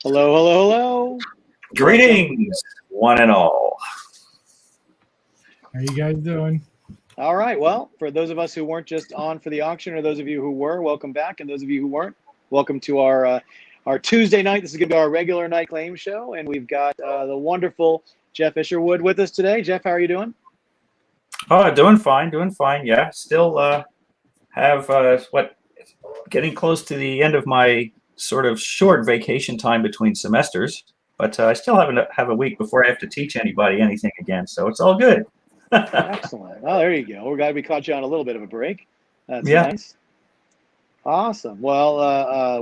Hello, hello, hello. Greetings, one and all. How you guys doing? All right. Well, for those of us who weren't just on for the auction, or those of you who were, welcome back. And those of you who weren't, welcome to our Tuesday night. This is going to be our regular night claim show, and we've got the wonderful Geof Isherwood with us today. Geof, how are you doing? Oh, doing fine, Yeah, still have getting close to the end of my sort of short vacation time between semesters, but I still have a week before I have to teach anybody anything again, so it's all good. Excellent. Oh, there you go. We're glad we caught you on a little bit of a break. That's nice. Awesome. Well,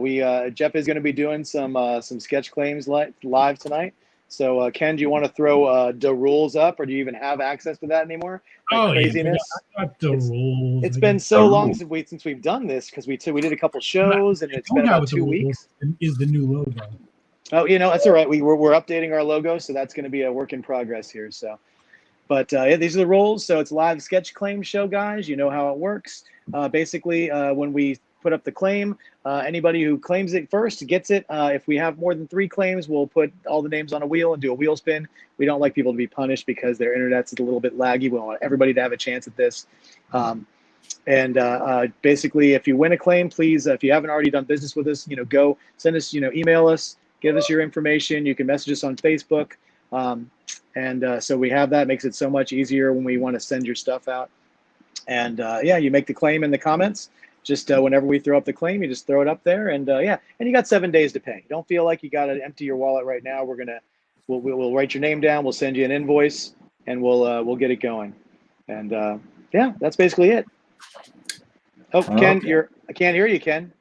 Geof is going to be doing some sketch claims live tonight. So, Ken, do you want to throw the rules up, or do you even have access to that anymore? Craziness. Yeah, I got the rules. It's been so long since we've done this because we did a couple shows and it's been about 2 weeks. Is the new logo? Oh, that's all right. We're updating our logo, so that's going to be a work in progress here. So, but these are the rules. So it's a live sketch claim show, guys. You know how it works. Basically, when we put up the claim, anybody who claims it first gets it. If we have more than 3 claims, we'll put all the names on a wheel and do a wheel spin. We don't like people to be punished because their internet's a little bit laggy. We want everybody to have a chance at this. Basically, if you win a claim, please, if you haven't already done business with us, go send us, email us, give us your information. You can message us on Facebook. So we have that. Makes it so much easier when we want to send your stuff out. And you make the claim in the comments. Just whenever we throw up the claim, you just throw it up there, and and you got 7 days to pay. Don't feel like you got to empty your wallet right now. We'll write your name down. We'll send you an invoice, and we'll get it going. And that's basically it. Oh, Ken, okay. I can't hear you, Ken.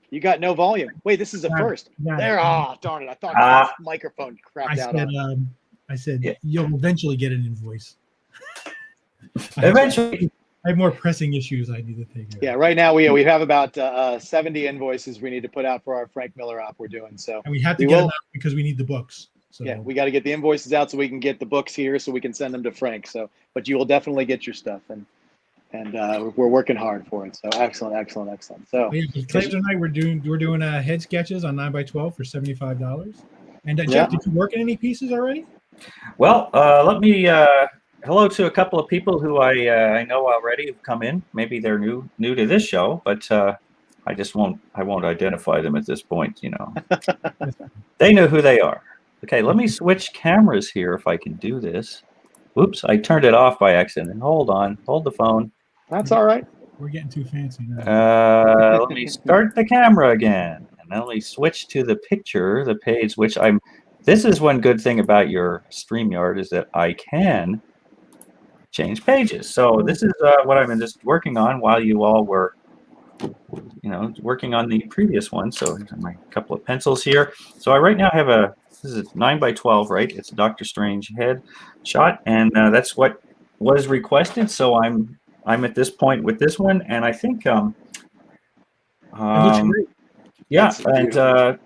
You got no volume. Wait, this is the first. There. Oh, darn it! I thought the microphone crapped out. I said you'll eventually get an invoice. Eventually. I have more pressing issues I need to take care of. Yeah, right now we have about 70 invoices we need to put out for our Frank Miller op we're doing. So and we have to get them out because we need the books. So yeah, we got to get the invoices out so we can get the books here so we can send them to Frank. So, but you will definitely get your stuff, and we're working hard for it. So excellent. So claims tonight we're doing head sketches on 9x12 for $75. And Geof, did you work in any pieces already? Well, let me. Hello to a couple of people who I know already have come in. Maybe they're new to this show, but I won't identify them at this point. They know who they are. Okay, let me switch cameras here if I can do this. Whoops, I turned it off by accident. Hold on, hold the phone. That's all right. We're getting too fancy now. Let me start the camera again, and then let me switch to the picture, the page, which I'm. This is one good thing about your StreamYard is that I can change pages. So this is what I've been just working on while you all were, working on the previous one. So here's my couple of pencils here. So I right now have this is 9x12, right? It's a Doctor Strange head shot, and that's what was requested. So I'm at this point with this one, and I think it looks great. Yeah, and of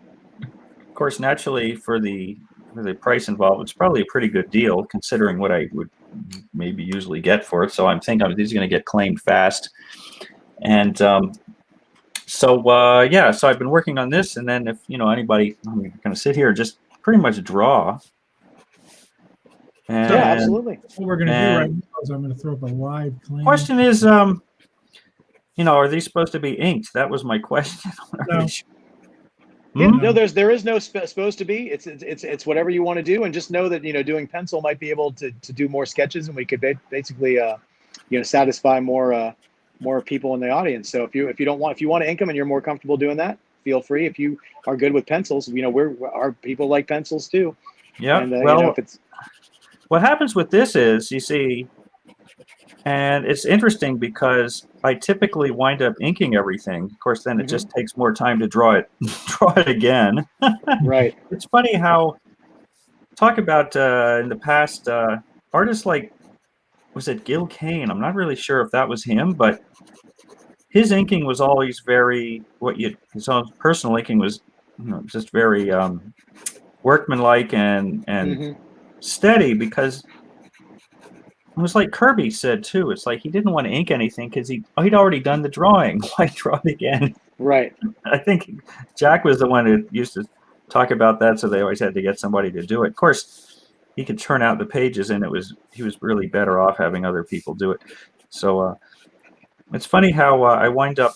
course, naturally for the price involved, it's probably a pretty good deal considering what I would maybe usually get for it. So I'm thinking these are going to get claimed fast. And so I've been working on this. And then if, anybody, I'm going to sit here and just pretty much draw. And, absolutely. What we're going to do right now is I'm going to throw up a live claim. Question is, are these supposed to be inked? That was my question. No. Yeah, no, there is no supposed to be. It's whatever you want to do, and just know that doing pencil might be able to do more sketches, and we could basically satisfy more people in the audience. So if you want to ink them and you're more comfortable doing that, feel free. If you are good with pencils, our people like pencils too. Yeah. And, what happens with this is you see. And it's interesting because I typically wind up inking everything. Of course, then it just takes more time to draw it again. Right. It's funny how talk about in the past artists like, was it Gil Kane? I'm not really sure if that was him, but his inking was always very his own personal inking was just very workmanlike and steady because. It was like Kirby said too. It's like he didn't want to ink anything because he'd already done the drawing. Why draw it again? Right. I think Jack was the one who used to talk about that, so they always had to get somebody to do it. Of course, he could churn out the pages, and he was really better off having other people do it. So it's funny how I wind up,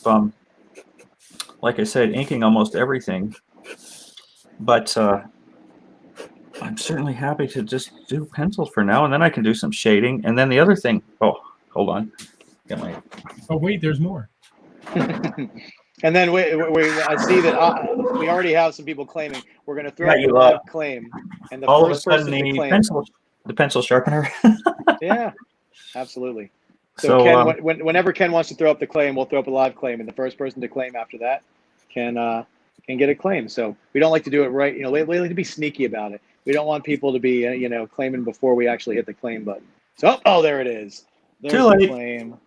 like I said, inking almost everything, but I'm certainly happy to just do pencils for now, and then I can do some shading. And then the other thing, oh, hold on. Get my... Oh, wait, there's more. And then I see that we already have some people claiming. We're going to throw up a live claim, and the all first of a sudden person to claim the pencil sharpener. Yeah, absolutely. So Ken, whenever Ken wants to throw up the claim, we'll throw up a live claim, and the first person to claim after that can get a claim. So we don't like to do it right. We like to be sneaky about it. We don't want people to be claiming before we actually hit the claim button. So there it is. There's the claim.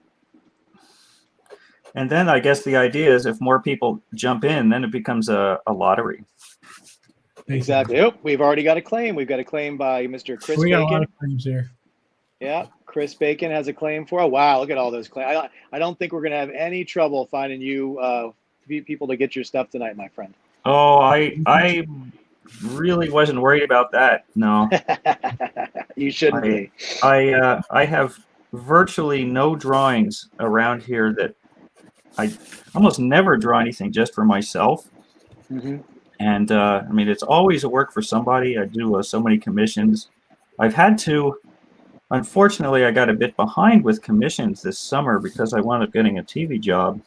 And then I guess the idea is if more people jump in, then it becomes a lottery. Exactly. Oh, we've already got a claim. We've got a claim by Mr. Chris Bacon. We got a lot of claims here. Yeah, Chris Bacon has a claim for. Oh, wow, look at all those claims. I don't think we're going to have any trouble finding you people to get your stuff tonight, my friend. Oh, I really wasn't worried about that. No. You shouldn't be. I have virtually no drawings around here that I almost never draw anything just for myself. Mm-hmm. And I mean, it's always a work for somebody. I do so many commissions. I've had to, unfortunately, I got a bit behind with commissions this summer because I wound up getting a TV job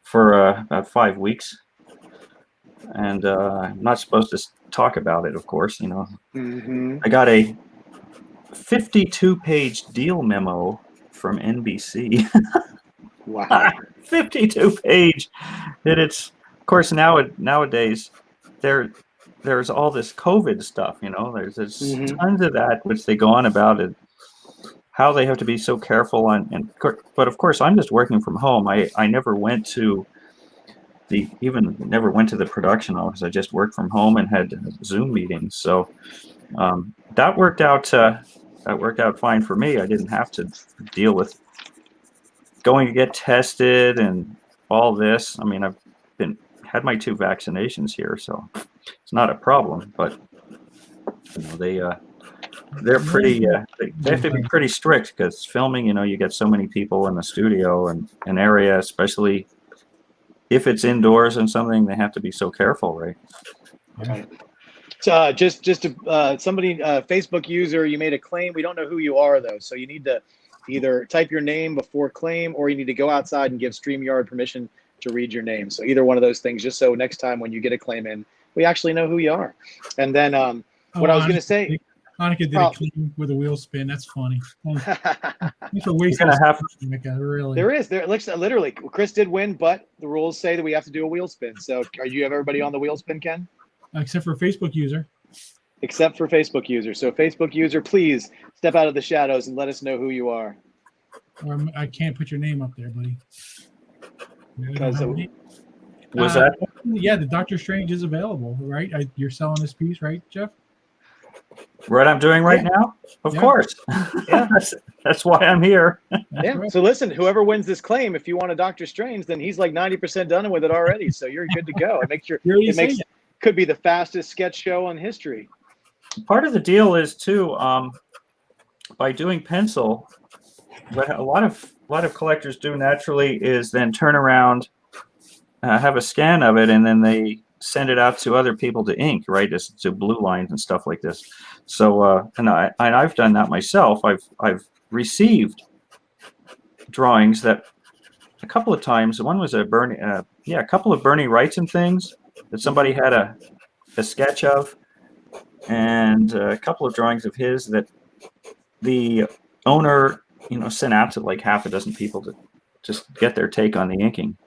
for about 5 weeks. And I'm not supposed to talk about it, of course, Mm-hmm. I got a 52-page deal memo from NBC. Wow. 52-page. And it's, of course, nowadays there's all this COVID stuff, there's Mm-hmm. tons of that which they go on about it, how they have to be so careful but of course I'm just working from home. I never went to the production office. I just worked from home and had Zoom meetings. So that worked out fine for me. I didn't have to deal with going to get tested and all this. I mean, I've had my 2 vaccinations here, so it's not a problem. But they're pretty. They have to be pretty strict because filming. You get so many people in the studio and an area, especially if it's indoors and something, they have to be so careful, right? Right. So just to somebody, Facebook user, you made a claim. We don't know who you are though, so you need to either type your name before claim, or you need to go outside and give StreamYard permission to read your name. So either one of those things, just so next time when you get a claim in, we actually know who you are. And then what I was going to say, Hanukkah did a claim with a wheel spin. That's funny. It's a waste of time, really. There looks literally. Chris did win, but the rules say that we have to do a wheel spin. So are you have everybody on the wheel spin, Ken? Except for Facebook user. Except for Facebook user. So Facebook user, please step out of the shadows and let us know who you are. Or I can't put your name up there, buddy. Because was that? Yeah, the Doctor Strange is available, right? You're selling this piece, right, Jeff? What I'm doing right now? Of course. Yeah. That's why I'm here. Yeah. Right. So listen, whoever wins this claim, if you want a Doctor Strange, then he's like 90% done with it already. So you're good to go. It could be the fastest sketch show on history. Part of the deal is too, by doing pencil, what a lot of collectors do naturally is then turn around, have a scan of it, and then they send it out to other people to ink, right? To blue lines and stuff like this. So, and I've done that myself. I've received drawings that a couple of times. One was a couple of Bernie Wrights things that somebody had a sketch of, and a couple of drawings of his that the owner, sent out to like half a dozen people to just get their take on the inking.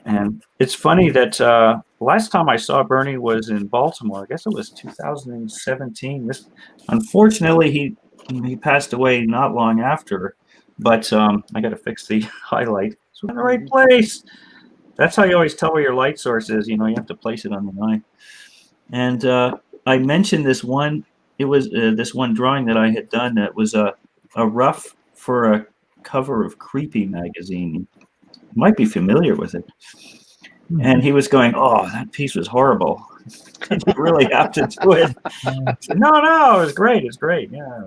And it's funny that last time I saw Bernie was in Baltimore. I guess it was 2017. Unfortunately, he passed away not long after. But I got to fix the highlight. It's in the right place. That's how you always tell where your light source is. You have to place it on the line. And I mentioned this one. It was this one drawing that I had done that was a rough for a cover of Creepy magazine. might be familiar with it. And he was going, "Oh, that piece was horrible. Did you really have to do it?" I said, no, it was great. It's great. Yeah,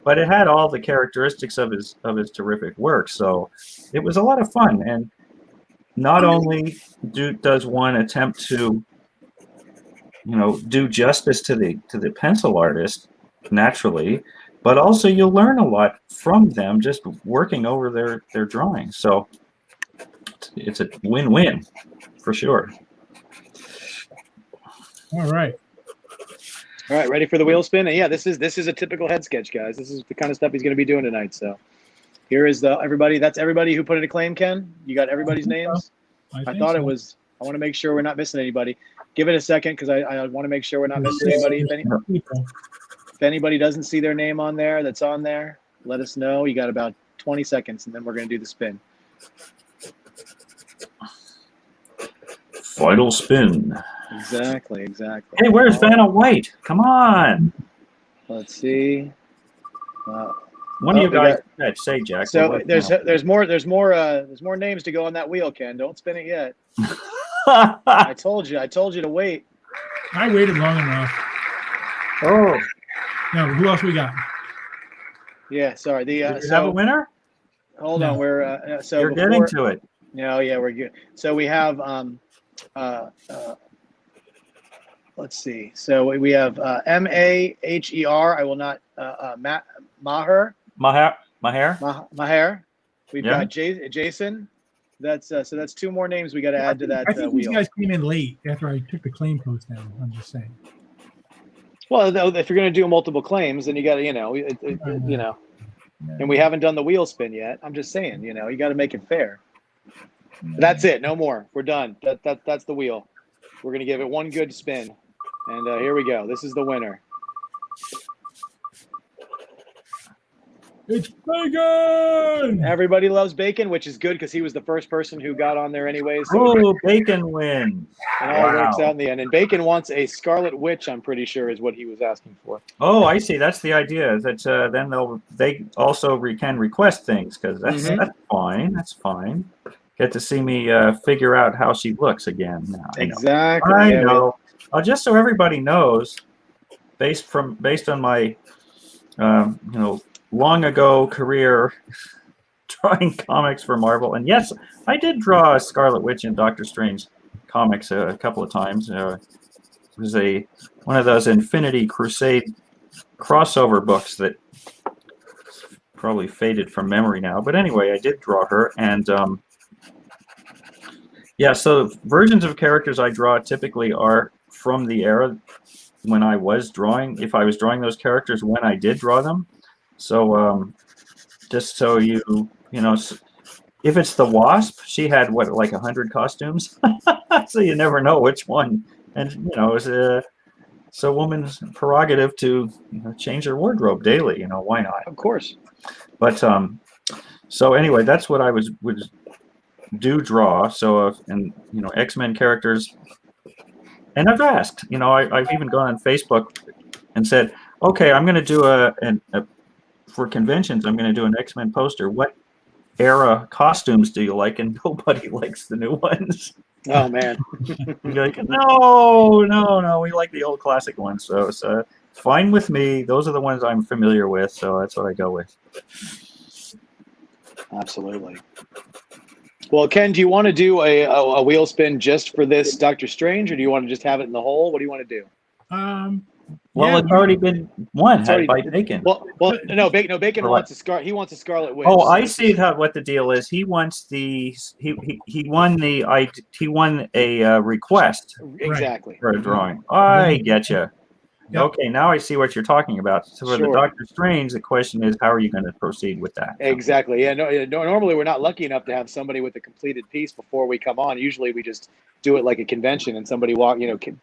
but it had all the characteristics of his terrific work. So it was a lot of fun. And not only does one attempt to, do justice to the pencil artist naturally, but also you'll learn a lot from them just working over their drawings. So it's a win-win for sure. All right. All right, ready for the wheel spin? And yeah, this is a typical head sketch, guys. This is the kind of stuff he's going to be doing tonight. So here is everybody. That's everybody who put in a claim, Ken. You got everybody's names? I thought it was. I want to make sure we're not missing anybody. Give it a second because I want to make sure we're not missing anybody. If anybody doesn't see their name on there that's on there, let us know. You got about 20 seconds, and then we're going to do the spin. Final spin. Exactly. Hey, where's Vanna White? Come on. Let's see. One of you guys say, Jack. So there's more names to go on that wheel, Ken. Don't spin it yet. I told you to wait. I waited long enough. Oh. No, who else we got? Yeah, sorry. Do you have a winner? Hold on, we're so you're getting to it. No, yeah, we're good. So we have let's see. So we have Maher. I will not Maher. We've got Jason. That's so that's two more names we got to add to that. I think these guys came in late after I took the claim post down. I'm just saying. Well, if you're going to do multiple claims, then you got to, and we haven't done the wheel spin yet. I'm just saying, you got to make it fair. That's it. No more. We're done. That's the wheel. We're going to give it one good spin. And here we go. This is the winner. It's Bacon! Everybody loves Bacon, which is good because he was the first person who got on there anyway. So Bacon wins. It all works out in the end. And Bacon wants a Scarlet Witch, I'm pretty sure, is what he was asking for. Oh, I see. That's the idea. That then they also can request things because that's fine. That's fine. Get to see me figure out how she looks again. Now, exactly. I know. Just so everybody knows, based on my long ago career drawing comics for Marvel, and yes, I did draw Scarlet Witch and Doctor Strange comics a couple of times. It was one of those Infinity Crusade crossover books that probably faded from memory now. But anyway, I did draw her, and so versions of characters I draw typically are from the era when I was drawing. If I was drawing those characters when I did draw them. So just so if it's the Wasp, she had like 100 costumes, so you never know which one. And it's a woman's prerogative to change her wardrobe daily. Why not? Of course. But so anyway, that's what I would draw. So X-Men characters, and I've asked. I've even gone on Facebook and said, okay, I'm going to do for conventions, I'm going to do an X-Men poster. What era costumes do you like? And nobody likes the new ones. Oh, man. You're like, no, we like the old classic ones. So it's fine with me. Those are the ones I'm familiar with, so that's what I go with. Absolutely. Well, Ken, do you want to do a wheel spin just for this Doctor Strange, or do you want to just have it in the hole? What do you want to do? It's already been won by Bacon. No, Bacon wants he wants a Scarlet Witch. Oh, I see what the deal is. He wants he won a request. Exactly. For a drawing. I get you. Yep. Okay, now I see what you're talking about. So for the Doctor Strange, the question is, how are you going to proceed with that? Exactly. Yeah. No, normally we're not lucky enough to have somebody with a completed piece before we come on. Usually we just do it like a convention, and somebody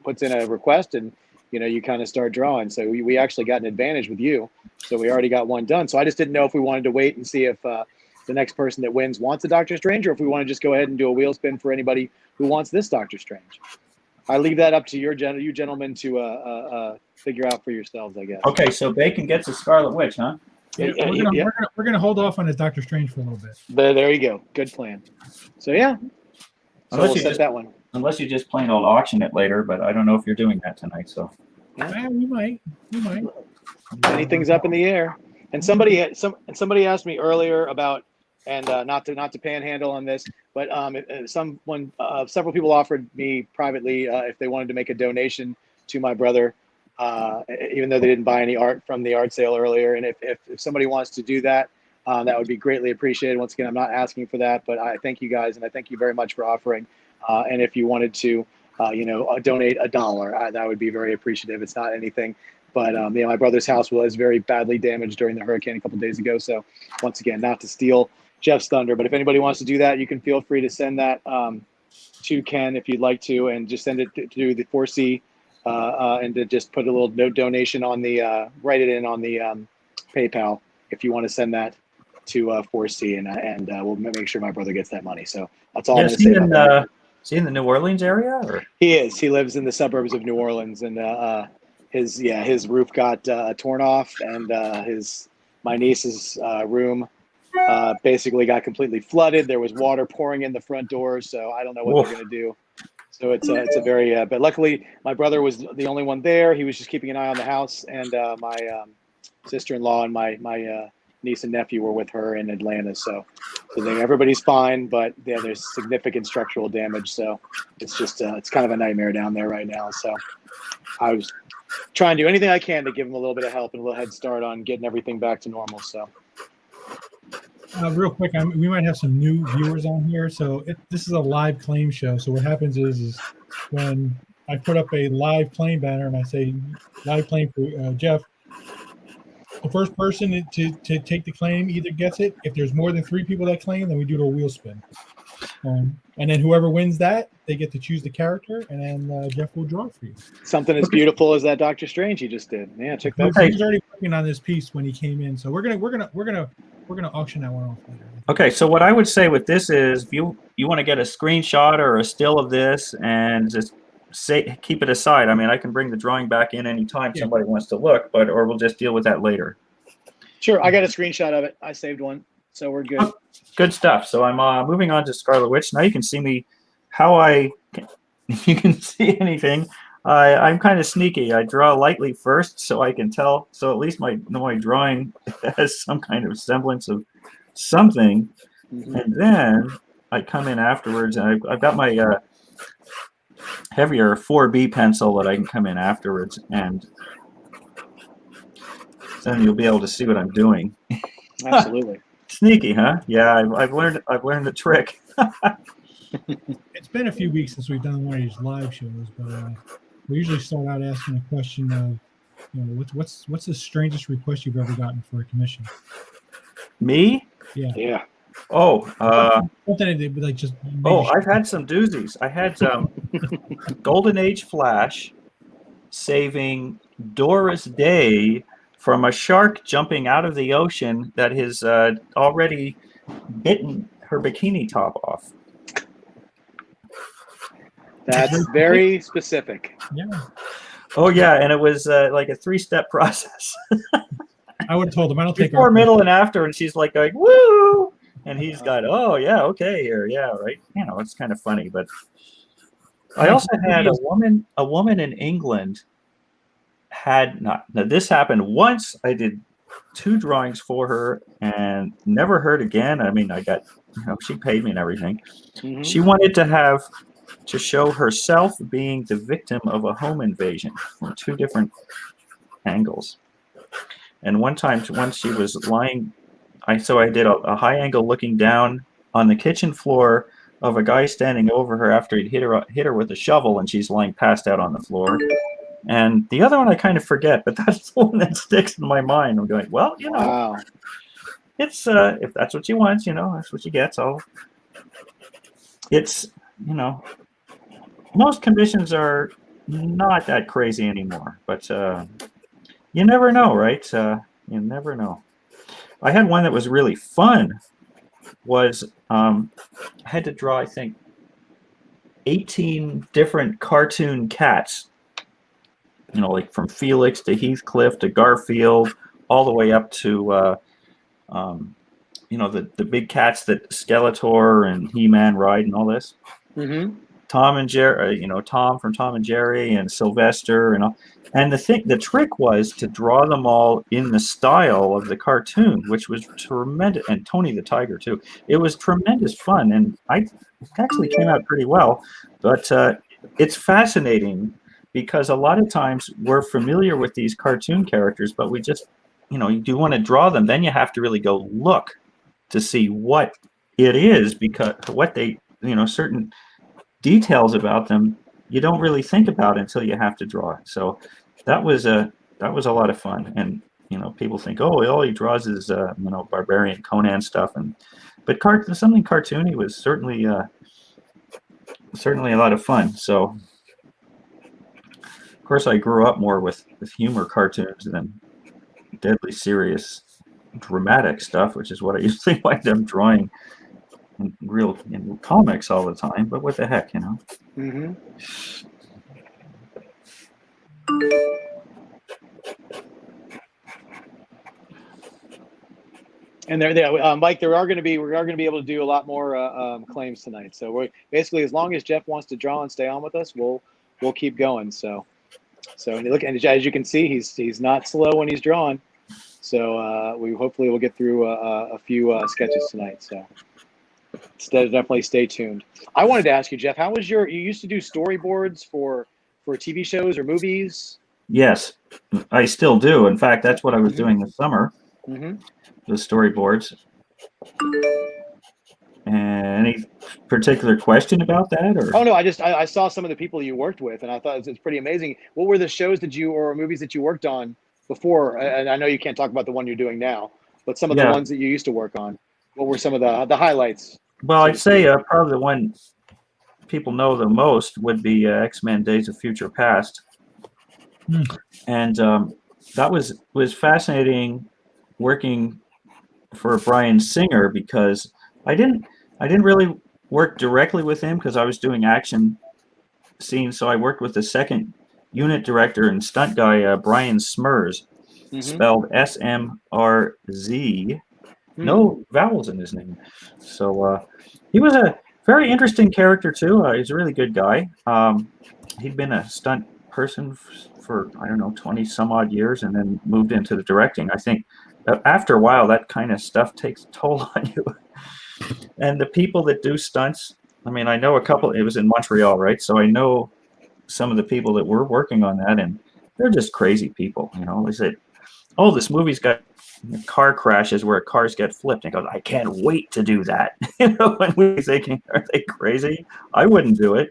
puts in a request, and you kind of start drawing. So we actually got an advantage with you. So we already got one done. So I just didn't know if we wanted to wait and see if the next person that wins wants a Doctor Strange, or if we want to just go ahead and do a wheel spin for anybody who wants this Doctor Strange. I leave that up to you gentlemen to figure out for yourselves, I guess. Okay, so Bacon gets a Scarlet Witch, huh? Yeah, we're gonna hold off on the Doctor Strange for a little bit. There you go. Good plan. So yeah. So we'll set that one. Unless you just plain old auction it later, but I don't know if you're doing that tonight. So We might. Anything's up in the air. And somebody asked me earlier about, and not to panhandle on this, but several people offered me privately if they wanted to make a donation to my brother, even though they didn't buy any art from the art sale earlier. And if somebody wants to do that, that would be greatly appreciated. Once again, I'm not asking for that, but I thank you guys, and I thank you very much for offering. And if you wanted to, donate $1, that would be very appreciative. It's not anything, but my brother's house was very badly damaged during the hurricane a couple days ago. So once again, not to steal Jeff's thunder, but if anybody wants to do that, you can feel free to send that to Ken if you'd like to, and just send it to the 4C, and to just put a little note donation on the write it in on the PayPal if you want to send that to 4C, and we'll make sure my brother gets that money. So that's all I'm going to say about that. Is he in the New Orleans area? Or? He is. He lives in the suburbs of New Orleans, and his roof got torn off, and my niece's room basically got completely flooded. There was water pouring in the front door, so I don't know what they're going to do. So it's a very but luckily my brother was the only one there. He was just keeping an eye on the house, and my sister-in-law and my niece and nephew were with her in Atlanta. So everybody's fine, but yeah, there's significant structural damage. So it's just it's kind of a nightmare down there right now. So I was trying to do anything I can to give them a little bit of help and a little head start on getting everything back to normal. So real quick, we might have some new viewers on here. So this is a live claim show. So what happens is when I put up a live claim banner and I say live claim for Jeff, the first person to take the claim either gets it. If there's more than 3 people that claim, then we do a wheel spin. And then whoever wins that, they get to choose the character, and then Jeff will draw for you. Something as beautiful as that Doctor Strange he just did. Yeah, check that. He was already working on this piece when he came in, so we're gonna auction that one off later. Okay, so what I would say with this is, if you want to get a screenshot or a still of this and just keep it aside. I mean, I can bring the drawing back in anytime somebody wants to look, or we'll just deal with that later. Sure, I got a screenshot of it. I saved one, so we're good. Good stuff. So I'm moving on to Scarlet Witch. Now you can see me if you can see anything. I'm kind of sneaky. I draw lightly first so I can tell, so at least my drawing has some kind of semblance of something. Mm-hmm. And then I come in afterwards, and I've got my heavier 4B pencil that I can come in afterwards, and then you'll be able to see what I'm doing. Absolutely. Sneaky, huh? Yeah, I've learned the trick. It's been a few weeks since we've done one of these live shows, but we usually start out asking a question of, what's the strangest request you've ever gotten for a commission? Me? Yeah. Oh, I've had some doozies. I had Golden Age Flash saving Doris Day from a shark jumping out of the ocean that has already bitten her bikini top off. That's very specific. Yeah. Oh yeah, and it was like a 3-step process. I would have told him I don't take before, middle, and after, and she's like going woo. And he's got, oh, yeah, okay, here, yeah, right. It's kind of funny. But I also had a woman in England now this happened once. I did 2 drawings for her and never heard again. I mean, I got, she paid me and everything. Mm-hmm. She wanted to show herself being the victim of a home invasion from 2 different angles. And one time, once she was lying, I did a high angle looking down on the kitchen floor of a guy standing over her after he'd hit her with a shovel, and she's lying passed out on the floor. And the other one I kind of forget, but that's the one that sticks in my mind. I'm going, well, wow. It's if that's what you want, that's what you get. So it's most commissions are not that crazy anymore, but you never know, right? You never know. I had one that was really fun. I had to draw, I think, 18 different cartoon cats. Like from Felix to Heathcliff to Garfield, all the way up to the big cats that Skeletor and He-Man ride and all this. Mm-hmm. Tom and Jerry, Tom from Tom and Jerry and Sylvester and all. And the trick was to draw them all in the style of the cartoon, which was tremendous, and Tony the Tiger too. It was tremendous fun, and it actually came out pretty well. But it's fascinating because a lot of times we're familiar with these cartoon characters, but we just, you do want to draw them, then you have to really go look to see what it is, because what they, certain details about them you don't really think about until you have to draw it. So that was a lot of fun. And people think, oh, all he draws is Barbarian Conan stuff, but something cartoony was certainly a lot of fun. So of course I grew up more with humor cartoons than deadly serious dramatic stuff, which is what I usually wind up drawing in comics all the time. But what the heck, Mm-hmm. And Mike, we are going to be able to do a lot more claims tonight. So we're basically, as long as Geof wants to draw and stay on with us, we'll keep going. So and look, and as you can see, he's not slow when he's drawing. So we hopefully will get through a few sketches tonight. So definitely stay tuned. I wanted to ask you, Geof, how was you used to do storyboards for TV shows or movies? Yes, I still do. In fact, that's what I was doing this summer. Mm-hmm. The storyboards. Any particular question about that? Or? Oh no, I saw some of the people you worked with, and I thought it's pretty amazing. What were the shows or movies that you worked on before? And I know you can't talk about the one you're doing now, but some of the ones that you used to work on. What were some of the highlights? Well, I'd say probably the one people know the most would be X-Men: Days of Future Past, and that was fascinating working for Bryan Singer, because I didn't really work directly with him because I was doing action scenes. So I worked with the second unit director and stunt guy, Brian Smrz, spelled S-M-R-Z. No vowels in his name. So he was a very interesting character too. He's a really good guy. He'd been a stunt person for 20 some odd years, and then moved into the directing. I think after a while, that kind of stuff takes a toll on you. And the people that do stunts, I know a couple. It was in Montreal, right? So I know some of the people that were working on that, and they're just crazy people. They said, "Oh, this movie's got car crashes where cars get flipped." And I go, "I can't wait to do that." And we're thinking, "Are they crazy? I wouldn't do it."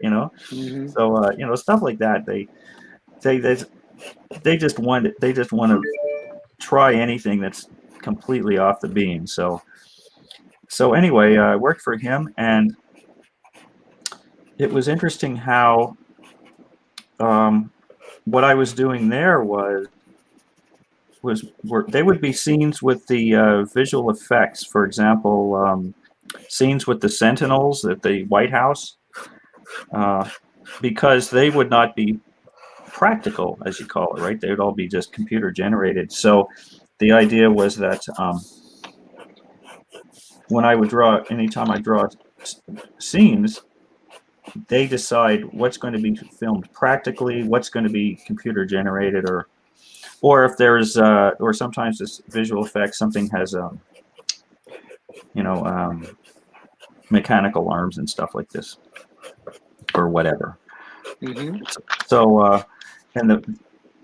So stuff like that. They just want to try anything that's completely off the beam. So anyway, I worked for him, and it was interesting how what I was doing there were they would be scenes with the visual effects. For example, scenes with the Sentinels at the White House, because they would not be practical, as you call it, right? They would all be just computer generated. So the idea was that anytime I draw scenes, they decide what's going to be filmed practically, what's going to be computer generated, or if there's or sometimes this visual effect, something has mechanical arms and stuff like this, or whatever. So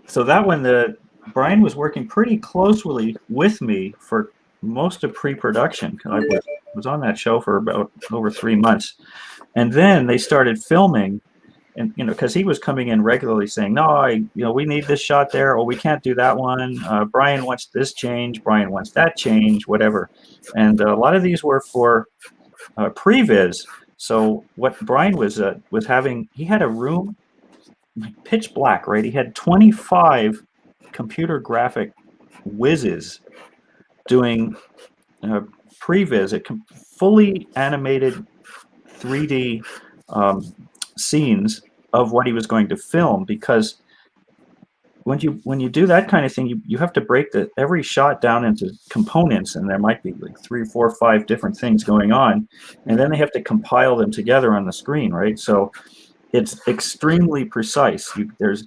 so that one, Brian was working pretty closely with me for most of pre-production. I was on that show for about over 3 months, and then they started filming, and because he was coming in regularly saying, "No, we need this shot there, or we can't do that one. Brian wants this change. Brian wants that change, whatever." And a lot of these were for previs. So what Brian was having, he had a room pitch black, right? He had 25 computer graphic whizzes doing previs, fully animated 3D scenes of what he was going to film, because when you do that kind of thing, you have to break every shot down into components, and there might be like 3, 4, 5 different things going on, and then they have to compile them together on the screen, right? So it's extremely precise. There's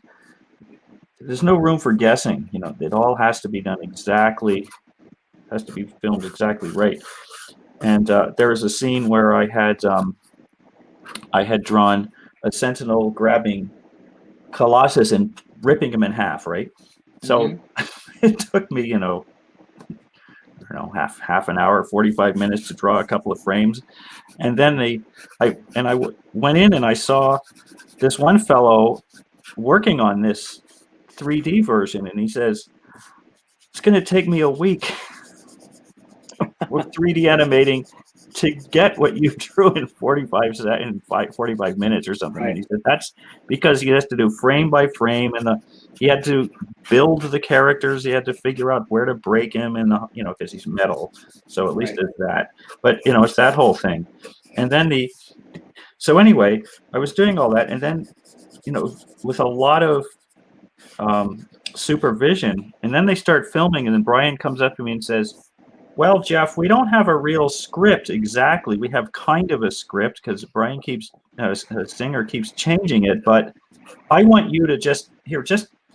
no room for guessing. You know, it all has to be done exactly, has to be filmed exactly right. And there was a scene where I had drawn a sentinel grabbing Colossus and ripping him in half, right? So it took me, I don't know, half an hour, 45 minutes to draw a couple of frames, and then I went in and I saw this one fellow working on this 3D version, and he says, it's going to take me a week with 3D animating to get what you drew in 45 minutes or something. Right. And he said that's because he has to do frame by frame, and he had to build the characters. He had to figure out where to break him, and because he's metal, so at least there's that. But it's that whole thing. And then so anyway, I was doing all that, and then with a lot of supervision, and then they start filming, and then Brian comes up to me and says, well, Geof, we don't have a real script exactly. We have kind of a script because Brian Singer keeps changing it, but I want you to just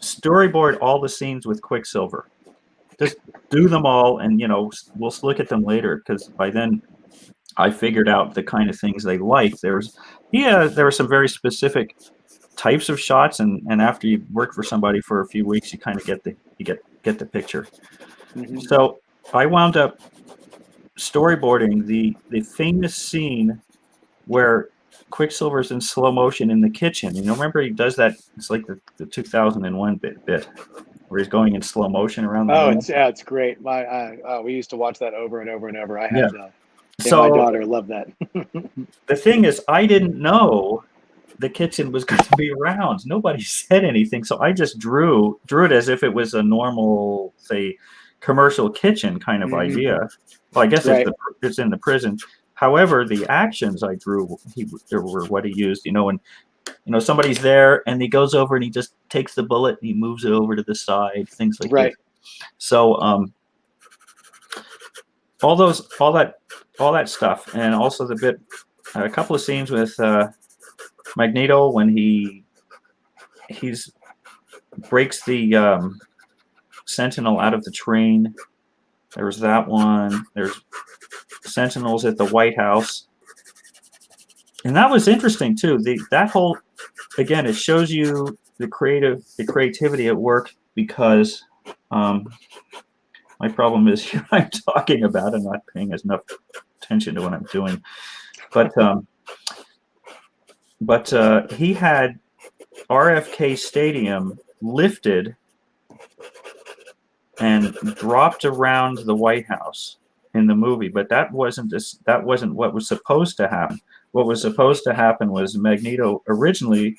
storyboard all the scenes with Quicksilver. Just do them all, and we'll look at them later, because by then I figured out the kind of things they liked. There were some very specific types of shots, and after you work for somebody for a few weeks, you kind of get the picture. So I wound up storyboarding the famous scene where Quicksilver's in slow motion in the kitchen. Remember he does that. It's like the 2001 bit where he's going in slow motion around the room. It's great. We used to watch that over and over and over. So my daughter loved that. The thing is, I didn't know the kitchen was going to be around. Nobody said anything, so I just drew it as if it was a normal, say, commercial kitchen kind of idea. Well, I guess it's in the prison. However, the actions I drew were what he used. And somebody's there, and he goes over and he just takes the bullet and he moves it over to the side, things like that. So all that stuff, and also a couple of scenes with Magneto when he breaks the Sentinel out of the train. There was that one. There's Sentinels at the White House, and that was interesting too. That whole, again, it shows you the creativity at work, because my problem is here I'm talking about and not paying enough attention to what I'm doing, but he had RFK Stadium lifted and dropped around the White House in the movie, but that wasn't what was supposed to happen. What was supposed to happen was Magneto originally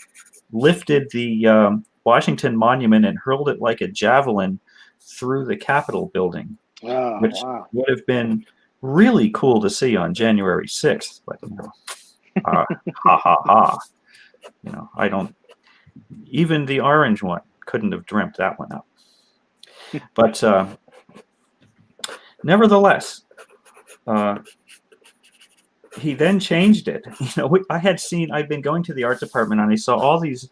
lifted the Washington Monument and hurled it like a javelin through the Capitol building, which would have been really cool to see on January 6th. But ha ha ha! I don't. Even the orange one couldn't have dreamt that one up. But nevertheless, he then changed it. I'd been going to the art department, and I saw all these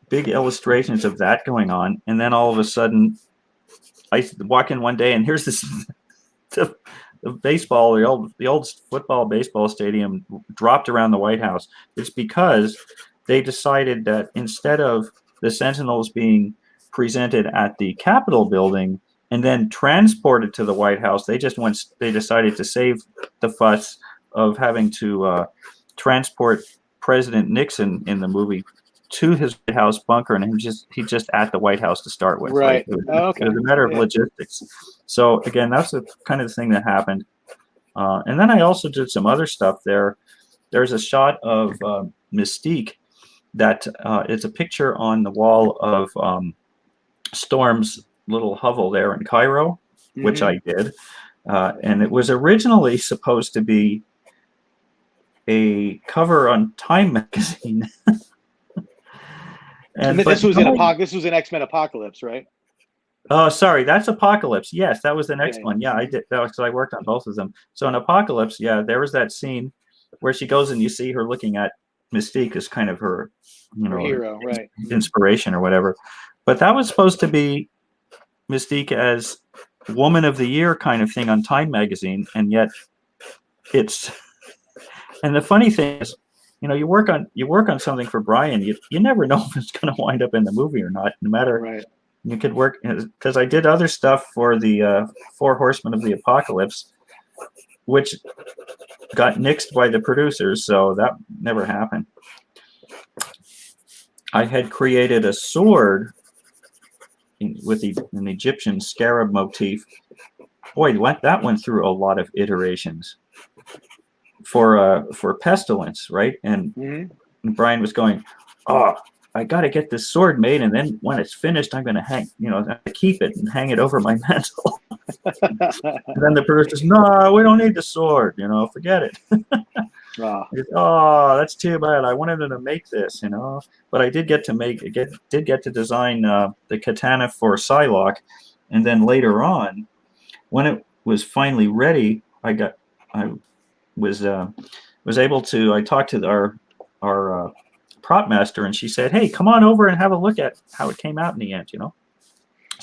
big illustrations of that going on, and then all of a sudden, I walk in one day, and here's this the old football baseball stadium dropped around the White House. It's because they decided that instead of the Sentinels being presented at the Capitol building and then transported to the White House, they decided to save the fuss of having to transport President Nixon in the movie to his White House bunker, and he's just at the White House to start with. Right. It was a matter of logistics. So again, that's the kind of thing that happened. And then I also did some other stuff there. There's a shot of Mystique that it's a picture on the wall of Storm's little hovel there in Cairo, which I did. And it was originally supposed to be a cover on Time magazine. And this was in X-Men Apocalypse, right? Oh, sorry, that's Apocalypse. Yes, that was the next one. Yeah, I did. That was because I worked on both of them. So in Apocalypse, yeah, there was that scene where she goes and you see her looking at Mystique as kind of her, her hero, right? Inspiration or whatever. But that was supposed to be Mystique as Woman of the Year kind of thing on Time magazine, and yet it's. And the funny thing is, you work on something for Brian. You never know if it's going to wind up in the movie or not. No matter. Right. You could work because I did other stuff for the Four Horsemen of the Apocalypse, which got nixed by the producers, so that never happened. I had created a sword with an Egyptian scarab motif. Boy, that went through a lot of iterations for Pestilence, right? And Brian was going, "Oh, I got to get this sword made, and then when it's finished, I'm going to keep it and hang it over my mantle." And then the producer's, "No, we don't need the sword. Forget it." Oh, that's too bad. I wanted to make this, but I did get to design the katana for Psylocke, and then later on, when it was finally ready, I was able to. I talked to our prop master, and she said, "Hey, come on over and have a look at how it came out in the end." I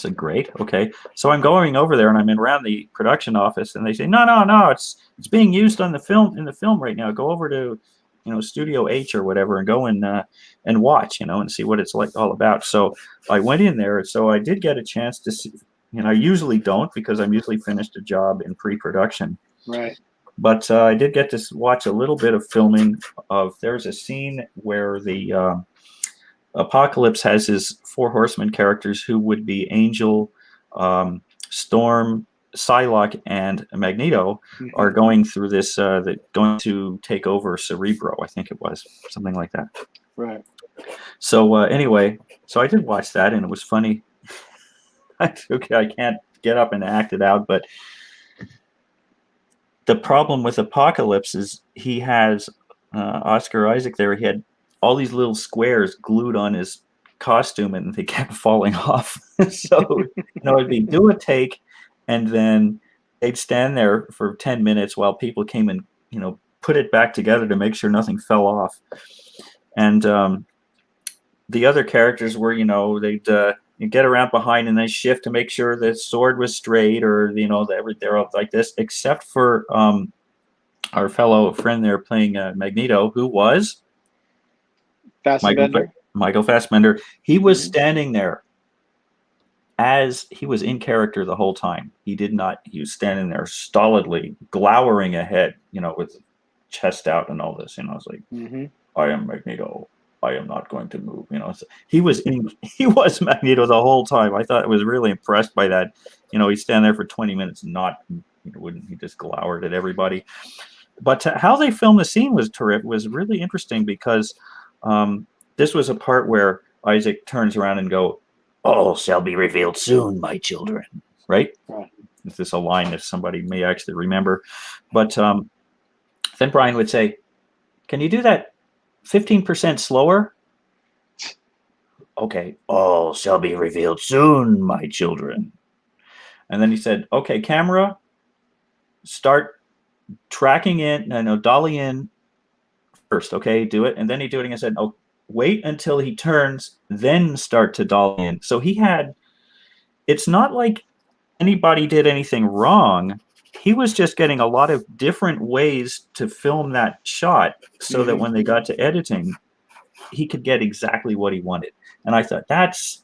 said, "Great, okay." So I'm going over there, and I'm around the production office, and they say, "No, it's being used in the film right now. Go over to, Studio H or whatever, and go and watch, and see what it's like all about." So I went in there, so I did get a chance to see. I usually don't because I'm usually finished a job in pre-production. Right. But I did get to watch a little bit of filming there's a scene where the Apocalypse has his Four Horsemen characters who would be Angel, Storm, Psylocke, and Magneto are going through this, going to take over Cerebro, I think it was, something like that. Right. So anyway, so I did watch that, and it was funny. Okay, I can't get up and act it out, but the problem with Apocalypse is he has Oscar Isaac there. He had all these little squares glued on his costume, and they kept falling off. So it'd be do a take, and then they'd stand there for 10 minutes while people came and put it back together to make sure nothing fell off. And the other characters were they'd get around behind and they shift to make sure the sword was straight, or they're like this, except for our fellow friend there playing Magneto, who was Michael Fassbender. He was standing there as he was in character the whole time. He was standing there stolidly glowering ahead, with chest out and all this. It's like, I am Magneto. I am not going to move. So he was Magneto the whole time. I thought I was really impressed by that. He'd stand there for 20 minutes, he just glowered at everybody. But how they filmed the scene was terrific. Was really interesting because this was a part where Isaac turns around and go, "All shall be revealed soon, my children." Right? Is this a line that somebody may actually remember? But then Brian would say, "Can you do that 15% slower?" "Okay, all shall be revealed soon, my children." And then he said, "Okay, camera, start tracking in, dolly in first, okay, do it." And then he'd do it again and said, "Oh, wait until he turns, then start to dolly in." So it's not like anybody did anything wrong. He was just getting a lot of different ways to film that shot so that when they got to editing, he could get exactly what he wanted. And I thought that's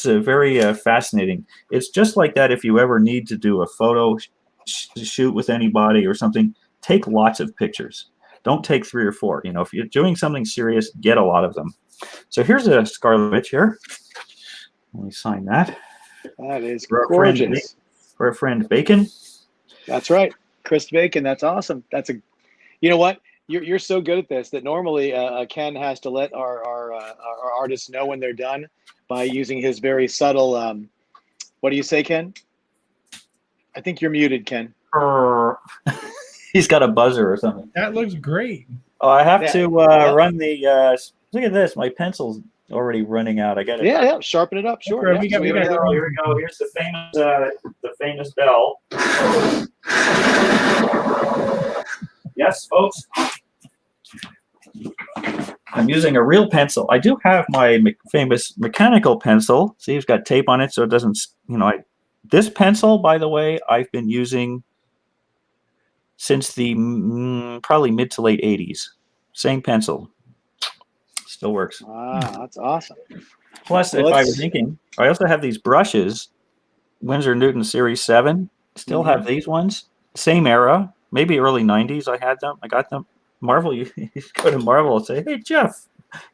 very fascinating. It's just like that if you ever need to do a photo shoot with anybody or something, take lots of pictures. Don't take 3 or 4. If you're doing something serious, get a lot of them. So here's a Scarlet Witch here. Let me sign that. That is gorgeous. For a friend Bacon. That's right, Chris Bacon. That's awesome. You know what? You're so good at this that normally Ken has to let our artists know when they're done by using his very subtle. What do you say, Ken? I think you're muted, Ken. He's got a buzzer or something. That looks great. Oh, I have to run the. Look at this. My pencil's already running out. I got it. Yeah, sharpen it up. Sure. Okay, Yeah. we Here we got go. Here we go. Here's the famous bell. Yes, folks. I'm using a real pencil. I do have my famous mechanical pencil. See, it's got tape on it, so it doesn't. This pencil, by the way, I've been using since the probably mid to late '80s. Same pencil. Still works. Wow, that's awesome. Plus, if I was thinking, I also have these brushes, Winsor Newton Series 7. Still have these ones. Same era, maybe early 90s I had them. I got them. Marvel, you go to Marvel and say, hey, Geof,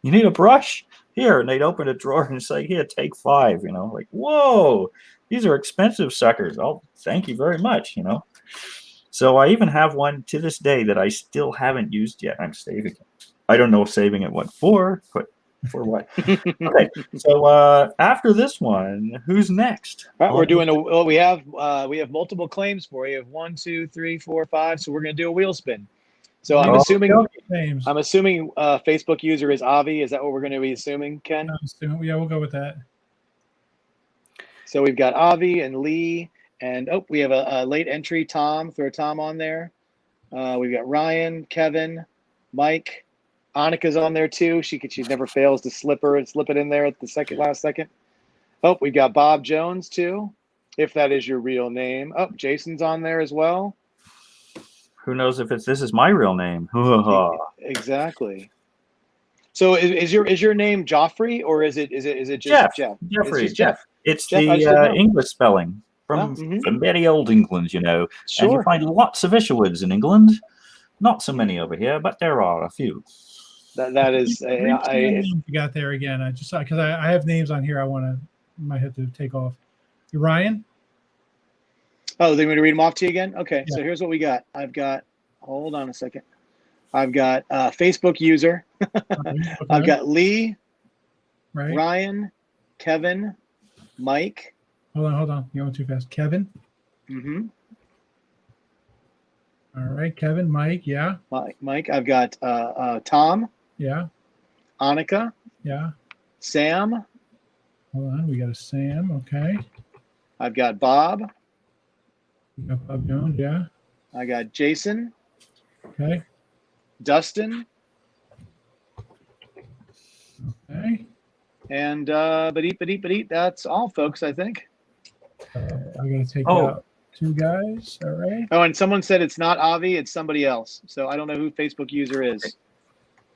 you need a brush? Here. And they'd open a drawer and say, here, take 5. Like, whoa, these are expensive suckers. Oh, thank you very much, So I even have one to this day that I still haven't used yet. I'm saving it. I don't know saving it what for, but for what? Okay, so after this one, who's next? All right, we're doing we have multiple claims for you. We have 1, 2, 3, 4, 5. So we're going to do a wheel spin. So I'm assuming Facebook user is Avi. Is that what we're going to be assuming, Ken? Yeah, we'll go with that. So we've got Avi and Lee, and we have a late entry, Tom. Throw Tom on there. We've got Ryan, Kevin, Mike. Annika's on there too. She never fails to slip it in there at the last second. Oh, we got Bob Jones too, if that is your real name. Oh, Jason's on there as well. Who knows if this is my real name? Exactly. So is your name Joffrey or is it just Jeff? Jeffrey. Jeff. It's the English spelling from very old England, Sure. And you find lots of Isherwoods in England. Not so many over here, but there are a few. That is you got there again. I just because I have names on here. Might have to take off. Ryan. Oh, they want to read them off to you again? Okay, Yeah. So here's what we got. Hold on a second. I've got Facebook user. I've got Lee, right. Ryan, Kevin, Mike. Hold on. You're going too fast. Kevin. Mm-hmm. All right, Kevin, Mike, yeah. Mike. I've got Tom. Yeah. Annika. Yeah. Sam. Hold on, we got a Sam. Okay. I've got Bob. We got Bob Jones. Yeah. I got Jason. Okay. Dustin. Okay. And but that's all, folks. I think. I'm gonna take out 2 guys. All right. Oh, and someone said it's not Avi, it's somebody else. So I don't know who Facebook user is.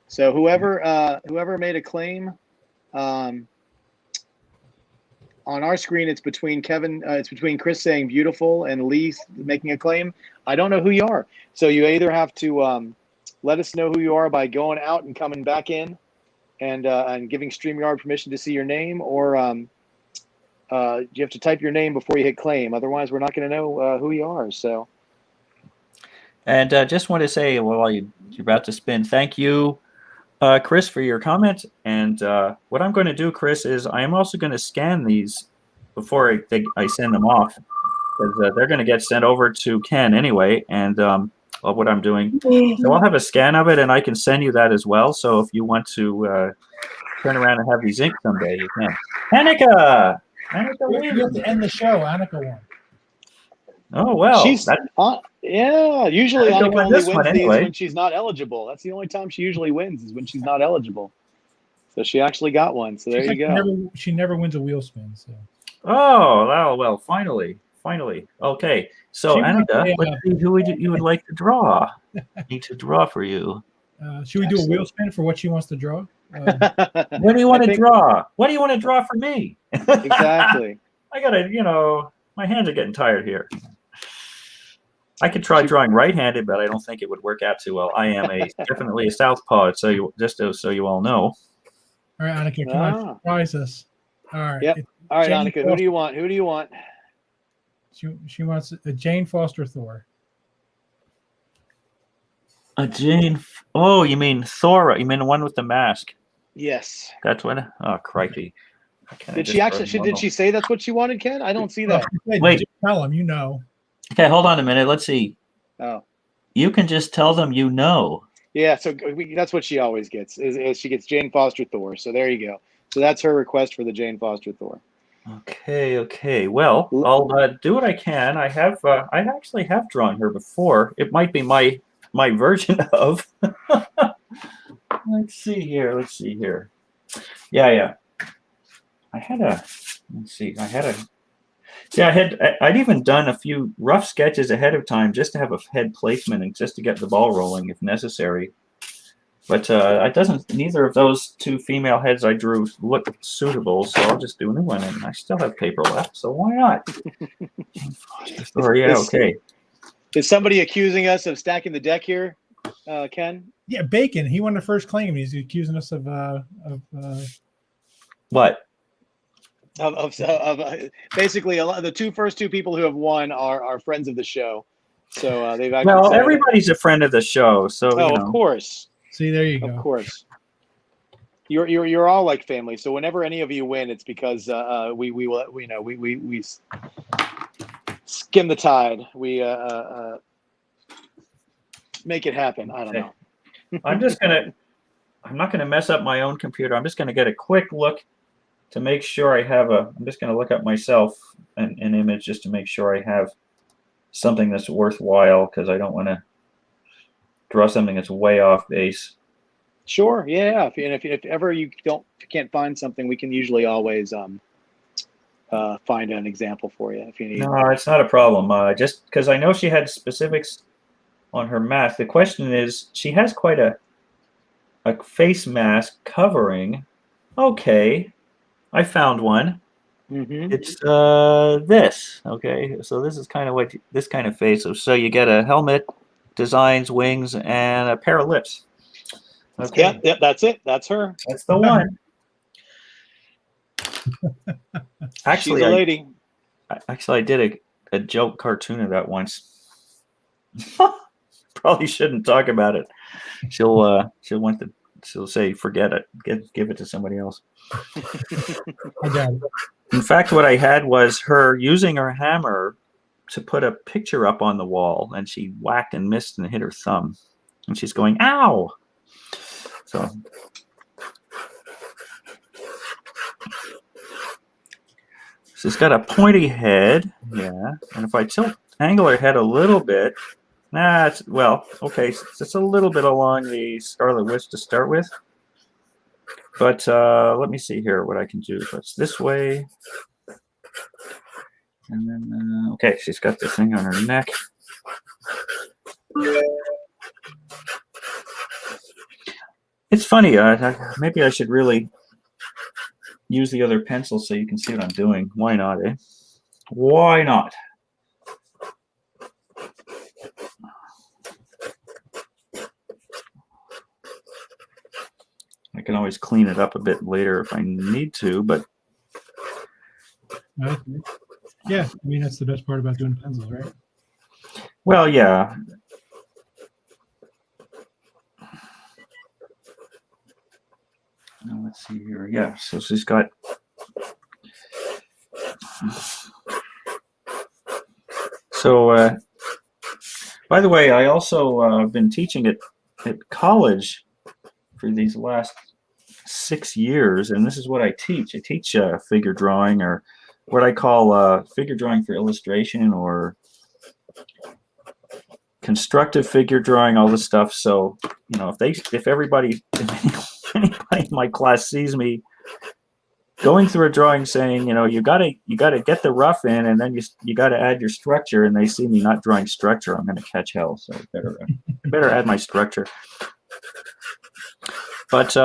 So whoever made a claim, on our screen, it's between Chris saying beautiful and Lee making a claim. I don't know who you are. So you either have to let us know who you are by going out and coming back in and giving StreamYard permission to see your name, or you have to type your name before you hit claim. Otherwise, we're not going to know who you are. So, and just want to say, while you're about to spin, thank you, Chris, for your comment. And what I'm going to do, Chris, is I'm also going to scan these before I send them off, because they're going to get sent over to Ken anyway. And what I'm doing, so I'll have a scan of it, and I can send you that as well. So if you want to turn around and have these inked someday, you can. Annika. You have to end the show. Annika won. Oh well, she's yeah. Usually Annika only wins these when she's not eligible. That's the only time she usually wins, is when she's not eligible. So she actually got one. So there you go. She never wins a wheel spin. So. Oh well, finally. Okay, so Annika, who would you would like to draw? I need to draw for you. Should we do a wheel spin for what she wants to draw? What do you want to draw? What do you want to draw for me? Exactly. I gotta, my hands are getting tired here. I could try drawing right-handed, but I don't think it would work out too well. I am definitely a southpaw, so you all know. All right, Annika, come on, surprise us. All right. Yep. All right, Jane Annika, who do you want? She wants a Jane Foster Thor. A Jane? Oh, you mean Thora? You mean the one with the mask? Yes. That's what. Oh, crikey! Did she say that's what she wanted, Ken? I don't see that. Wait, tell them you know. Okay, hold on a minute. Let's see. Oh. You can just tell them you know. Yeah, so that's what she always gets. Is she gets Jane Foster Thor. So there you go. So that's her request for the Jane Foster Thor. Okay. Well, I'll do what I can. I actually have drawn her before. It might be my version of. Let's see here. Yeah. I'd even done a few rough sketches ahead of time just to have a head placement and just to get the ball rolling if necessary. But neither of those two female heads I drew look suitable, so I'll just do a new one. And I still have paper left, so why not? Okay. Is somebody accusing us of stacking the deck here, Ken? Yeah, Bacon. He won the first claim. He's accusing us of what? Basically, the first two people who have won are friends of the show. So they've actually. Well, everybody's a friend of the show, so. Of course. See, there you go. Of course. You're all like family. So whenever any of you win, it's because we skim the tide. We make it happen. I don't know. I'm not gonna mess up my own computer. I'm just gonna get a quick look to make sure I have I'm just gonna look up myself an image just to make sure I have something that's worthwhile, because I don't want to draw something that's way off base. Sure. Yeah. If ever you can't find something, we can usually always find an example for you if you need. No, it's not a problem. Just because I know she had specifics on her mask. The question is, she has quite a face mask covering. Okay, I found one. Mm-hmm. It's this. Okay, so this is kind of what this kind of face. So you get a helmet, designs, wings, and a pair of lips. Okay. Yep, that's it. That's her. That's the one. Actually, she's a lady. I did a joke cartoon of that once. Probably shouldn't talk about it. She'll say forget it. Give it to somebody else. I got it. In fact, what I had was her using her hammer to put a picture up on the wall, and she whacked and missed and hit her thumb, and she's going, "Ow!" So she's got a pointy head, yeah. And if I angle her head a little bit, it's a little bit along the Scarlet Witch to start with. But let me see here what I can do. So it's this way. And then, okay, she's got the thing on her neck. It's funny. Maybe I should really use the other pencil so you can see what I'm doing. Why not, eh? Why not? I can always clean it up a bit later if I need to, but... Yeah, I mean, that's the best part about doing pencils, right? Well, yeah. Now, let's see here. Yeah, so she's got... So, by the way, I also have been teaching at college for these last 6 years, and this is what I teach. I teach figure drawing, or what I call figure drawing for illustration, or constructive figure drawing, all this stuff. So, you know, if anybody in my class sees me going through a drawing saying, you know, you gotta get the rough in, and then you gotta add your structure, and they see me not drawing structure, I'm gonna catch hell. So I better add my structure. But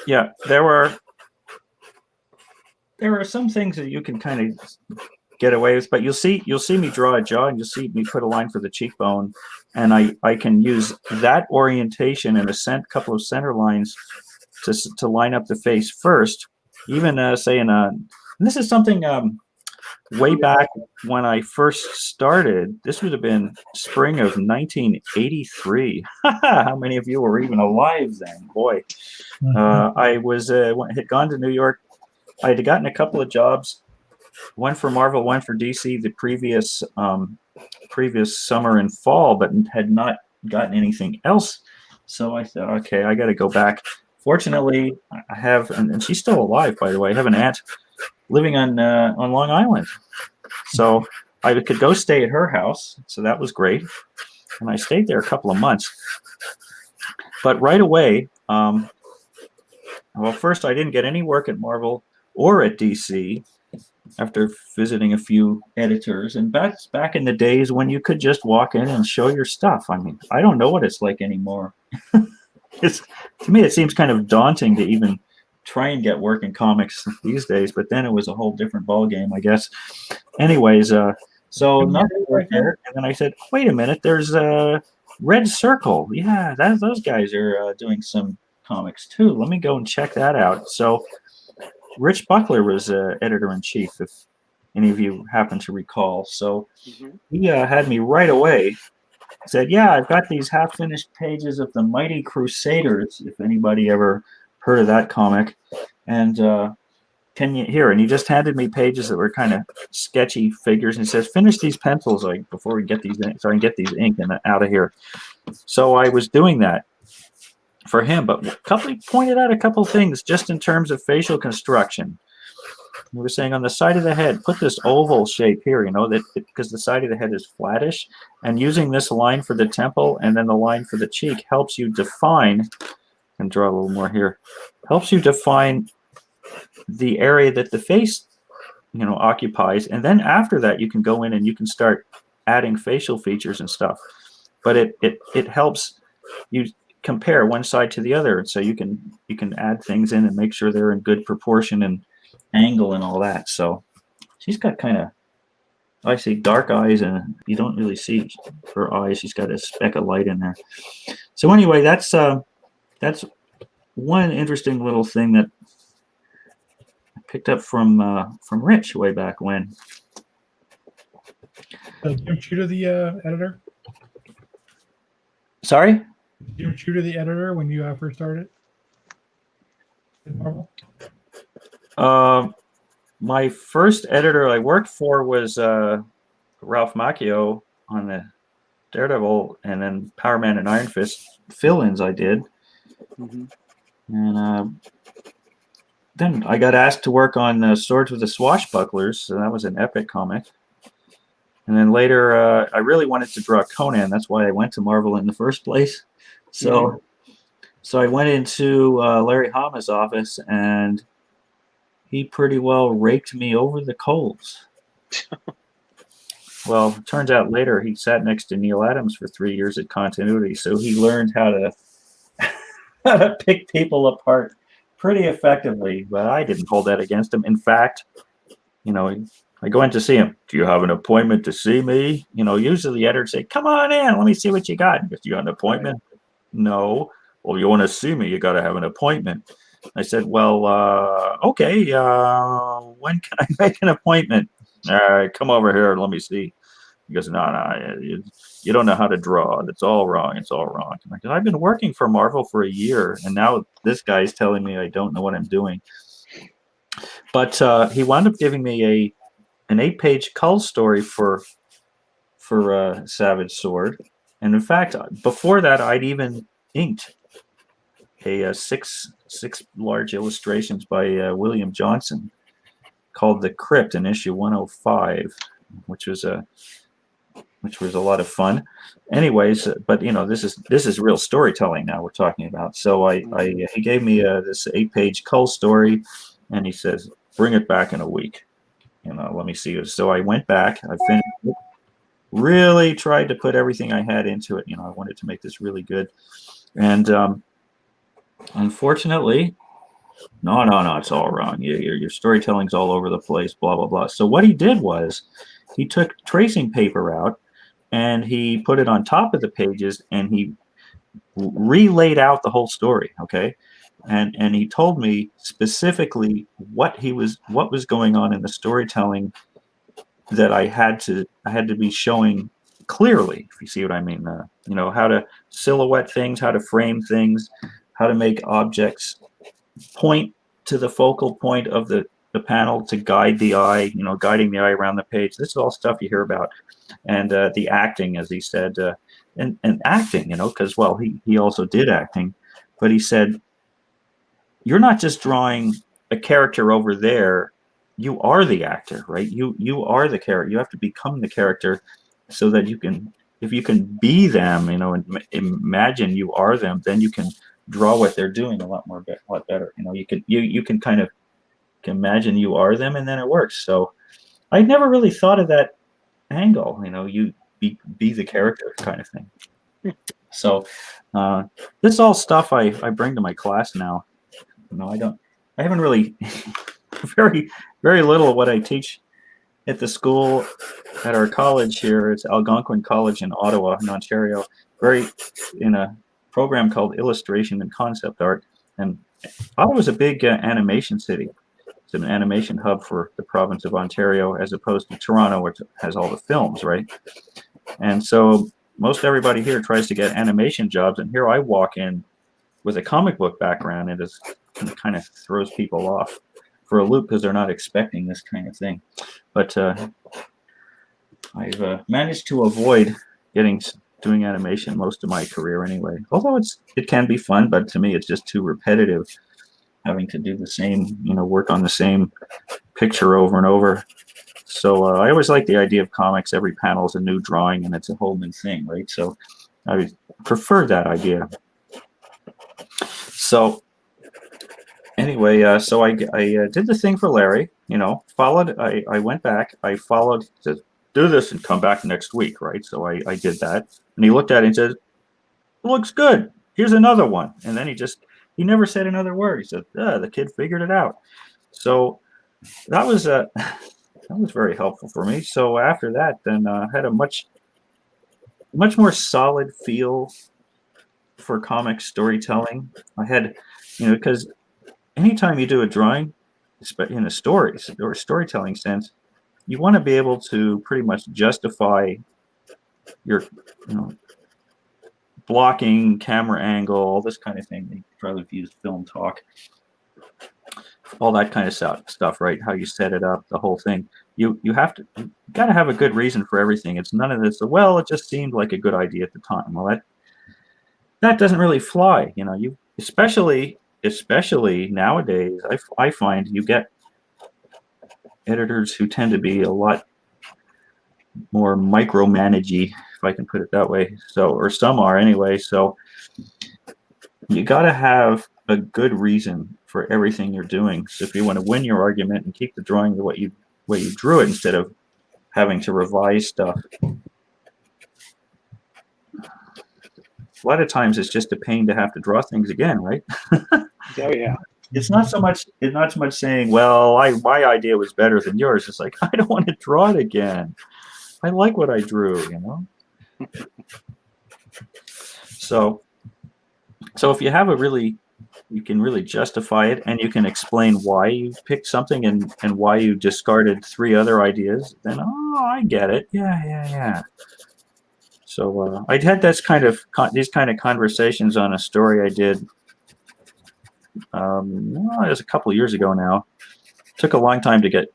yeah, there are some things that you can kind of get away with, but you'll see me draw a jaw, and you'll see me put a line for the cheekbone, and I can use that orientation and a couple of center lines to line up the face first. Even say and this is something way back when I first started. This would have been spring of 1983. How many of you were even alive then? Boy, I had gone to New York. I had gotten a couple of jobs, one for Marvel, one for DC, the previous summer and fall, but had not gotten anything else. So I thought, okay, I got to go back fortunately, I have, and she's still alive, by the way. I have an aunt living on Long Island, so I could go stay at her house. So that was great, and I stayed there a couple of months. But right away, well, first I didn't get any work at Marvel or at DC after visiting a few editors. And back in the days when you could just walk in and show your stuff. I mean, I don't know what it's like anymore. To me, it seems kind of daunting to even try and get work in comics these days. But then it was a whole different ballgame, I guess. Anyways, so nothing right there. And then I said, wait a minute, there's a Red Circle. Yeah, those guys are doing some comics too. Let me go and check that out. So Rich Buckler was editor-in-chief, if any of you happen to recall. So he had me right away. Said, yeah, I've got these half-finished pages of the Mighty Crusaders, if anybody ever heard of that comic. And can you hear? And he just handed me pages that were kind of sketchy figures. And he says, finish these pencils before we get these in, so I can get these ink and out of here. So I was doing that for him, but he pointed out a couple things just in terms of facial construction. We were saying on the side of the head, put this oval shape here, because the side of the head is flattish, and using this line for the temple and then the line for the cheek helps you define, and draw a little more here, helps you define the area that the face, occupies. And then after that, you can go in and you can start adding facial features and stuff. But it helps you compare one side to the other, so you can add things in and make sure they're in good proportion and angle and all that. So she's got kind of, I see dark eyes, and you don't really see her eyes. She's got a speck of light in there. So anyway, that's one interesting little thing that I picked up from Rich way back when. Jim Shooter, the editor. Sorry? Jim Shooter, the editor, when you first started at Marvel? My first editor I worked for was Ralph Macchio on the Daredevil, and then Power Man and Iron Fist fill-ins I did. And then I got asked to work on Swords with the Swashbucklers, so that was an epic comic. And then later, I really wanted to draw Conan. That's why I went to Marvel in the first place. So I went into Larry Hama's office, and he pretty well raked me over the coals. Well, it turns out later he sat next to Neil Adams for 3 years at Continuity, so he learned how to pick people apart pretty effectively. But I didn't hold that against him. In fact, I go in to see him. Do you have an appointment to see me? Usually the editors say, come on in, let me see what you got. He goes, you got an appointment? No. Well, you want to see me, you got to have an appointment. I said, well, okay, when can I make an appointment? All right, come over here and let me see. He goes, no, you don't know how to draw. That's all wrong. It's all wrong. I said, I've been working for Marvel for a year, and now this guy's telling me I don't know what I'm doing. But he wound up giving me an 8-page cull story for Savage Sword. And in fact, before that, I'd even inked a six large illustrations by William Johnson called The Crypt in issue 105, which was a lot of fun. Anyways, but this is real storytelling now we're talking about. So he gave me this 8-page cull story, and he says, bring it back in a week. Let me see. So I went back. I finished it. Really tried to put everything I had into it. I wanted to make this really good, and unfortunately, no, it's all wrong. Your storytelling's all over the place. Blah blah blah. So what he did was, he took tracing paper out, and he put it on top of the pages, and he relayed out the whole story. Okay. And he told me specifically what was going on in the storytelling that I had to be showing clearly, if you see what I mean. How to silhouette things, how to frame things, how to make objects point to the focal point of the panel to guide the eye, guiding the eye around the page. This is all stuff you hear about. And the acting, as he said, and acting, because, well, he also did acting, but he said, you're not just drawing a character over there. You are the actor, right? You are the character. You have to become the character so that you can, if you can be them, you know, and imagine you are them, then you can draw what they're doing a lot better. You know, you can kind of imagine you are them, and then it works. So I never really thought of that angle. You know, you be the character kind of thing. So this is all stuff I bring to my class now. You know, I haven't really very little of what I teach at the school at our college here. It's Algonquin College in Ottawa, in Ontario. Very in a program called Illustration and Concept Art. And Ottawa's a big animation city. It's an animation hub for the province of Ontario, as opposed to Toronto, which has all the films, right? And so most everybody here tries to get animation jobs, and here I walk in with a comic book background, and it kind of throws people off for a loop because they're not expecting this kind of thing. But I've managed to avoid doing animation most of my career anyway. Although it can be fun, but to me it's just too repetitive, having to do the same, you know, work on the same picture over and over. So I always like the idea of comics. Every panel is a new drawing, and it's a whole new thing, right? So I prefer that idea. So anyway, so I did the thing for Larry, you know, I went back, I followed to do this and come back next week, right? So I did that, and he looked at it and said, "It looks good. Here's another one." And then he never said another word. He said, "The kid figured it out." So that was very helpful for me. So after that, then I had a much more solid feel for comic storytelling. I had, you know, because anytime you do a drawing in a story or storytelling sense, you want to be able to pretty much justify your, you know, blocking, camera angle, all this kind of thing. They probably use film talk, all that kind of stuff, right? How you set it up, the whole thing. You got to have a good reason for everything. It's none of this, well, it just seemed like a good idea at the time. Well, that doesn't really fly, you know. You especially nowadays, I find you get editors who tend to be a lot more micromanagey, if I can put it that way. So, or some are anyway. So you got to have a good reason for everything you're doing. So if you want to win your argument and keep the drawing the way you drew it, instead of having to revise stuff. A lot of times it's just a pain to have to draw things again, right? Oh yeah. It's not so much saying, well, my idea was better than yours. It's like, I don't want to draw it again. I like what I drew, you know. So if you have you can really justify it, and you can explain why you picked something and why you discarded 3 other ideas, then, oh, I get it. Yeah. So I had these kind of conversations on a story I did. It was a couple of years ago now. It took a long time to get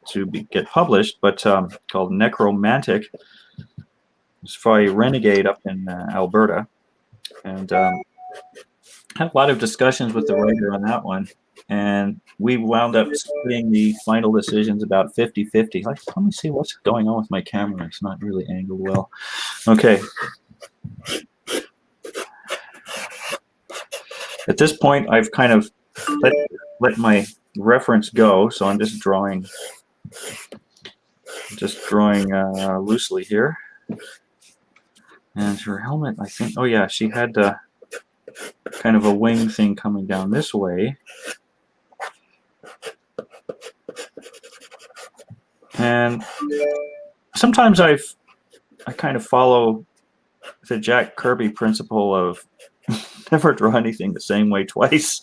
published, but called Necromantic. It's by Renegade up in Alberta, and had a lot of discussions with the writer on that one, and we wound up splitting the final decisions about 50-50. Let me see what's going on with my camera. It's not really angled well. Okay. At this point, I've kind of let my reference go, so I'm just drawing loosely here. And her helmet, I think, oh yeah, she had kind of a wing thing coming down this way. And sometimes I kind of follow the Jack Kirby principle of never draw anything the same way twice.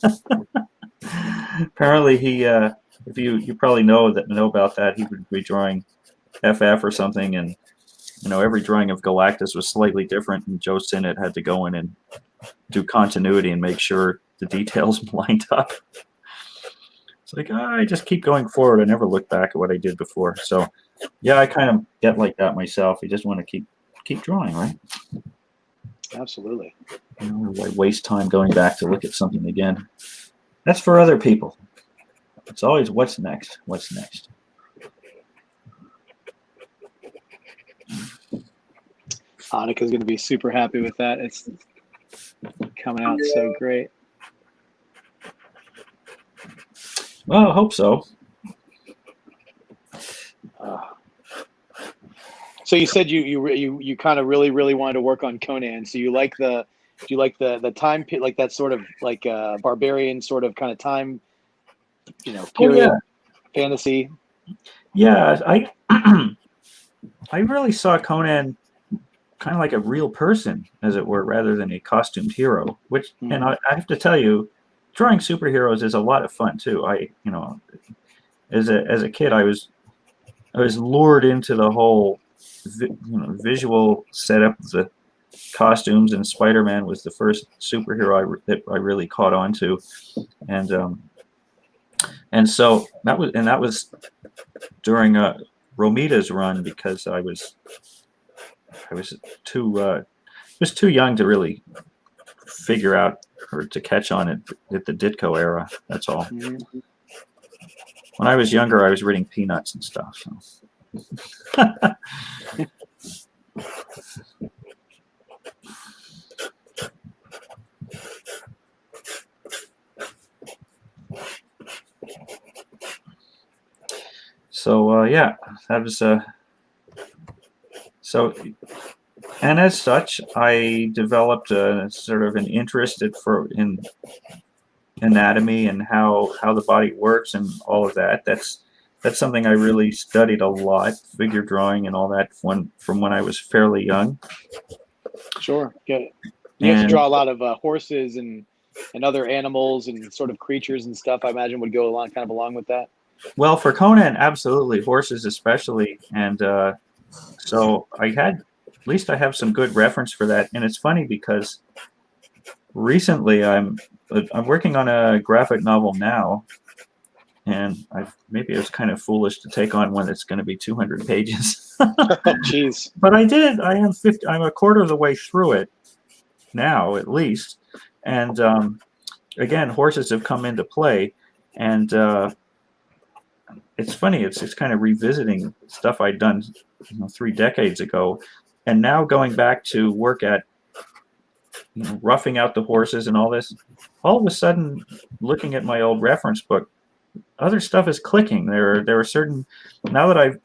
Apparently he, if you probably know about that, he would be drawing FF or something, and you know, every drawing of Galactus was slightly different, and Joe Sinnott had to go in and do continuity and make sure the details lined up. It's like, I just keep going forward. I never look back at what I did before. So yeah, I kind of get like that myself. You just want to keep drawing, right? Absolutely. You know, why waste time going back to look at something again? That's for other people. It's always what's next. What's next? Annika's going to be super happy with that. It's coming out so great. Well, I hope so. So you said you kind of really wanted to work on Conan. So you like the time like that sort of like barbarian sort of kind of time, period fantasy. Yeah, I I really saw Conan kind of like a real person, as it were, rather than a costumed hero. Which, and I have to tell you, drawing superheroes is a lot of fun too. As a kid, I was lured into the whole visual setup of the costumes, and Spider-Man was the first superhero that I really caught on to, and so that was during Romita's run, because I was too young to really figure out or to catch on it at the Ditko era. That's all. Mm-hmm. When I was younger, I was reading Peanuts and stuff. So. So yeah, that was so. And as such, I developed a sort of an interest in anatomy and how the body works and all of that. That's something I really studied a lot, figure drawing and all that from when I was fairly young. Sure. Yeah. You have to draw a lot of horses and other animals and sort of creatures and stuff, I imagine would go along with that. Well, for Conan, absolutely, horses especially, and so I have some good reference for that. And it's funny because recently I'm working on a graphic novel now, and maybe I was kind of foolish to take on one that's going to be 200 pages. Jeez. But I did. I'm a quarter of the way through it now, at least, and again, horses have come into play, and it's funny. It's kind of revisiting stuff I'd done 3 decades ago, and now going back to work at roughing out the horses and all this. All of a sudden, looking at my old reference book, other stuff is clicking. There are certain, now that I've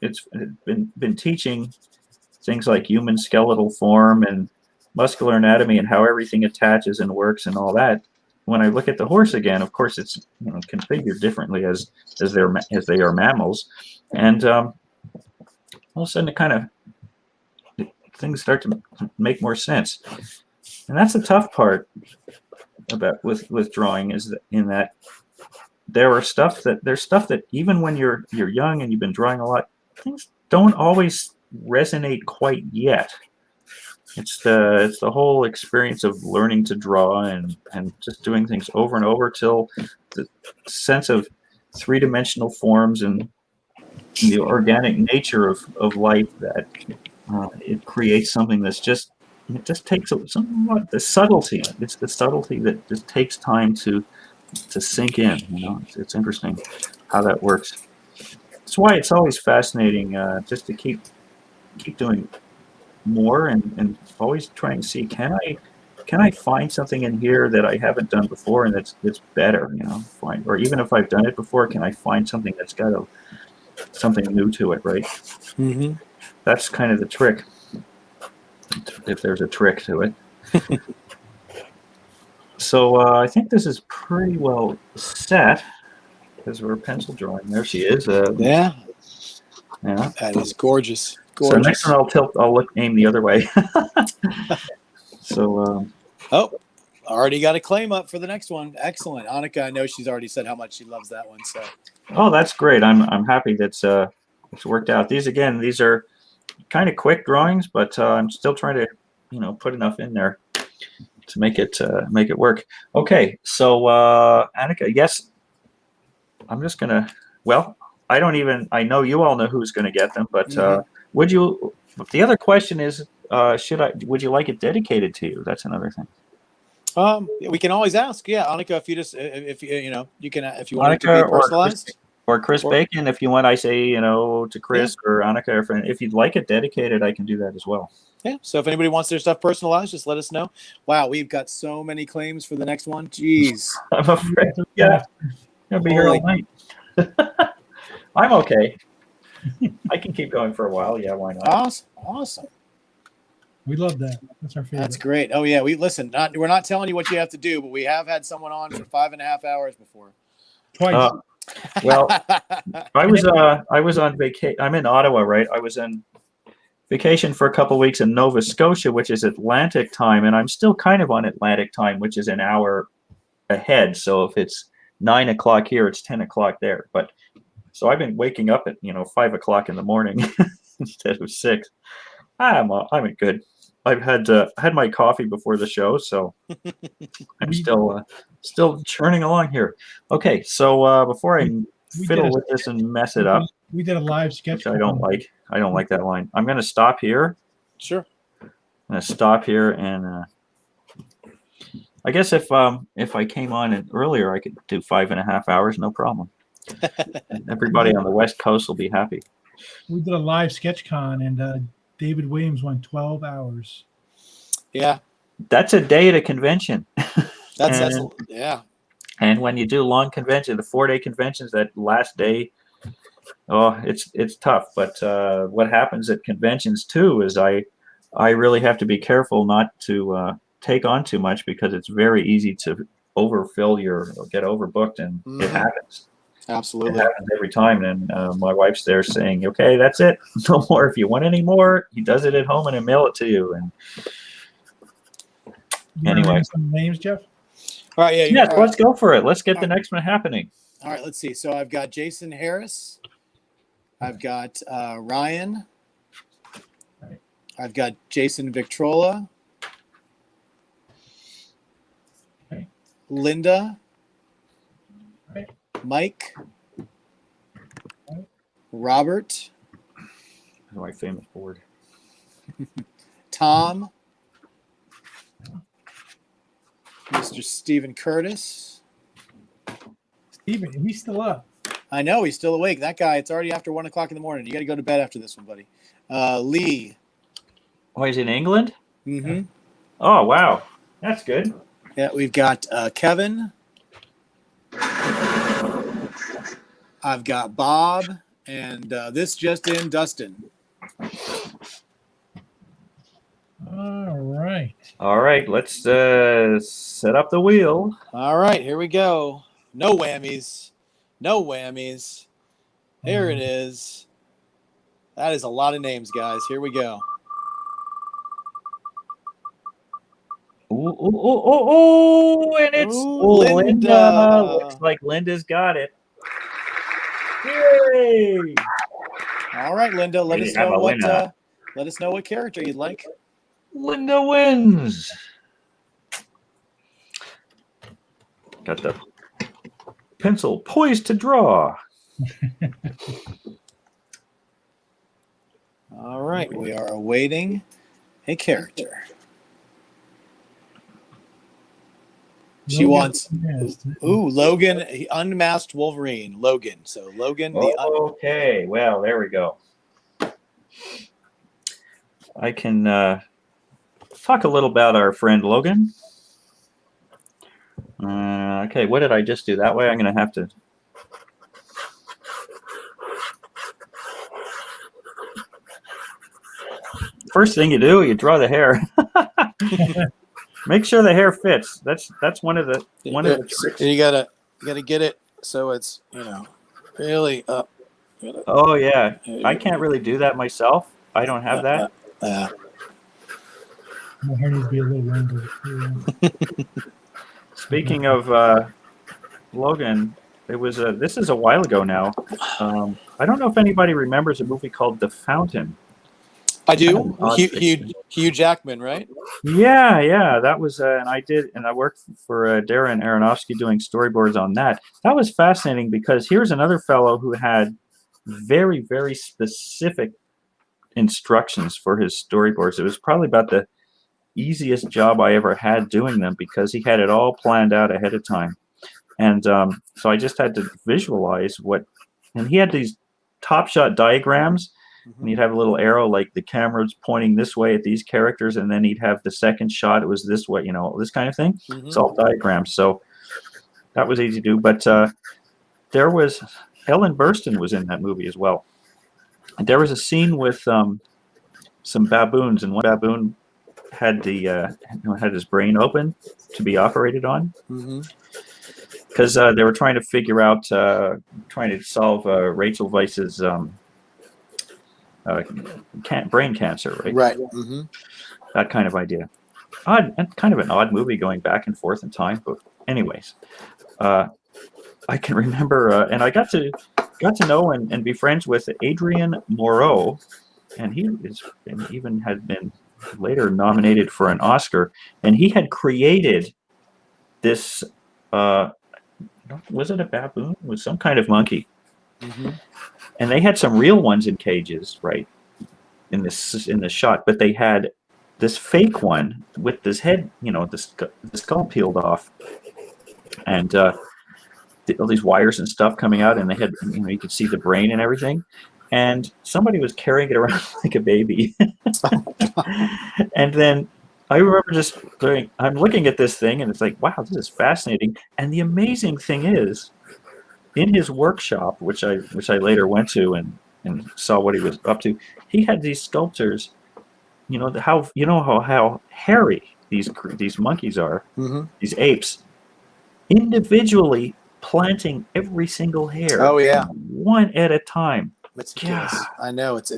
been teaching things like human skeletal form and muscular anatomy and how everything attaches and works and all that. When I look at the horse again, of course, it's configured differently as they are mammals, and all of a sudden, it kind of things start to make more sense. And that's the tough part about with drawing, is that there's stuff that even when you're young and you've been drawing a lot, things don't always resonate quite yet. It's the whole experience of learning to draw and just doing things over and over till the sense of 3-dimensional forms and the organic nature of life, that it creates something that's just, it just takes somewhat the subtlety. It's the subtlety that just takes time to sink in. It's interesting how that works. That's why it's always fascinating just to keep doing more and always trying to see, can I find something in here that I haven't done before and it's better, or even if I've done it before, can I find something that's got something new to it, right? Mm-hmm. That's kind of the trick, if there's a trick to it. So I think this is pretty well set, because we're pencil drawing. There she is. Yeah. That is gorgeous. So next one I'll aim the other way. So. Already got a claim up for the next one. Excellent. Annika, I know she's already said how much she loves that one. So. Oh, that's great. I'm happy that's it's worked out. These are kind of quick drawings, but I'm still trying to put enough in there to make it work. Okay, so Annika, yes, I'm just gonna. Well, I know you all know who's gonna get them, but would you? The other question is, would you like it dedicated to you? That's another thing. We can always ask. Yeah, Annika, if you just if you you can if you want it to Annika be personalized. or Chris Bacon, if you want, I say, to Chris or Annika, if you'd like it dedicated, I can do that as well. Yeah. So if anybody wants their stuff personalized, just let us know. Wow, we've got so many claims for the next one. Jeez. I'm afraid. Yeah, I'll be here all night. I'm okay. I can keep going for a while. Yeah, why not? Awesome. We love that. That's our favorite. That's great. Oh yeah, we listen. We're not telling you what you have to do, but we have had someone on for 5.5 hours before. Twice. Well, I was on vacation. I'm in Ottawa, right? I was in vacation for a couple of weeks in Nova Scotia, which is Atlantic time, and I'm still kind of on Atlantic time, which is an hour ahead. So if it's 9 o'clock here, it's 10 o'clock there. But so I've been waking up at 5 o'clock in the morning instead of 6. I'm good. I've had my coffee before the show, so I'm still churning along here. Okay, so before I fiddle with this and mess it up, we did a live sketch. Which I don't like. I don't like that line. I'm going to stop here. Sure. I'm going to stop here, and I guess if I came on earlier, I could do 5.5 hours, no problem. Everybody on the West Coast will be happy. We did a live sketch con, and David Williams went 12 hours. Yeah. That's a day at a convention. That's yeah. And when you do long convention, the 4-day conventions, that last day, it's tough. But what happens at conventions too is I really have to be careful not to take on too much, because it's very easy to overfill get overbooked, and it happens. Absolutely. It happens every time. And my wife's there saying, okay, that's it. No more. If you want any more, he does it at home and he'll mail it to you. And anyway. Some names, Jeff? All right. Yeah. Yes, let's go for it. Let's get the next one happening. All right. Let's see. So I've got Jason Harris. I've got Ryan. I've got Jason Victrola. Okay. Linda. Okay. Mike. Robert. My famous board. Tom. Mr. Stephen Curtis. Stephen, he's still up. I know, he's still awake. That guy, it's already after 1 o'clock in the morning. You got to go to bed after this one, buddy. Lee. Oh, he's in England? Mm-hmm. Oh, wow. That's good. Yeah, we've got Kevin. I've got Bob. And this just in, Dustin. All right. Let's set up the wheel. All right, here we go. No whammies. No whammies. Here it is. That is a lot of names, guys. Here we go. And it's Linda. Looks like Linda's got it. Yay! All right, Linda. Let us know what character you'd like. Linda wins. Got the pencil poised to draw. All right, we are awaiting a character. She wants Logan, unmasked Wolverine. Logan. So Logan. Okay, well, there we go. I can talk a little about our friend Logan. Okay, what did I just do? That way I'm going to have to... First thing you do, you draw the hair. Make sure the hair fits. That's one of the tricks. You gotta get it so it's really up. Oh yeah, I can't really do that myself. I don't have that. My hair needs to be a little longer. Speaking of Logan, it was this is a while ago now. I don't know if anybody remembers a movie called The Fountain. I do. Hugh Jackman, right? Yeah, that was, and I worked for Darren Aronofsky doing storyboards on that. That was fascinating because here's another fellow who had very, very specific instructions for his storyboards. It was probably about the easiest job I ever had doing them because he had it all planned out ahead of time. And so I just had to visualize and he had these top shot diagrams, and he'd have a little arrow like the camera's pointing this way at these characters, and then he'd have the second shot, it was this way, this kind of thing. It's all diagrams. So that was easy to do. But there was Ellen Burstyn was in that movie as well. And there was a scene with some baboons, and one baboon had had his brain open to be operated on. Because they were trying to figure out, trying to solve Rachel Weisz's brain cancer, right? Right. That kind of idea. Kind of an odd movie going back and forth in time, but anyways, I can remember, and I got to know and be friends with Adrian Moreau, and he even had been later nominated for an Oscar, and he had created this. Was it a baboon? It was some kind of monkey. And they had some real ones in cages, right? In the shot, but they had this fake one with this head, the skull peeled off, and all these wires and stuff coming out, and they had, you could see the brain and everything. And somebody was carrying it around like a baby. And then I remember just I'm looking at this thing, and it's like, wow, this is fascinating. And the amazing thing is, in his workshop, which I later went to and saw what he was up to, he had these sculptors. How hairy these monkeys are, these apes, individually planting every single hair. Oh yeah, one at a time. Meticulous. I know it's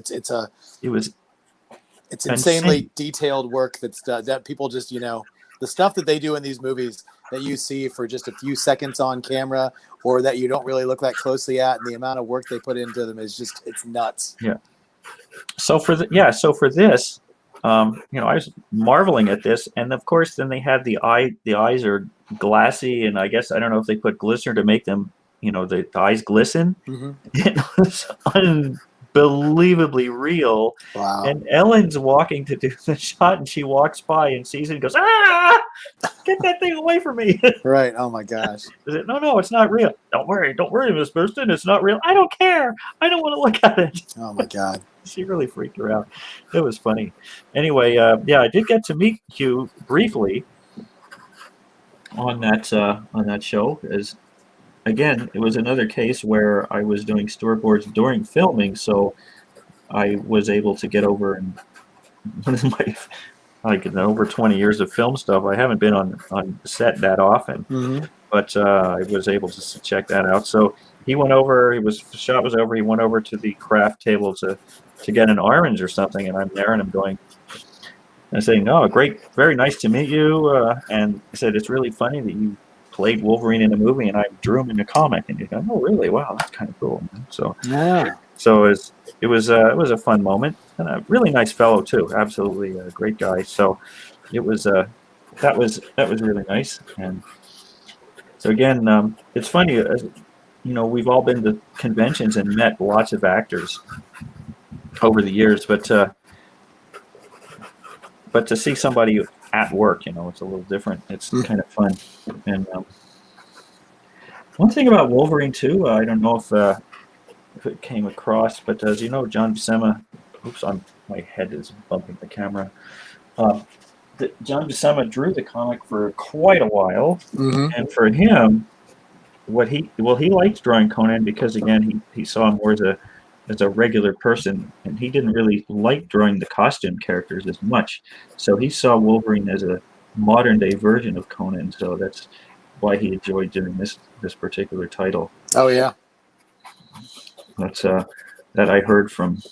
It's insanely detailed work that people just, the stuff that they do in these movies that you see for just a few seconds on camera, or that you don't really look that closely at, and the amount of work they put into them is just, it's nuts. Yeah. So for this, I was marveling at this, and of course, then they had the eyes are glassy, and I guess I don't know if they put glycerin to make them, the eyes glisten. It was unbelievably real. Wow. And Ellen's walking to do the shot, and she walks by and sees it and goes, "Ah, get that thing away from me!" Right. Oh my gosh. No, it's not real. Don't worry, Miss Burstyn, it's not real. I don't care. I don't want to look at it. Oh my God. She really freaked her out. It was funny. Anyway, I did get to meet Hugh briefly on that show. As again, it was another case where I was doing storyboards during filming, so I was able to get over, and one of my over 20 years of film stuff, I haven't been on set that often, but I was able to check that out. So he went over. The shot was over. He went over to the craft table to get an orange or something, and I'm there, and I'm going. I'm saying, "Oh, great, very nice to meet you." And I said, "It's really funny that you played Wolverine in a movie, and I drew him in a comic." And you go, "Oh, really? Wow, that's kind of cool." So yeah. So it was a fun moment, and a really nice fellow too. Absolutely a great guy. So it was that was really nice. And so again, it's funny. We've all been to conventions and met lots of actors over the years, but to see somebody at work, it's a little different. It's kind of fun. And one thing about Wolverine too, I don't know if it came across, but as you know, John Buscema. Oops, my head is bumping the camera. John Buscema drew the comic for quite a while, and for him, he liked drawing Conan because again he saw him more as a regular person, and he didn't really like drawing the costume characters as much. So he saw Wolverine as a modern day version of Conan. So that's why he enjoyed doing this particular title. Oh yeah. That's that I heard from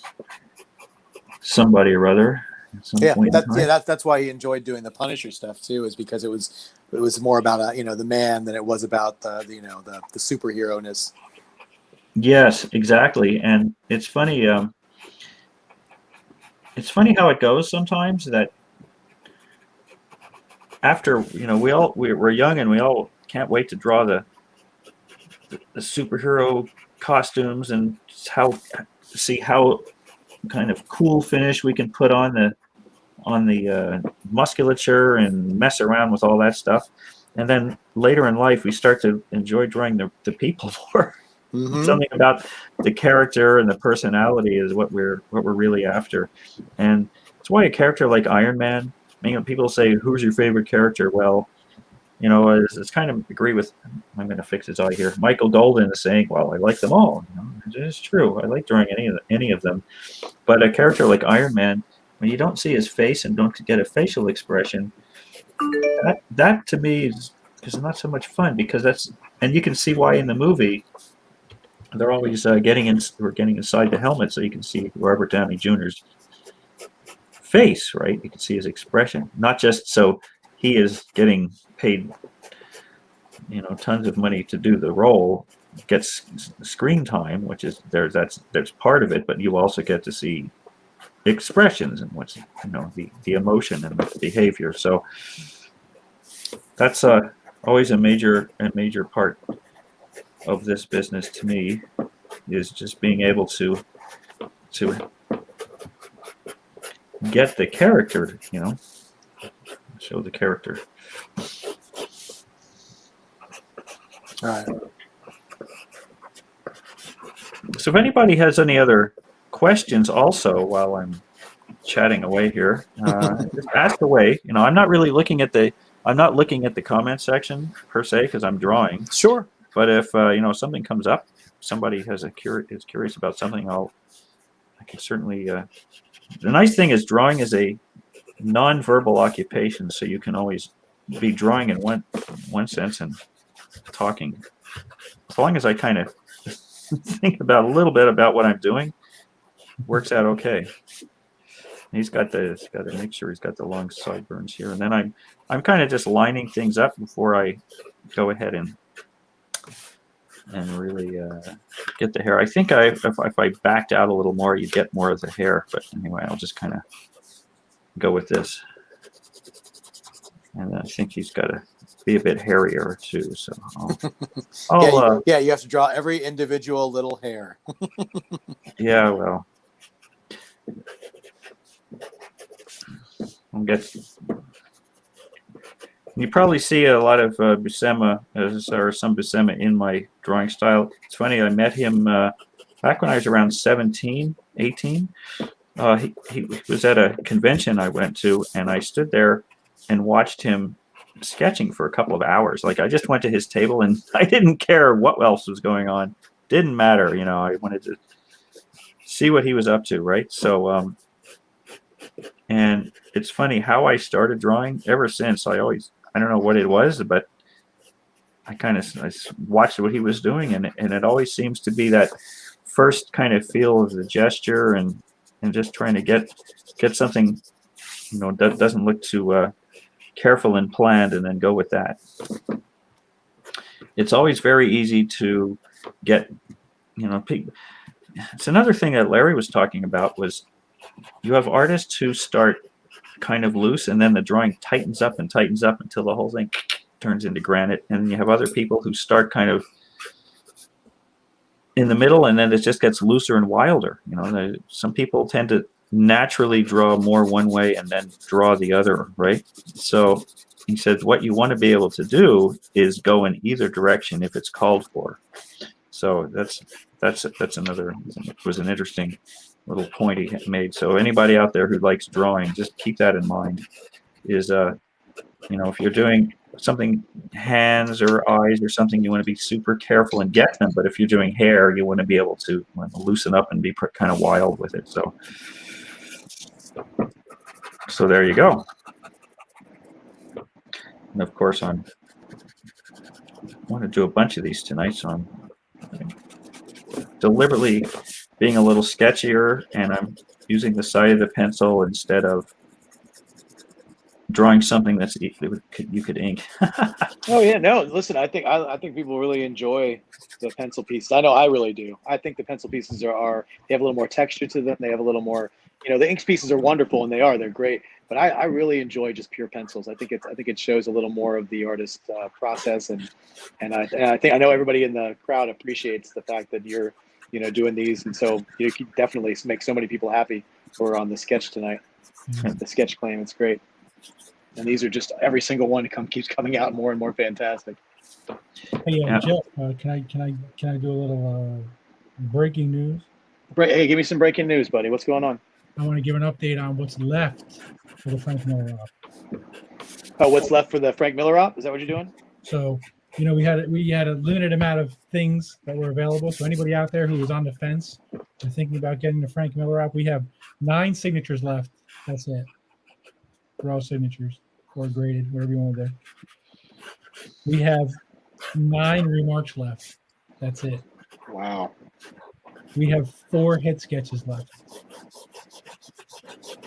somebody or other. That's why he enjoyed doing the Punisher stuff too, is because it was more about the man than it was about the superhero-ness. Yes, exactly. And it's funny. It's funny how it goes sometimes. That after we're young and we all can't wait to draw the superhero costumes and see how kind of cool finish we can put on the musculature and mess around with all that stuff. And then later in life, we start to enjoy drawing the people more. Mhm. Something about the character and the personality is what we're really after. And it's why a character like Iron Man, people say, who's your favorite character? Well, it's kind of agree with, I'm going to fix his eye here. Michael Golden is saying, well, I like them all. It is true. I like drawing any of them. But a character like Iron Man, when you don't see his face and don't get a facial expression, that to me is not so much fun, because and you can see why in the movie they're always getting inside the helmet so you can see Robert Downey Jr.'s face, right? You can see his expression, not just so he is getting paid, tons of money to do the role, gets screen time, which is there's part of it, but you also get to see expressions and what's the emotion and the behavior. So that's always a major part of this business to me, is just being able to get the character, show the character. All right. So if anybody has any other questions also while I'm chatting away here, just ask away. I'm not really looking at the comment section per se, because I'm drawing. Sure. But if something comes up, somebody is curious about something, I can certainly. The nice thing is drawing is a non-verbal occupation, so you can always be drawing in one sense and talking. As long as I kind of think about a little bit about what I'm doing, works out okay. He's got to make sure he's got the long sideburns here, and then I'm kind of just lining things up before I go ahead and really get the hair. I think if I backed out a little more, you'd get more of the hair. But anyway, I'll just kind of go with this. And I think he's got to be a bit hairier too. So yeah, you have to draw every individual little hair. Yeah, well, I'll get. You probably see a lot of Buscema, or some Buscema in my drawing style. It's funny, I met him back when I was around 17, 18. He was at a convention I went to, and I stood there and watched him sketching for a couple of hours. Like, I just went to his table, and I didn't care what else was going on. Didn't matter, I wanted to see what he was up to, right? So, and it's funny how I started drawing. Ever since, I don't know what it was, but I watched what he was doing, and it always seems to be that first kind of feel of the gesture and just trying to get something, that doesn't look too careful and planned, and then go with that. It's always very easy to get, it's another thing that Larry was talking about, was you have artists who start kind of loose, and then the drawing tightens up until the whole thing turns into granite. And you have other people who start kind of in the middle, and then it just gets looser and wilder. Some people tend to naturally draw more one way and then draw the other, right? So he said what you want to be able to do is go in either direction if it's called for. So that's another, was an interesting little point he made. So anybody out there who likes drawing, just keep that in mind. Is if you're doing something, hands or eyes or something, you want to be super careful and get them. But if you're doing hair, you want to be able to loosen up and be kind of wild with it. So there you go. And of course, I want to do a bunch of these tonight, so I'm deliberately being a little sketchier, and I'm using the side of the pencil instead of drawing something that's you could ink. Oh yeah, no. Listen, I think people really enjoy the pencil pieces. I know I really do. I think the pencil pieces they have a little more texture to them. They have a little more, the ink pieces are wonderful, and they're great. But I really enjoy just pure pencils. I think it shows a little more of the artist process, and I know everybody in the crowd appreciates the fact that you're doing these, and so you can definitely make so many people happy who are on the sketch tonight. The sketch claim, it's great. And these are just every single one keeps coming out more and more fantastic. Hey, Yeah. Jeff, can I do a little breaking news? Hey, give me some breaking news, buddy. What's going on? I want to give an update on what's left for the Frank Miller op. Oh, what's left for the Frank Miller op? Is that what you're doing? So, you know, we had a limited amount of things that were available. So anybody out there who was on the fence and thinking about getting the Frank Miller op, we have 9 signatures left. That's it. Raw signatures or graded, whatever you want to do. We have 9 remarks left. That's it. Wow. We have 4 head sketches left.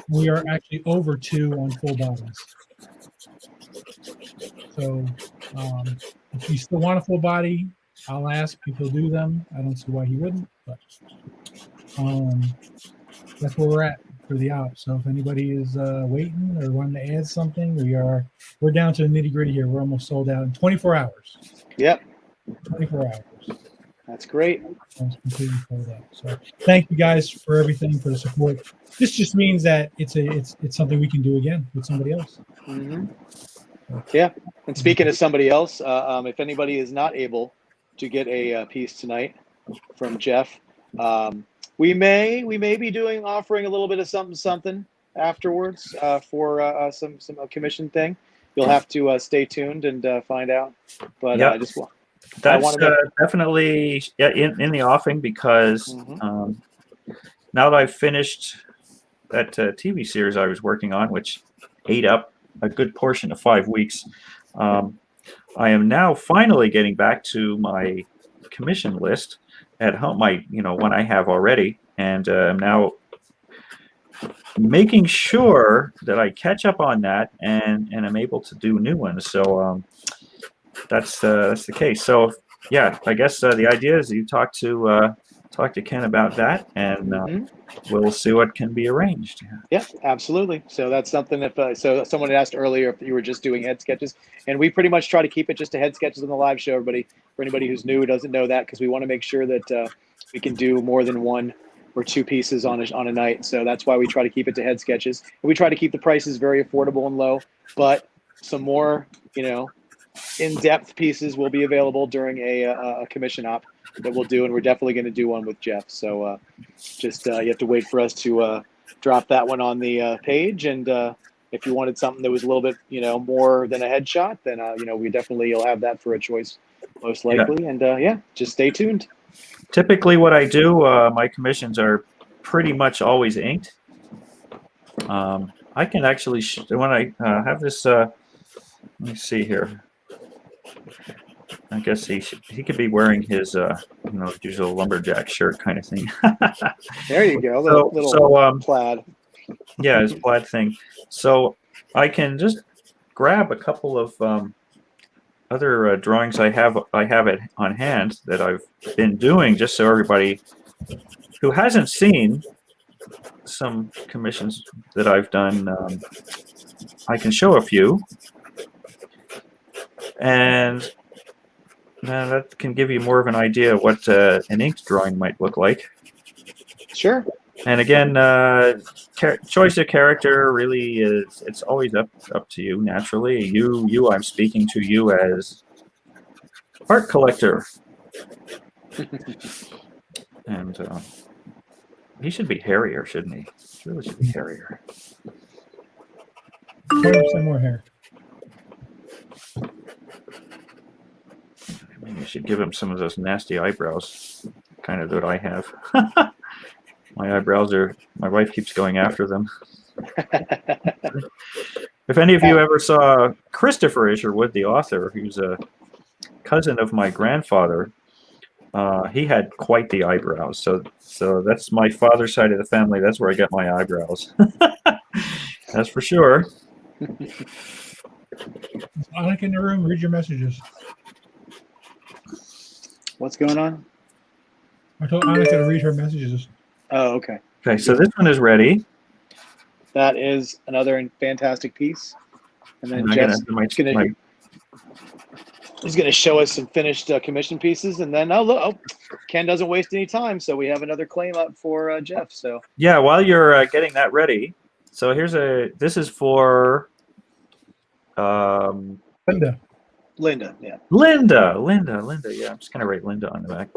We are actually over 2 on full bodies. So if you still want a full body, I'll ask if he'll do them. I don't see why he wouldn't, but that's where we're at for the op. So if anybody is waiting or wanting to add something, we're down to the nitty gritty here. We're almost sold out in 24 hours. Yep. 24 hours. That's great. Almost completely sold out. So thank you guys for everything, for the support. This just means that it's something we can do again with somebody else. Mm-hmm. Yeah. And speaking of somebody else, if anybody is not able to get a piece tonight from Geof, we may be offering a little bit of something afterwards for some commission thing. You'll have to stay tuned and find out. But Yep. That's definitely in the offing because now that I've finished that TV series I was working on, which ate up a good portion of 5 weeks, I am now finally getting back to my commission list at home, one I have already, and I'm now making sure that I catch up on that and I'm able to do new ones. So that's the case. So yeah, I guess the idea is you talk to Ken about that, and we'll see what can be arranged. Yeah, absolutely. So that's something. If so, someone had asked earlier if you were just doing head sketches, and we pretty much try to keep it just to head sketches on the live show. Everybody, for anybody who's new who doesn't know that, because we want to make sure that we can do more than 1 or 2 pieces on a night. So that's why we try to keep it to head sketches. And we try to keep the prices very affordable and low, but some more, in-depth pieces will be available during a commission op that we'll do, and we're definitely going to do one with Geof. So just you have to wait for us to drop that one on the page. And if you wanted something that was a little bit, more than a headshot, then you'll have that for a choice, most likely. Yeah. And just stay tuned. Typically, what I do, my commissions are pretty much always inked. I can actually when I have this. Let me see here. I guess he could be wearing his usual lumberjack shirt kind of thing. There you go, little plaid. Yeah, his plaid thing. So I can just grab a couple of other drawings I have it on hand that I've been doing, just so everybody who hasn't seen some commissions that I've done, I can show a few. And that can give you more of an idea of what an inked drawing might look like. Sure. And again, choice of character really it's always up to you, naturally. I'm speaking to you as art collector. And he should be hairier, shouldn't he? He really should be hairier. 20% more hair. Maybe you should give him some of those nasty eyebrows, kind of that I have. My eyebrows my wife keeps going after them. If any of you ever saw Christopher Isherwood, the author, who's a cousin of my grandfather, he had quite the eyebrows. So that's my father's side of the family. That's where I get my eyebrows. That's for sure. Anik in the room, read your messages. What's going on? I told Anika to read her messages. Oh, okay. Okay, so this one is ready. That is another fantastic piece. And then Jeff's he's going to show us some finished commission pieces. And then, Ken doesn't waste any time. So we have another claim up for Geof. So yeah, while you're getting that ready, so this is for Linda. Linda. Yeah. Linda. Yeah, I'm just gonna write Linda on the back.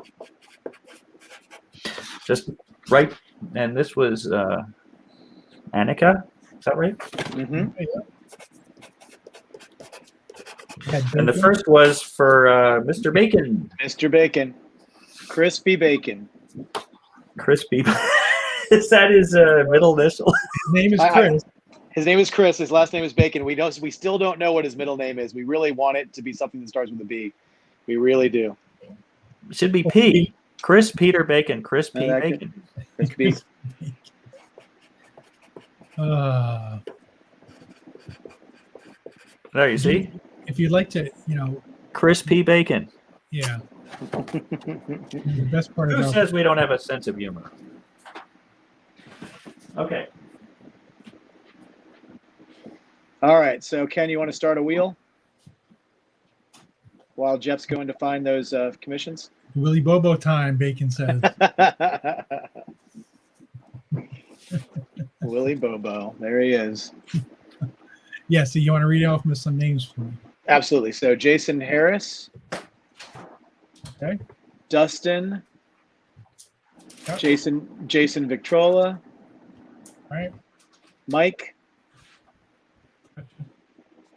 Just right. And this was Annika. Is that right? Mm-hmm. And the first was for Mr. Bacon. Mr. Bacon. Crispy Bacon. Crispy. Is that his middle initial? His name is Chris. His name is Chris. His last name is Bacon. We still don't know what his middle name is. We really want it to be something that starts with a B. We really do. It should be P. Chris Peter Bacon. Chris P. Bacon. Crispy. There you see. If you'd like to, Chris P. Bacon. Yeah. The best part Who about says we don't have a sense of humor? Okay. All right. So, Ken, you want to start a wheel while Jeff's going to find those commissions? Willy Bobo time, Bacon says. Willy Bobo. There he is. Yeah, so you want to read off some names for me? Absolutely. So, Jason Harris. Okay. Dustin. Yep. Jason Victrola. All right. Mike.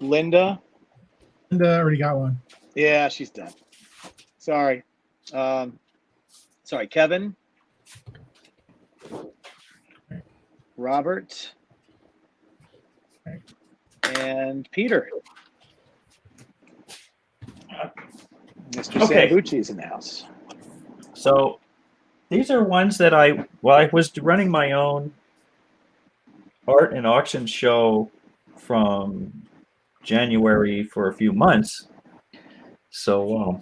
Linda. Linda already got one. Yeah, she's done. Sorry. Kevin. Okay. Robert. Okay. And Peter. Mr. Okay. Sambucci's in the house. So these are ones that I was running my own art and auction show from January for a few months. So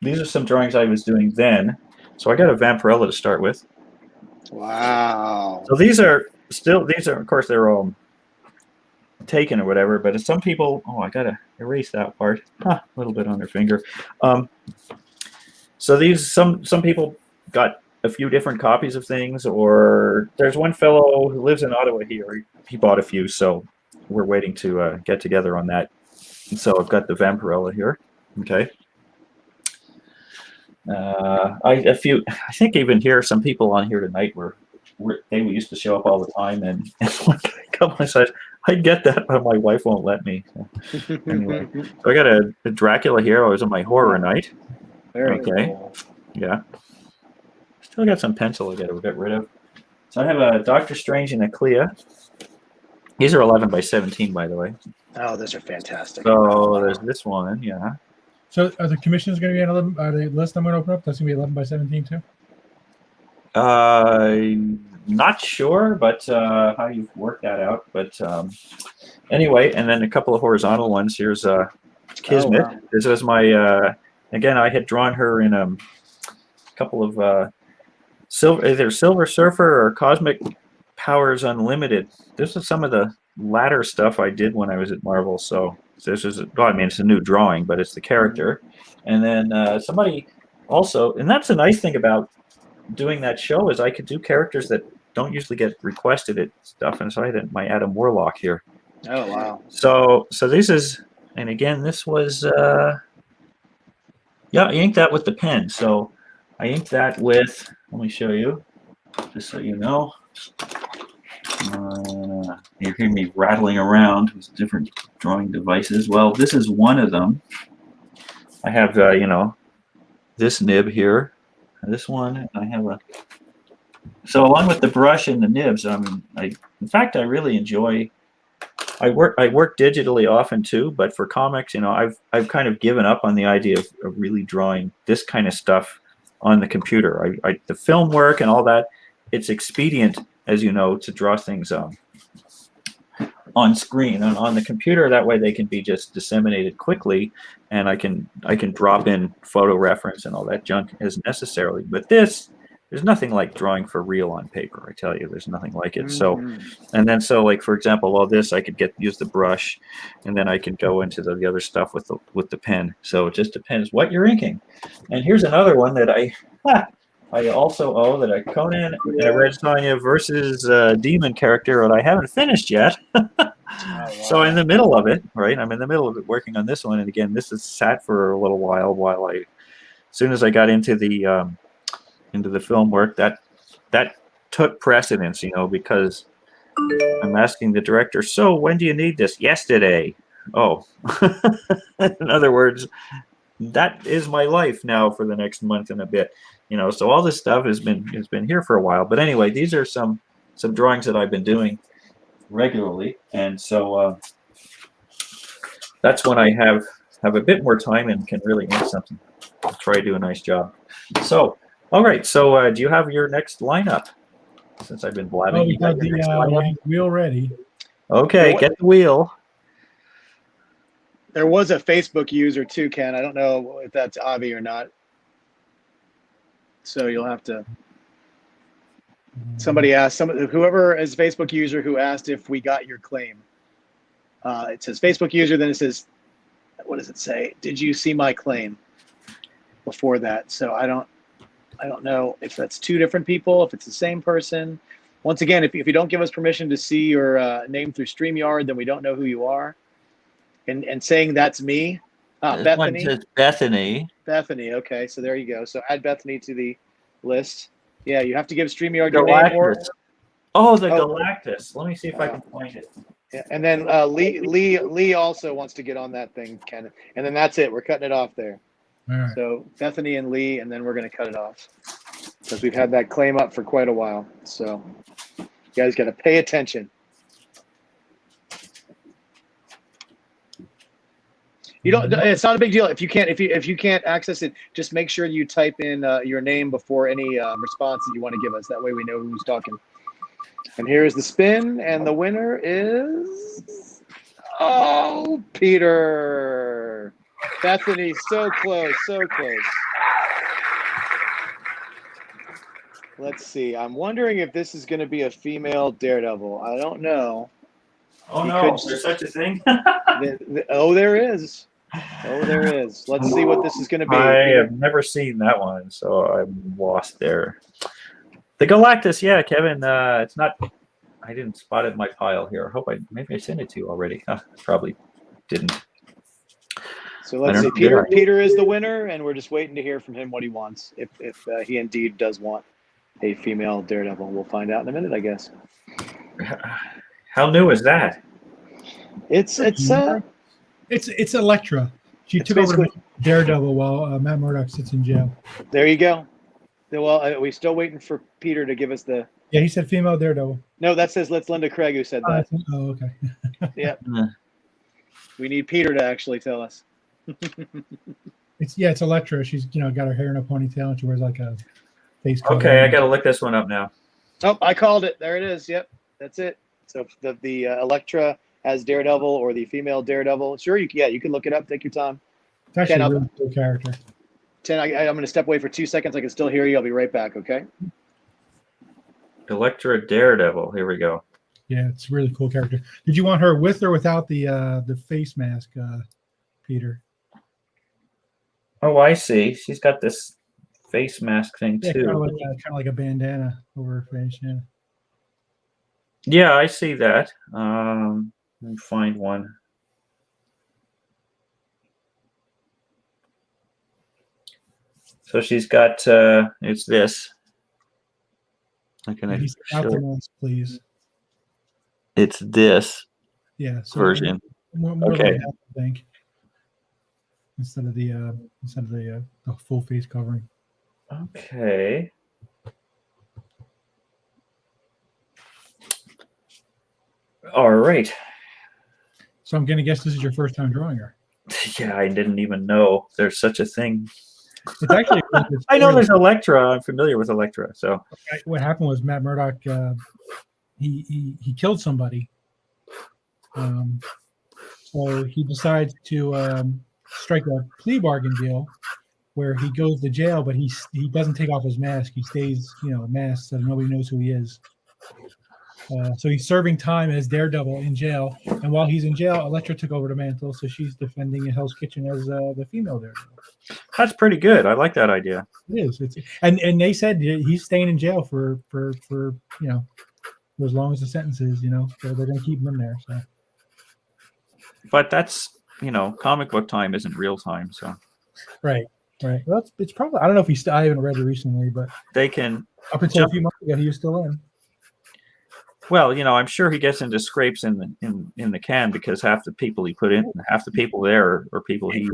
these are some drawings I was doing then. So I got a Vampirella to start with. Wow. So these are, of course, they're all taken or whatever, but some people, I gotta erase that part. A little bit on their finger. So these, some people got a few different copies of things, or there's one fellow who lives in Ottawa here. He bought a few, so we're waiting to get together on that. And so I've got the Vampirella here. Okay. I think even here, some people on here tonight they used to show up all the time, and one guy come and said, "I'd get that, but my wife won't let me." So, anyway, so I got a Dracula here. I was on my horror night. Very okay. Cool. Yeah. Still got some pencil I got to get rid of. So I have a Doctor Strange and a Clea. These are 11 by 17, by the way. Oh, those are fantastic. So there's this one, yeah. So are the commissions going to be an 11? Are the list I'm going to open up? That's going to be 11 by 17 too. Not sure, but how you work that out. But anyway, and then a couple of horizontal ones. Here's Kismet. Oh, wow. This is my again. I had drawn her in a couple of either Silver Surfer or Cosmic Powers Unlimited. This is some of the latter stuff I did when I was at Marvel. So this is, it's a new drawing, but it's the character. And then somebody also, and that's a nice thing about doing that show, is I could do characters that don't usually get requested at stuff. And so I had my Adam Warlock here. Oh, wow. So this is, and again, this was, I inked that with the pen. So I inked that with, let me show you, just so you know. You hear me rattling around with different drawing devices. Well, this is one of them. I have, this nib here, and this one. I have a. So along with the brush and the nibs, in fact, I really enjoy. I work digitally often too, but for comics, I've kind of given up on the idea of really drawing this kind of stuff on the computer. The film work and all that, it's expedient, as you know, to draw things on screen and on the computer. That way they can be just disseminated quickly, and I can drop in photo reference and all that junk as necessarily. But there's nothing like drawing for real on paper. I tell you, there's nothing like it. Mm-hmm. So like for example, all this I could use the brush, and then I can go into the other stuff with the pen. So it just depends what you're inking. And here's another one that I also owe, that a Conan and a Red Sonja versus Demon character that I haven't finished yet. wow. So in the middle of it, right? I'm in the middle of it working on this one, and again, this has sat for a little while as soon as I got into the film work, that took precedence, because I'm asking the director, so when do you need this? Yesterday. Oh, in other words, that is my life now for the next month and a bit. So all this stuff has been here for a while. But anyway, these are some drawings that I've been doing regularly, and so that's when I have a bit more time and can really make something. I'll try to do a nice job. So, all right. So, do you have your next lineup? Since I've been blabbing, we got the wheel ready. Okay, get the wheel. There was a Facebook user too, Ken. I don't know if that's Avi or not. So you'll have to. Somebody asked, whoever is a Facebook user who asked if we got your claim. It says Facebook user, then it says, what does it say? Did you see my claim? Before that, so I don't know if that's two different people, if it's the same person. Once again, if you don't give us permission to see your name through StreamYard, then we don't know who you are. And saying that's me, Bethany. One says Bethany. Bethany, okay, so there you go. So add Bethany to the list. Yeah, you have to give StreamYard your name. Galactus. Let me see if I can find it. Yeah, and then Lee also wants to get on that thing, Ken. And then that's it. We're cutting it off there. All right. So Bethany and Lee, and then we're going to cut it off because we've had that claim up for quite a while. So you guys got to pay attention. You don't. It's not a big deal if you can't access it. Just make sure you type in your name before any response that you want to give us. That way we know who's talking. And here's the spin, and the winner is Peter. Bethany, so close, so close. Let's see. I'm wondering if this is going to be a female Daredevil. I don't know. Oh, no. There's such a thing? There is. Oh, there is. Let's see what this is going to be. I have never seen that one, so I'm lost there. The Galactus, yeah, Kevin. It's not. I didn't spot it in my pile here. Maybe I sent it to you already. Probably didn't. So let's see. Peter is the winner, and we're just waiting to hear from him what he wants. If he indeed does want a female Daredevil, we'll find out in a minute, I guess. How new is that? It's Electra. She took over Daredevil while Matt Murdock sits in jail. There you go. Well, we're still waiting for Peter to give us the. Yeah, he said female Daredevil. No, that's Linda Craig who said that. Oh, okay. Yeah. We need Peter to actually tell us. It's Electra. She's got her hair in a ponytail and she wears like a face cover. Okay, I gotta look this one up now. Oh, I called it. There it is. Yep, that's it. So the Electra as Daredevil or the female Daredevil. Sure, you can look it up. Take your time. It's actually a really cool character. I'm going to step away for 2 seconds. I can still hear you. I'll be right back. Okay. Electra Daredevil. Here we go. Yeah, it's a really cool character. Did you want her with or without the face mask, Peter? Oh, I see. She's got this face mask thing too. Kind of like a bandana over her face. Yeah. Yeah, I see that. Let me find one. So she's got it's this. Mask, please. It's this. Yeah. So version. More okay. Than that, I think. Instead of the full face covering. Okay. All right. So I'm going to guess this is your first time drawing her. Yeah, I didn't even know there's such a thing. It's actually. I know there's Electra. I'm familiar with Electra. So what happened was Matt Murdock. He killed somebody. So he decides to strike a plea bargain deal where he goes to jail, but he doesn't take off his mask. He stays, masked so nobody knows who he is. So he's serving time as Daredevil in jail, and while he's in jail, Electra took over the mantle, so she's defending Hell's Kitchen as the female Daredevil. That's pretty good. I like that idea. It is. And they said he's staying in jail for as long as the sentence is. So they're going to keep him in there. So but that's, comic book time isn't real time, so Right. Well, it's probably, I don't know if I haven't read it recently, but they can up until a few months ago, he was still in. Well, I'm sure he gets into scrapes in the can because half the people he put in, half the people there are people he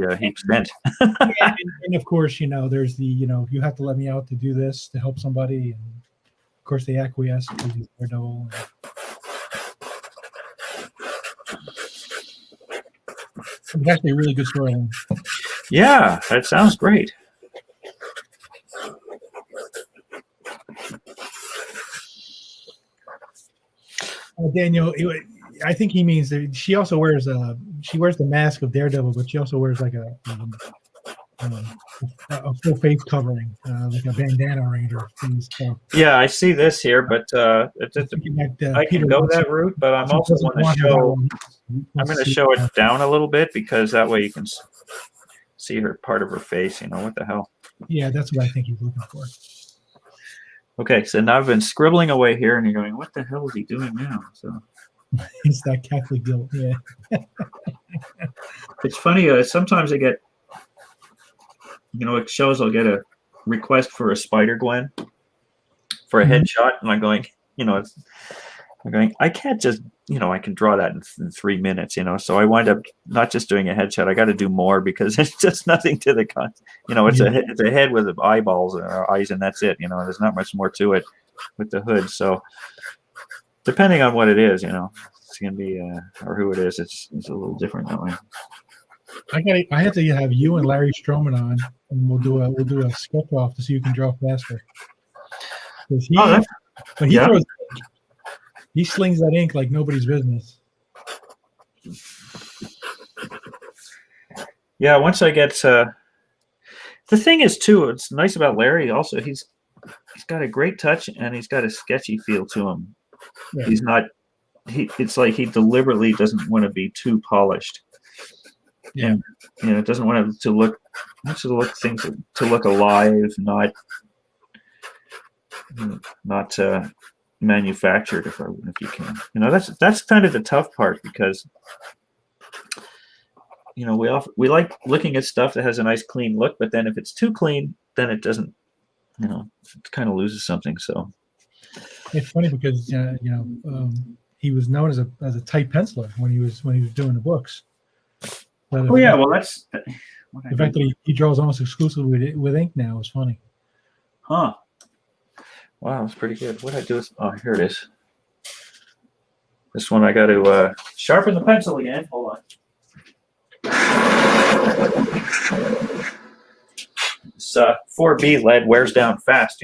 sent. and of course, there's the, you have to let me out to do this to help somebody, and of course they acquiesce because he's Daredevil. It's actually a really good storyline. Yeah, that sounds great. Daniel, I think he means that she also wears the mask of Daredevil, but she also wears like a full face covering, like a bandana ranger. Yeah, I see this here, but I can go that route, but I'm also want to show. I'm going to show it down a little bit because that way you can see her part of her face. What the hell? Yeah, that's what I think he's looking for. Okay, so now I've been scribbling away here, and you're going, what the hell is he doing now? So it's that Catholic guilt, yeah. It's funny, sometimes I get, it shows I'll get a request for a Spider-Gwen for a headshot, and I'm going, I can't just, I can draw that in 3 minutes, so I wind up not just doing a headshot. I got to do more because it's just nothing to the it's a head with eyeballs or eyes, and that's it. There's not much more to it with the hood. So depending on what it is, it's gonna be or who it is, it's a little different that way. I have to have you and Larry Stroman on, and we'll do a sketch off to see who can draw faster. He slings that ink like nobody's business. Yeah, once I get the thing is too, it's nice about Larry also, he's got a great touch and he's got a sketchy feel to him. Yeah. He's not it's like he deliberately doesn't want to be too polished. Yeah. And, doesn't want it to look alive, not manufactured if you can. That's kind of the tough part because we like looking at stuff that has a nice clean look, but then if it's too clean, then it doesn't, it kind of loses something. So it's funny because he was known as a tight penciler when he was doing the books. But that's the fact that he draws almost exclusively with ink now is funny. Huh. Wow, that's pretty good. What I do is, here it is. This one I got to sharpen the pencil again. Hold on. This 4B lead wears down fast,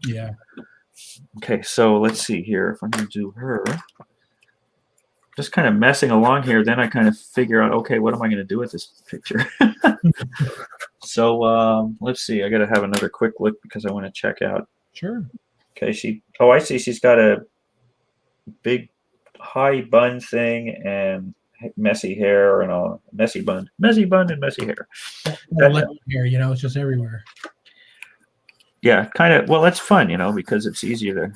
Yeah. Okay, so let's see here. If I'm going to do her, just kind of messing along here, then I kind of figure out, okay, what am I going to do with this picture? So let's see. I got to have another quick look because I want to check out. Sure. Okay, I see she's got a big high bun thing and messy hair and all. Messy bun and messy hair. Hair, it's just everywhere. Yeah, kind of. Well, that's fun, because it's easier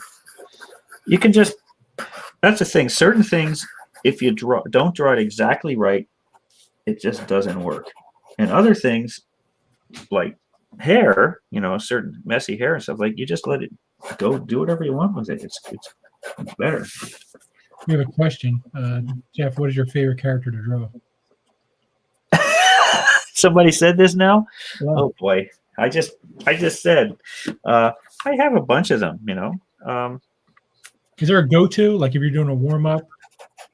you can just, that's the thing. Certain things, if you don't draw it exactly right, it just doesn't work. And other things, like hair, certain messy hair and stuff, like you just let it go, do whatever you want with it. It's better. We have a question. Geof, what is your favorite character to draw? Somebody said this now? Wow. Oh boy. I just said I have a bunch of them, Is there a go-to, like if you're doing a warm-up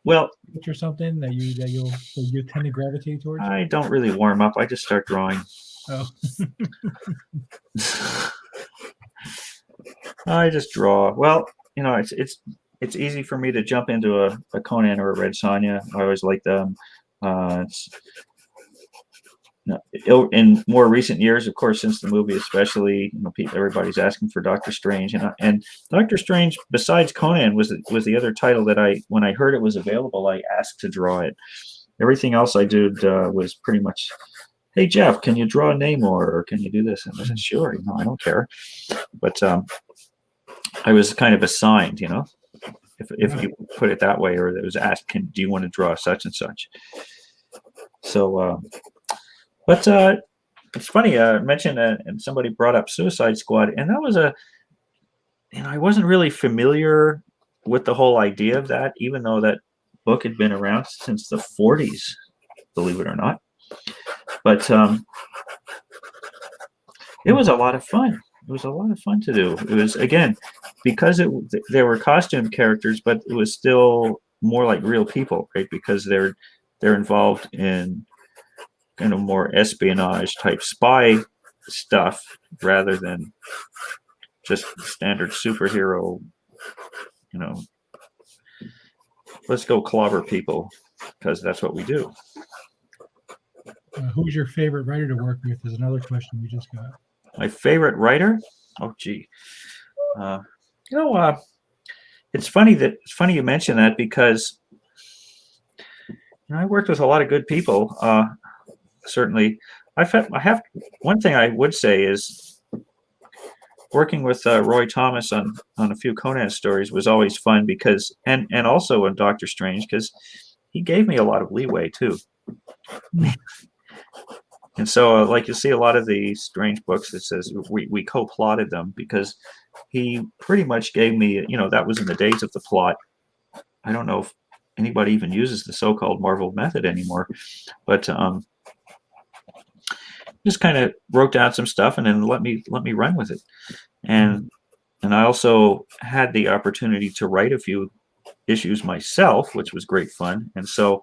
or something that you tend to gravitate towards? I don't really warm up. I just start drawing. Oh. I just draw. Well, it's easy for me to jump into a Conan or a Red Sonja. I always like them. In more recent years, of course, since the movie, especially, everybody's asking for Doctor Strange, and Doctor Strange, besides Conan, was the other title that when I heard it was available, I asked to draw it. Everything else I did was pretty much, hey Geof, can you draw Namor, or can you do this? And I said, sure, I don't care. But I was kind of assigned, if you put it that way, or it was asked, do you want to draw such and such? So, but it's funny. I mentioned and somebody brought up Suicide Squad, and that was I wasn't really familiar with the whole idea of that, even though that book had been around since the 40s, believe it or not. But it was a lot of fun. It was a lot of fun to do. It was, again, because there were costume characters, but it was still more like real people, right? Because they're involved in kind of more espionage type spy stuff rather than just standard superhero, let's go clobber people, because that's what we do. Who's your favorite writer to work with is another question we just got. My favorite writer? Oh, gee. It's funny you mention that, because I worked with a lot of good people. Certainly, I have one thing I would say is working with Roy Thomas on a few Conan stories was always fun, because and also on Doctor Strange, because he gave me a lot of leeway too. And so, like, you see a lot of the Strange books that says we co-plotted them, because he pretty much gave me, that was in the days of the plot. I don't know if anybody even uses the so-called Marvel method anymore, but just kind of wrote down some stuff and then let me run with it. And I also had the opportunity to write a few issues myself, which was great fun. And so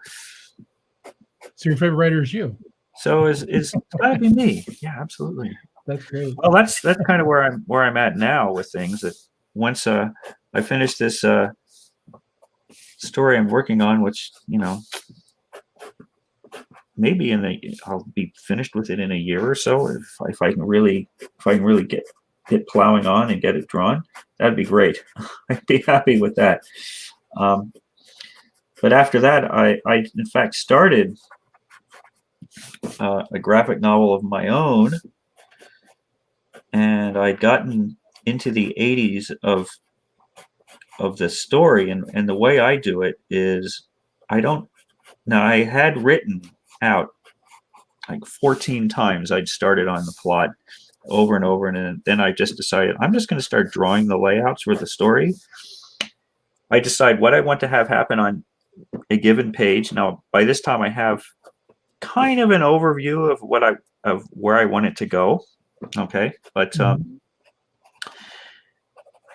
your favorite writer is you. So it's gotta be me. Yeah, absolutely. That's great. Well, that's kind of where I'm at now with things. That once I finish this story I'm working on, which maybe I'll be finished with it in a year or so. If I can really get plowing on and get it drawn, that'd be great. I'd be happy with that. But after that, I in fact started a graphic novel of my own, and I'd gotten into the 80s of the story, and the way I do it is I had written out like 14 times. I'd started on the plot over and over, and then I just decided I'm just going to start drawing the layouts for the story. I decide what I want to have happen on a given page. Now, by this time, I have kind of an overview of where I want it to go. Okay, but I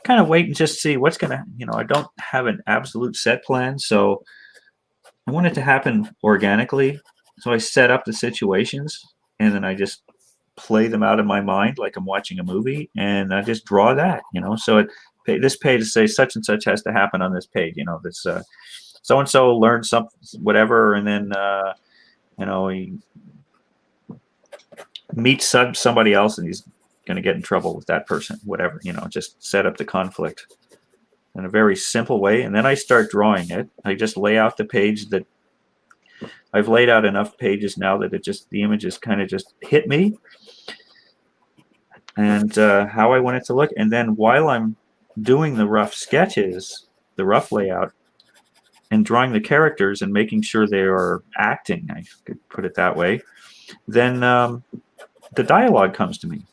kind of wait and just see what's gonna. I don't have an absolute set plan, so I want it to happen organically. So I set up the situations, and then I just play them out in my mind like I'm watching a movie, and I just draw that. So this page says such and such has to happen on this page. This so and so learned something, whatever, and then he meets somebody else, and he's going to get in trouble with that person, whatever. Just set up the conflict in a very simple way, and then I start drawing it. I just lay out the page that I've laid out enough pages now that the images kind of just hit me, and how I want it to look. And then while I'm doing the rough sketches, the rough layout, and drawing the characters and making sure they are acting, I could put it that way, then the dialogue comes to me.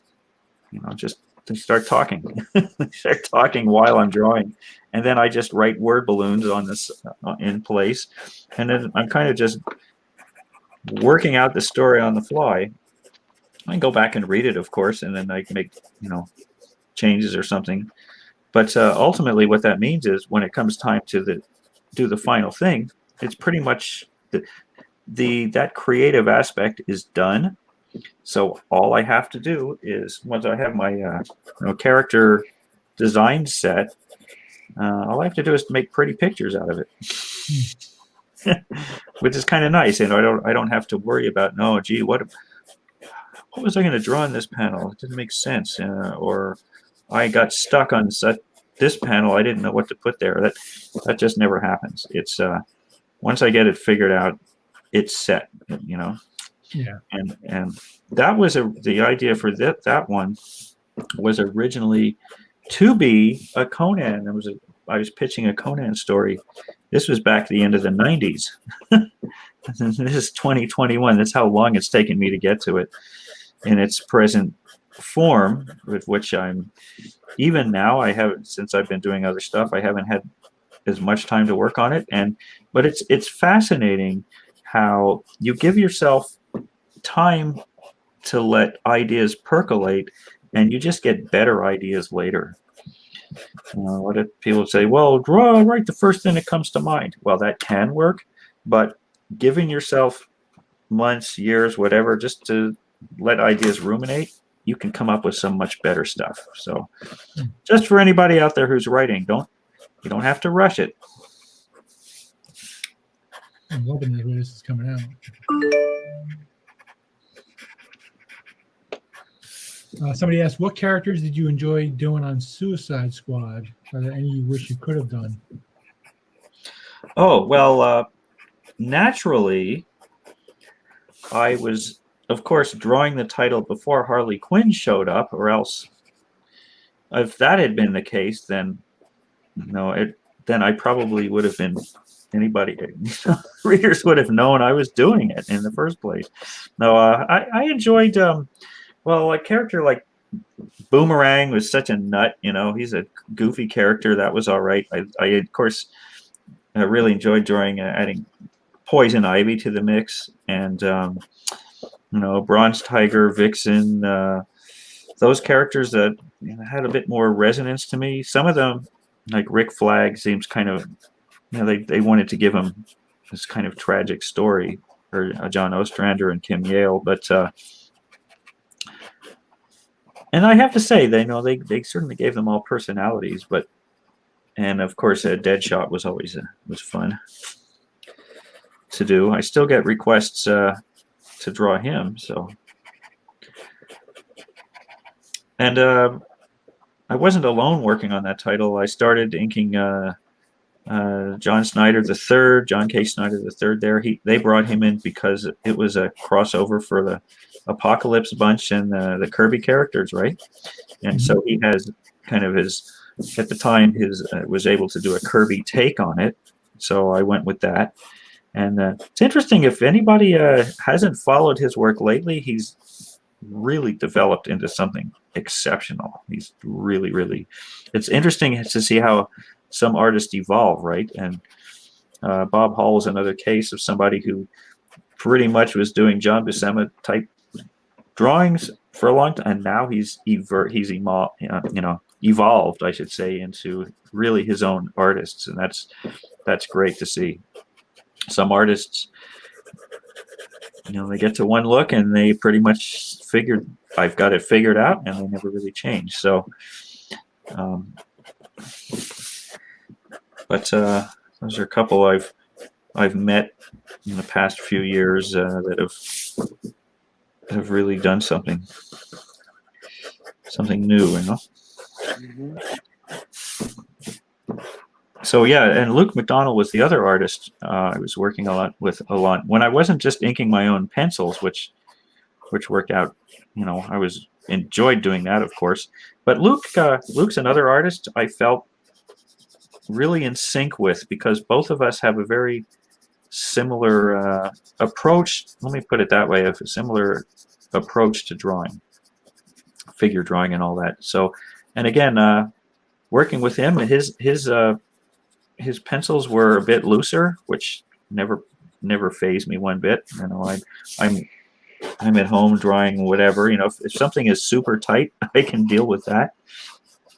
Just they start talking. They start talking while I'm drawing, and then I just write word balloons on this in place, and then I'm kind of just working out the story on the fly. I can go back and read it, of course, and then I can make changes or something. But ultimately, what that means is when it comes time to do the final thing, it's pretty much that creative aspect is done. So all I have to do is, once I have my character design set, all I have to do is make pretty pictures out of it, which is kind of nice. I don't have to worry about, no, gee, what was I going to draw in this panel? It didn't make sense, or I got stuck on this panel. I didn't know what to put there. That just never happens. It's once I get it figured out, it's set. Yeah. And that was the idea for that one was originally to be a Conan. It was I was pitching a Conan story. This was back at the end of the 90s. This is 2021. That's how long it's taken me to get to it in its present form, with which I'm, even now, I haven't, since I've been doing other stuff, I haven't had as much time to work on it. But it's fascinating how you give yourself time to let ideas percolate, and you just get better ideas later. What if people say, well, write the first thing that comes to mind? Well, that can work, but giving yourself months, years, whatever, just to let ideas ruminate, you can come up with some much better stuff. So just for anybody out there who's writing, you don't have to rush it. I'm hoping that this is coming out. Somebody asked, what characters did you enjoy doing on Suicide Squad? Are there any you wish you could have done? Oh, well, naturally, I was, of course, drawing the title before Harley Quinn showed up, or else if that had been the case, then then I probably would have been readers would have known I was doing it in the first place. No, I enjoyed, a character like Boomerang was such a nut, he's a goofy character. That was all right. I of course, really enjoyed drawing, adding Poison Ivy to the mix, and Bronze Tiger, Vixen, those characters that had a bit more resonance to me. Some of them, like Rick Flag, seems kind of, they wanted to give him this kind of tragic story, or John Ostrander and Kim Yale, but and I have to say, they certainly gave them all personalities, and of course, Deadshot was always was fun to do. I still get requests to draw him, so. And I wasn't alone working on that title. I started inking John Snyder III, John K. Snyder III there. They brought him in because it was a crossover for the Apocalypse bunch and the Kirby characters, right? And so he has kind of at the time, was able to do a Kirby take on it. So I went with that. And it's interesting, if anybody hasn't followed his work lately, he's really developed into something exceptional. He's really, really, it's interesting to see how some artists evolve, right? And Bob Hall is another case of somebody who pretty much was doing John Buscema type drawings for a long time, and now he's evolved, I should say, into really his own artists, and that's great to see. Some artists, they get to one look and they pretty much I've got it figured out, and they never really change. So, but those are a couple I've met in the past few years that have really done something new, Mm-hmm. So yeah, and Luke McDonnell was the other artist I was working a lot when I wasn't just inking my own pencils, which worked out. I enjoyed doing that, of course. But Luke's another artist I felt really in sync with, because both of us have a very similar approach. Let me put it that way: a similar approach to drawing, figure drawing, and all that. So, and again, working with him, his pencils were a bit looser, which never fazed me one bit. I'm at home drawing whatever. If something is super tight, I can deal with that.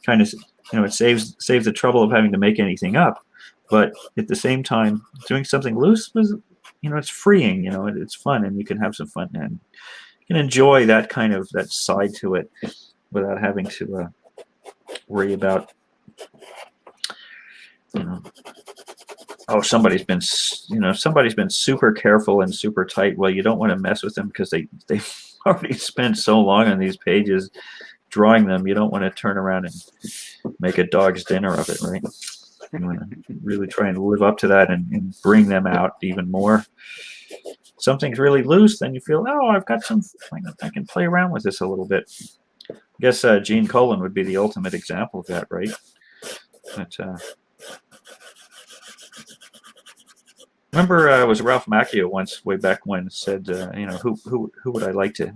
Kind of, it saves the trouble of having to make anything up. But at the same time, doing something loose was, it's freeing. It's fun, and you can have some fun, and you can enjoy that side to it without having to worry about. Somebody's been super careful and super tight. Well, you don't want to mess with them because they've already spent so long on these pages drawing them. You don't want to turn around and make a dog's dinner of it, right? You want to really try and live up to that and bring them out even more. Something's really loose, then you feel, I've got I can play around with this a little bit. I guess Gene Colan would be the ultimate example of that, right? But Remember, it was Ralph Macchio once, way back when, said, you know, who would I like to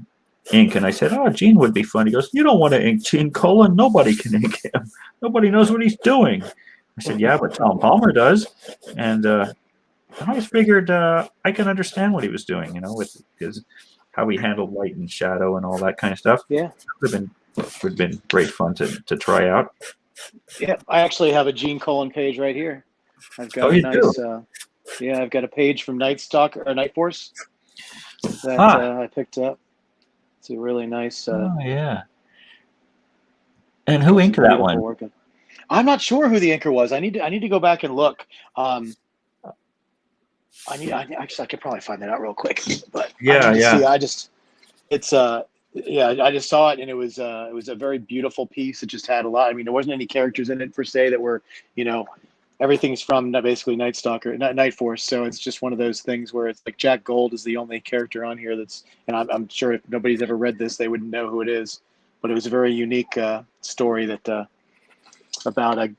ink? And I said, oh, Gene would be fun. He goes, you don't want to ink Gene Colan. Nobody can ink him. Nobody knows what he's doing. I said, yeah, but Tom Palmer does. And I always figured I can understand what he was doing, you know, with his how he handled light and shadow and all that kind of stuff. Yeah. Would have been great fun to try out. Yeah, I actually have a Gene Colan page right here. I've got Oh, a you nice, do? yeah, I've got a page from Night Stalker or Night Force that I picked up. It's a really nice. Oh, yeah. And who inked that one? Working. I'm not sure who the inker was. I need to go back and look. Actually, I could probably find that out real quick. But Yeah. I just saw it, and it was a very beautiful piece. It just had a lot. I mean, there wasn't any characters in it per se that were, you know, everything's from basically Night Stalker, Night Force. So it's just one of those things where it's like Jack Gold is the only character on here that's, and I'm sure if nobody's ever read this, they wouldn't know who it is. But it was a very unique story that about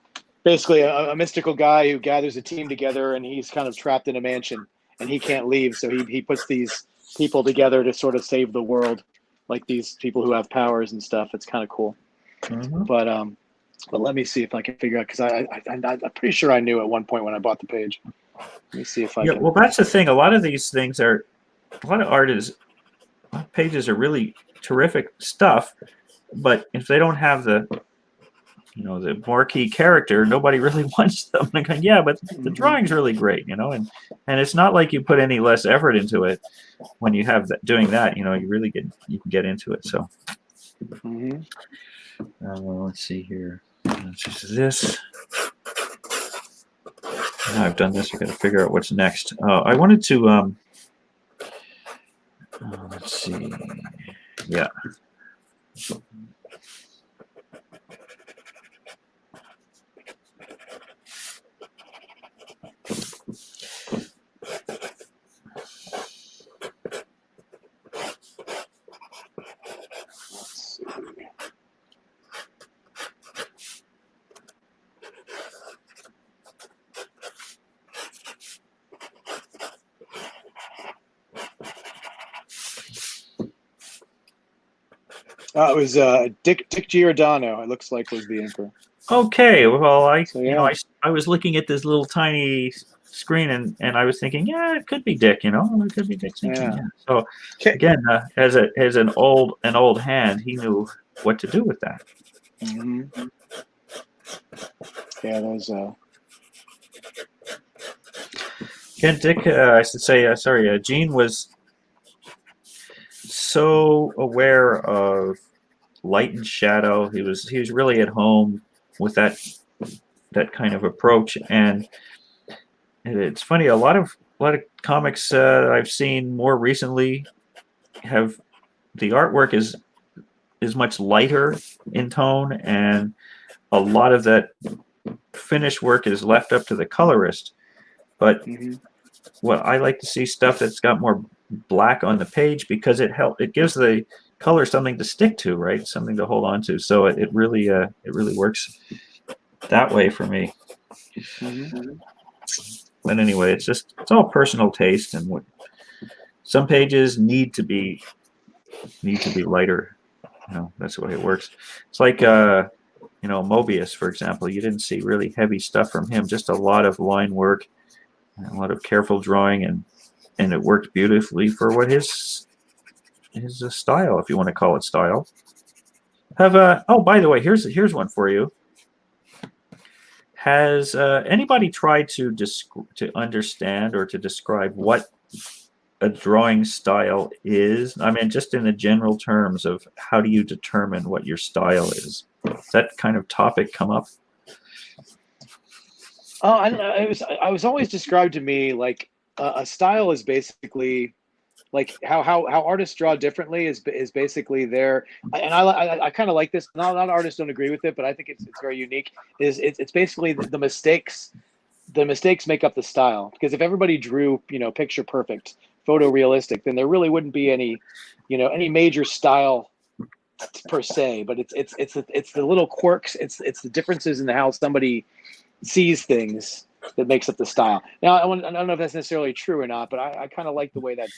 basically a mystical guy who gathers a team together, and he's kind of trapped in a mansion and he can't leave. So he puts these people together to sort of save the world, like these people who have powers and stuff. It's kind of cool. Mm-hmm. But let me see if I can figure out, because I'm pretty sure I knew at one point when I bought the page. Let me see if I can. Well, that's the thing. A lot of these things a lot of art is, a lot of pages are really terrific stuff, but if they don't have the, you know, the marquee character, nobody really wants them. Like, yeah, but the drawing's really great, you know, and it's not like you put any less effort into it when you have doing that, you know, you can get into it. So, let's see here. Just this. Now I've done this. I got to figure out what's next. I wanted to. Let's see. Yeah. It was Dick Giordano. It looks like was the inker. Okay, well, So, you know, I was looking at this little tiny screen, and I was thinking, yeah, it could be Dick, you know, it could be Dick. Yeah. So again, as an old hand, he knew what to do with that. Mm-hmm. Yeah, those. Again, Dick, I should say, sorry, Gene was so aware of light and shadow. He was really at home with that kind of approach. And it's funny, a lot of comics I've seen more recently have the artwork is much lighter in tone, and a lot of that finished work is left up to the colorist. But well, I like to see stuff that's got more black on the page, because it gives the color something to stick to, right? Something to hold on to. So it really works that way for me. But anyway, it's all personal taste, and what some pages need to be lighter. You know, that's the way it works. It's like you know, Mobius, for example. You didn't see really heavy stuff from him, just a lot of line work, a lot of careful drawing, and it worked beautifully for what his style, if you want to call it style. Oh, by the way, here's one for you. Has anybody tried to understand or to describe what a drawing style is? I mean, just in the general terms of how do you determine what your style is? Does that kind of topic come up? Oh, I don't know. I was always described to me like a style is basically like how artists draw differently is basically their, and I kind of like this. Not a lot of artists don't agree with it, but I think it's very unique. It's basically the mistakes. The mistakes make up the style, because if everybody drew, you know, picture perfect, photorealistic, then there really wouldn't be any, you know, any major style per se. But it's the little quirks. It's the differences in how somebody sees things that makes up the style. Now, I don't know if that's necessarily true or not, but I kind of like the way that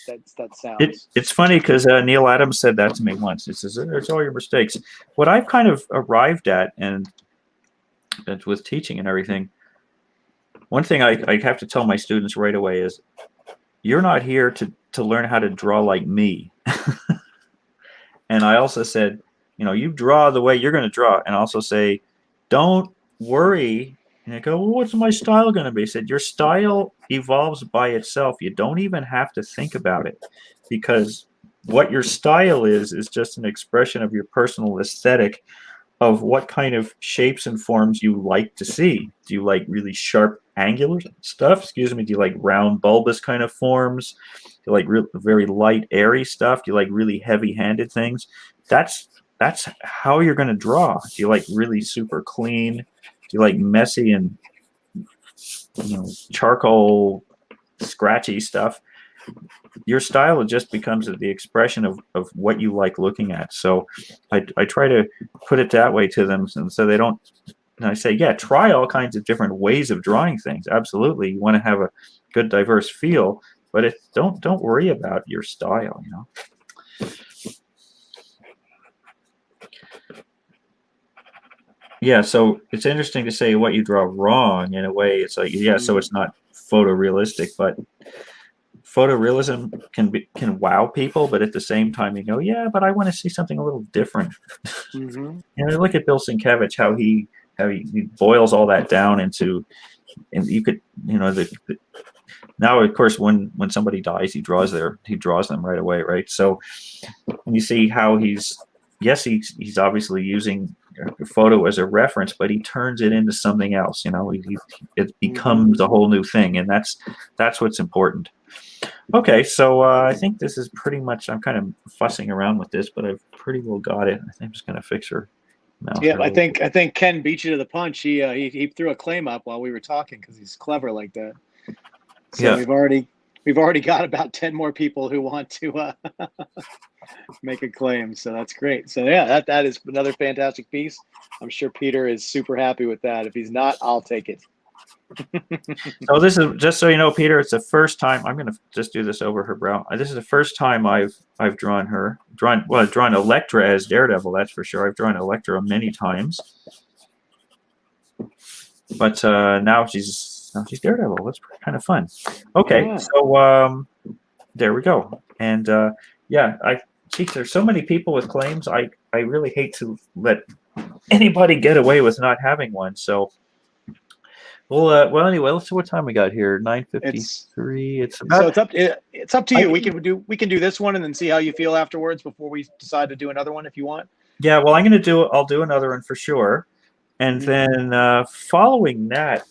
sounds. It's funny because Neil Adams said that to me once. He says, "It's all your mistakes." What I've kind of arrived at, and with teaching and everything, one thing I have to tell my students right away is, you're not here to learn how to draw like me. And I also said, you draw the way you're going to draw, and also say, don't worry. And I go, well, what's my style going to be? I said, your style evolves by itself. You don't even have to think about it, because what your style is just an expression of your personal aesthetic of what kind of shapes and forms you like to see. Do you like really sharp, angular stuff? Excuse me. Do you like round, bulbous kind of forms? Do you like very light, airy stuff? Do you like really heavy-handed things? That's how you're going to draw. Do you like really super clean? Do you like messy and charcoal, scratchy stuff? Your style just becomes the expression of what you like looking at. So I try to put it that way to them, and so they don't. And I say, yeah, try all kinds of different ways of drawing things. Absolutely, you want to have a good, diverse feel, but don't worry about your style. Yeah, so it's interesting to say what you draw wrong in a way. It's like, yeah, so it's not photorealistic, but photorealism can wow people, but at the same time you go, yeah, but I want to see something a little different. Mm-hmm. Look at Bill Sienkiewicz, how he boils all that down into, and you could, now of course when somebody dies, he draws them right away, right? So and you see how he's obviously using a photo as a reference, but he turns it into something else. It becomes a whole new thing, and that's what's important. Okay, so I think this is pretty much. I'm kind of fussing around with this, but I've pretty well got it. I think I'm just going to fix her mouse. Yeah, I think Ken beat you to the punch. He threw a claim up while we were talking because he's clever like that. So yeah. We've already got about 10 more people who want to make a claim. So that's great. So yeah, that is another fantastic piece. I'm sure Peter is super happy with that. If he's not, I'll take it. So this is, just so you know, Peter, it's the first time. I'm going to just do this over her brow. This is the first time I've drawn Electra as Daredevil. That's for sure. I've drawn Electra many times, but now she's Daredevil. That's kind of fun. Okay, yeah. So there we go. And yeah, there's so many people with claims. I really hate to let anybody get away with not having one. So. Well, anyway, let's see what time we got here. 9:53. It's about. So it's up to you. We can do this one and then see how you feel afterwards before we decide to do another one if you want. Yeah, well, I'll do another one for sure, and then following that,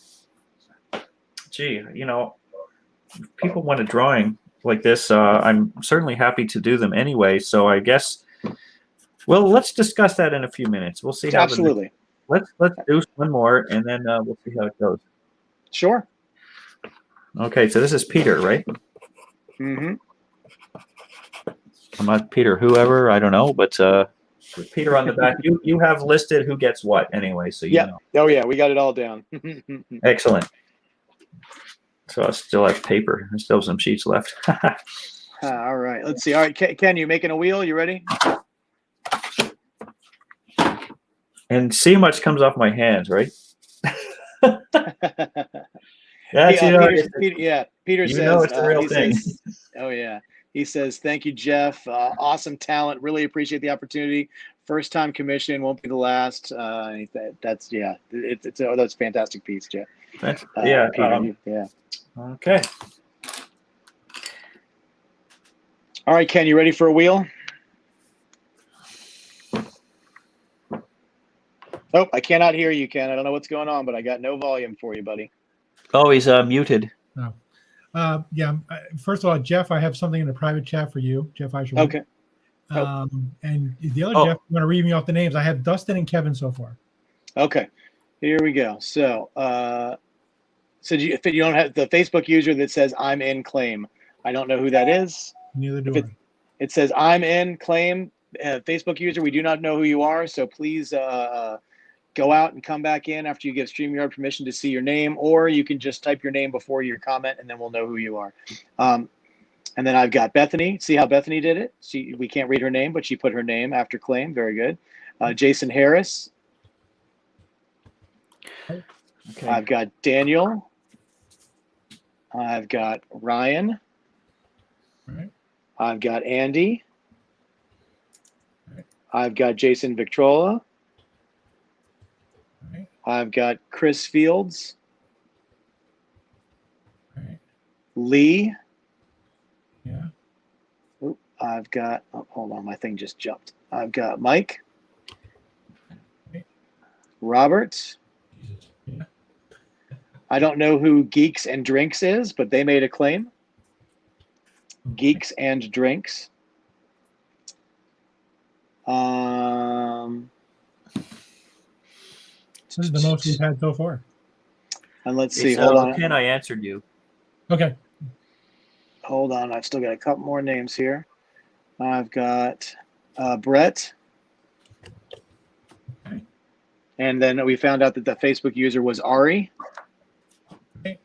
gee, if people want a drawing like this, I'm certainly happy to do them anyway. So I guess, well, let's discuss that in a few minutes. We'll see how. Absolutely. Let's do one more, and then we'll see how it goes. Sure. Okay, so this is Peter, right? Mm-hmm. I'm not Peter, whoever, I don't know, but with Peter on the back, you have listed who gets what anyway, so you know. Oh yeah, we got it all down. Excellent. So I still have paper. I still have some sheets left. All right, let's see. All right, Ken, you making a wheel? You ready? And see how much comes off my hands, right? Peter says, know it's the real thing. Oh yeah, he says, "Thank you, Geof. Awesome talent. Really appreciate the opportunity. First time commission, won't be the last." That's it's a fantastic piece, Geof. Yeah, Peter, yeah. Okay. All right, Ken, you ready for a wheel? Oh, I cannot hear you, Ken. I don't know what's going on, but I got no volume for you, buddy. Oh, he's muted. Oh. Yeah. First of all, Geof, I have something in the private chat for you, Geof Isherwood. Okay. And the other Geof, I'm going to read me off the names. I have Dustin and Kevin so far. Okay. Here we go. So, if you don't have the Facebook user that says "I'm in claim," I don't know who that is. Neither do I. It says "I'm in claim." Facebook user, we do not know who you are, so please go out and come back in after you give StreamYard permission to see your name, or you can just type your name before your comment, and then we'll know who you are. And then I've got Bethany. See how Bethany did it? We can't read her name, but she put her name after claim. Very good. Jason Harris. Okay. I've got Daniel. I've got Ryan. Right. I've got Andy. Right. I've got Jason Victrola. Right. I've got Chris Fields. Right. Lee. Yeah. Oop, I've got, oh, hold on, my thing just jumped. I've got Mike. Right. Robert. Jesus. Yeah. I don't know who Geeks and Drinks is, but they made a claim. Geeks and Drinks. This is the most we've had so far. And let's see, So, hold on. Ken, I answered you. Okay. Hold on, I've still got a couple more names here. I've got Brett. Okay. And then we found out that the Facebook user was Ari. Okay.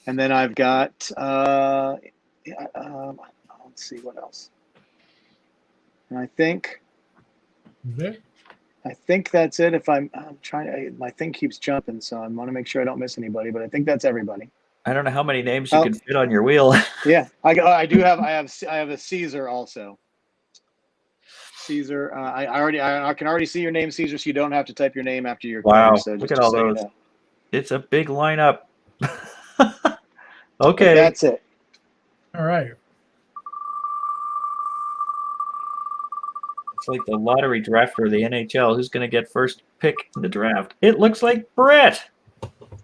And then I've got, let's see what else. And I think that's it. If I'm trying, my thing keeps jumping, so I want to make sure I don't miss anybody. But I think that's everybody. I don't know how many names you can fit on your wheel. Yeah, I have a Caesar also. Caesar, I can already see your name, Caesar, so you don't have to type your name after your Wow, claim, so look at all so those. It's a big lineup. Okay. But that's it. All right. It's like the lottery draft for the NHL. Who's going to get first pick in the draft? It looks like Brett.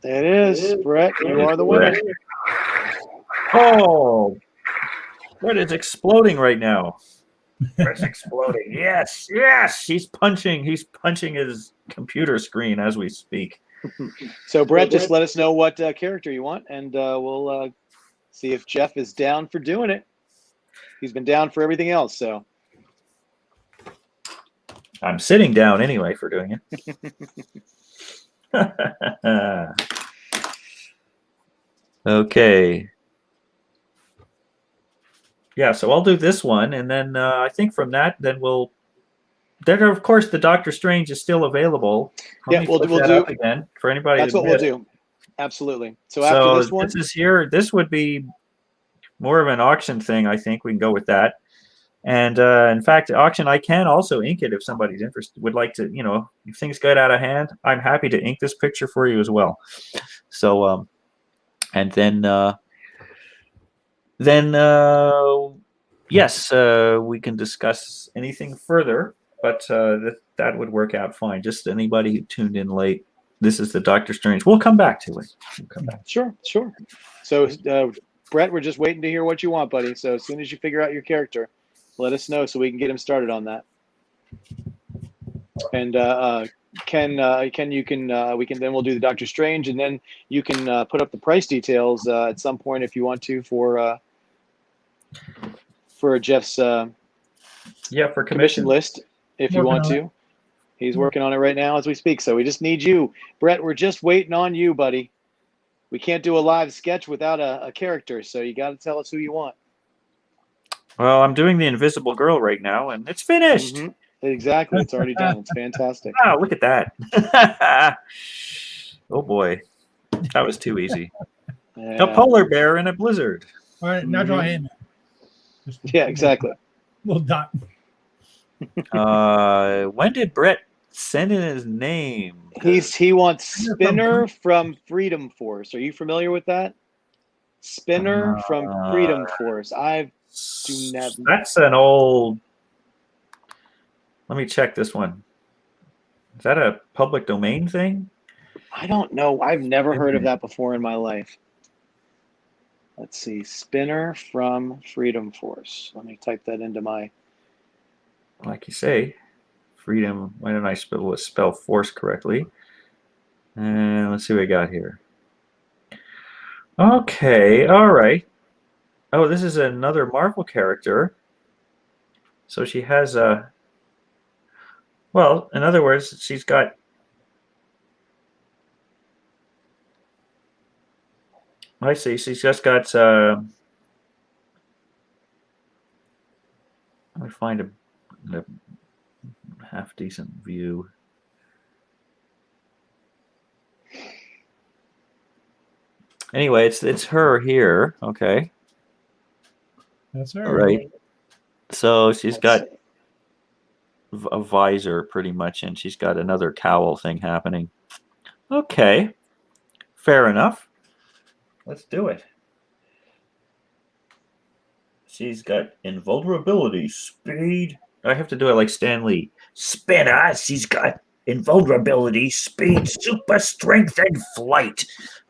It is, Brett. You are the winner. Oh, Brett is exploding right now. Brett's exploding. Yes, yes. He's punching his computer screen as we speak. So, Brett, just let us know what character you want, and we'll see if Geof is down for doing it. He's been down for everything else, so. I'm sitting down anyway for doing it. Okay. Yeah, so I'll do this one, and then I think from that, then of course, the Doctor Strange is still available. Yeah, we'll flip that do up again for anybody. That's what we'll do. Absolutely. So So after this one, this is here. This would be more of an auction thing. I think we can go with that. And in fact, auction, I can also ink it if somebody's interested. Would like to, if things get out of hand, I'm happy to ink this picture for you as well. So, and then yes, we can discuss anything further. But that would work out fine. Just anybody who tuned in late. This is the Doctor Strange. We'll come back to it. We'll come back. Sure. So, Brett, we're just waiting to hear what you want, buddy. So as soon as you figure out your character, let us know so we can get him started on that. And Ken, you can then we'll do the Doctor Strange, and then you can put up the price details at some point if you want to for Geoff's for commission list if you want to. He's working on it right now as we speak. So we just need you, Brett. We're just waiting on you, buddy. We can't do a live sketch without a character, so you got to tell us who you want. Well, I'm doing the Invisible Girl right now, and it's finished. Mm-hmm. Exactly. It's already done. It's fantastic. Wow, look at that. Oh, boy. That was too easy. Yeah. A polar bear in a blizzard. All right. Now draw Ant-Man. Yeah, exactly. Little dot. When did Brett send in his name? He wants Spinner from Freedom Force. Are you familiar with that? Spinner from Freedom Force. That's an old. Let me check this one. Is that a public domain thing? I don't know. I've never heard of that before in my life. Let's see. Spinner from Freedom Force. Let me type that into my. Like you say, freedom. Why didn't I spell force correctly? And let's see what we got here. Okay, all right. Oh, this is another Marvel character. So she has a. Well, in other words, she's got I see. She's just got. Let me find a half decent view. Anyway, it's her here. Okay. That's her. All right. So she's got a visor pretty much, and she's got another cowl thing happening. Okay. Fair enough. Let's do it. She's got invulnerability, speed. I have to do it like Stan Lee. Spinner, she's got invulnerability, speed, super strength, and flight.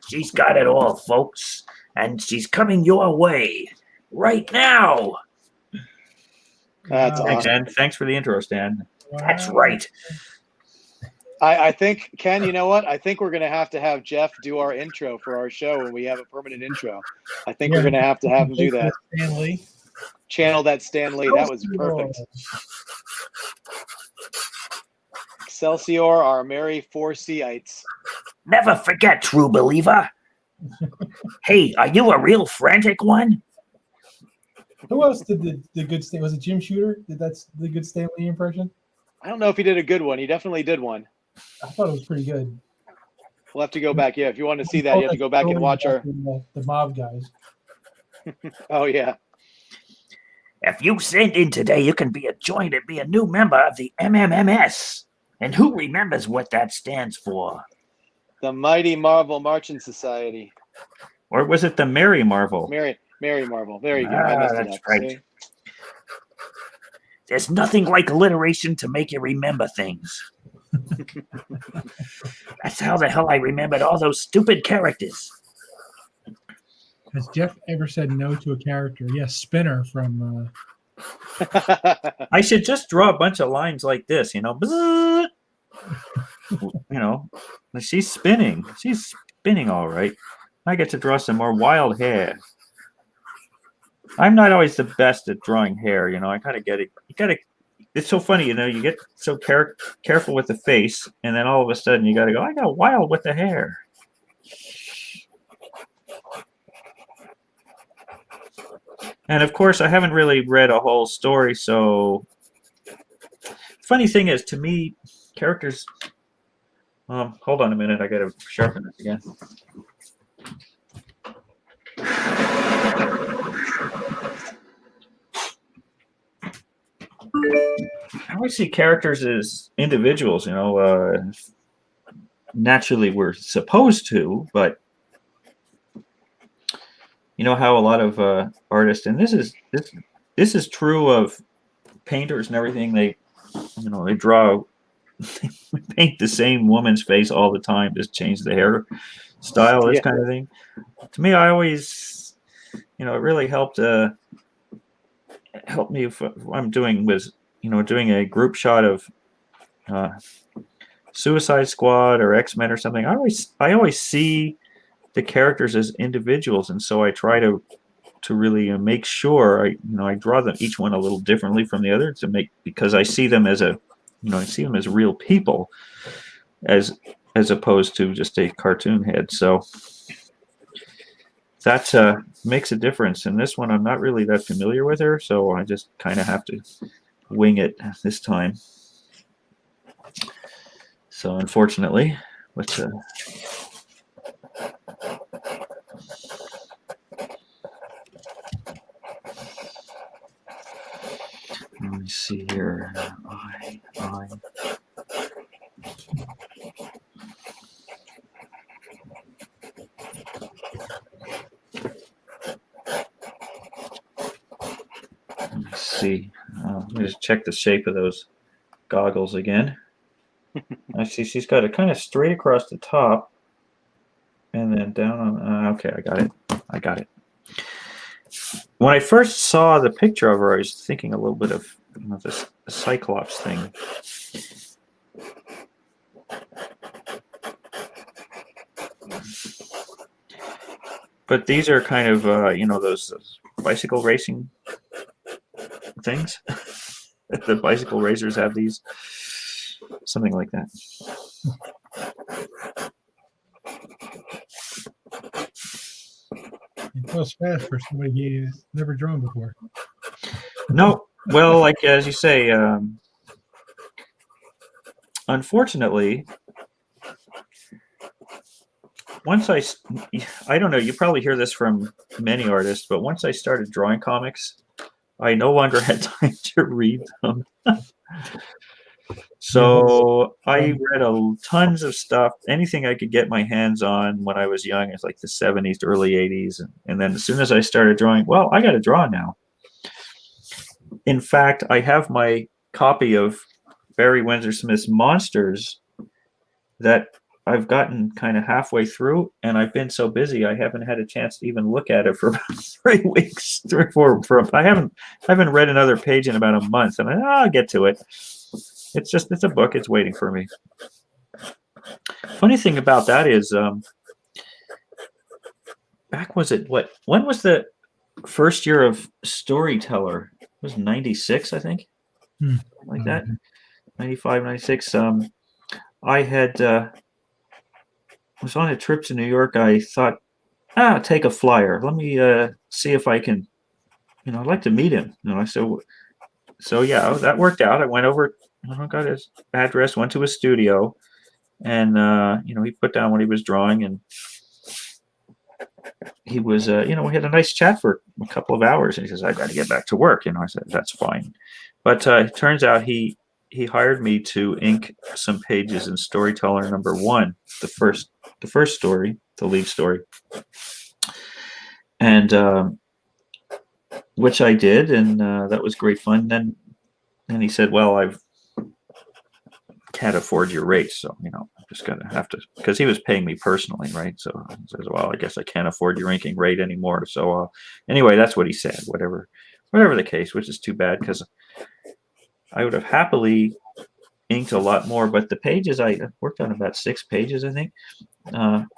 She's got it all, folks. And she's coming your way right now. That's Wow. Thanks, awesome. Stan. Thanks for the intro, Stan. Wow. That's right. I think, Ken, you know what? I think we're going to have Geof do our intro for our show when we have a permanent intro. I think we're going to have him do that. Stan Lee. Channel that Stan Lee. That was perfect. Excelsior, our merry 4Cites. Never forget, true believer. Hey, are you a real frantic one? Who else did the good Stan? Was it Jim Shooter? That's the good Stan Lee impression? I don't know if he did a good one. He definitely did one. I thought it was pretty good. We'll have to go back. Yeah, if you want to see that, you have to go back and watch our. The mob guys. Oh yeah. If you send in today, you can be joined and be a new member of the MMMS. And who remembers what that stands for? The Mighty Marvel Marching Society. Or was it the Merry Marvel? Mary Marvel. There you go. I messed it That's up. right. See? There's nothing like alliteration to make you remember things. That's how the hell I remembered all those stupid characters. Has Geof ever said no to a character? Yes, Spinner from. I should just draw a bunch of lines like this, you know. Bzzz. You know, she's spinning. She's spinning all right. I get to draw some more wild hair. I'm not always the best at drawing hair, you know. I kind of get it. You gotta. It's so funny, you know. You get so careful with the face, and then all of a sudden you gotta go. I got wild with the hair. And of course, I haven't really read a whole story, so. Funny thing is, to me, characters. Hold on a minute. I gotta sharpen this again. I always see characters as individuals, you know. Naturally, we're supposed to, but you know how a lot of artists, and this is true of painters and everything. They draw, they paint the same woman's face all the time, just change the hair style, this kind of thing. To me, I always, it really helped me if I'm doing a group shot of Suicide Squad or X-Men or something. I always see the characters as individuals, and so I try to really make sure I draw them each one a little differently from the other because I see them as real people as opposed to just a cartoon head. So that makes a difference. In this one, I'm not really that familiar with her, so I just kind of have to wing it this time. So unfortunately, but let me see here. Let me see. Let me just check the shape of those goggles again. I see she's got it kind of straight across the top, and then down on. Okay, I got it. When I first saw the picture of her, I was thinking a little bit of this Cyclops thing. But these are kind of those bicycle racing things. The bicycle racers have these. Something like that. It goes fast for somebody who's never drawn before. No, well, like as you say, unfortunately, I don't know, you probably hear this from many artists, but once I started drawing comics, I no longer had time to read them. So I read tons of stuff, anything I could get my hands on when I was young. It's like the 70s to early 80s. And then as soon as I started drawing, well, I got to draw now. In fact, I have my copy of Barry Windsor Smith's Monsters that I've gotten kind of halfway through, and I've been so busy I haven't had a chance to even look at it for about 3 weeks. I haven't read another page in about a month, and I'll get to it. It's a book. It's waiting for me. Funny thing about that is, when was the first year of Storyteller? It was 96, I think. Like that. 95, 96. I had was on a trip to New York. I thought, take a flyer. Let me see if I can, I'd like to meet him. So yeah, that worked out. I went over, got his address, went to his studio, and he put down what he was drawing, and he was, we had a nice chat for a couple of hours, and he says, "I've got to get back to work." I said, "That's fine," but it turns out he hired me to ink some pages in Storyteller #1, the first story, the lead story, and which I did, and that was great fun. Then he said, "Well, I can't afford your rates, so I'm just gonna have to," because he was paying me personally, right? So he says, "Well, I guess I can't afford your inking rate anymore." So anyway, that's what he said. Whatever the case, which is too bad, because I would have happily inked a lot more. But the pages, I worked on about 6 pages, I think,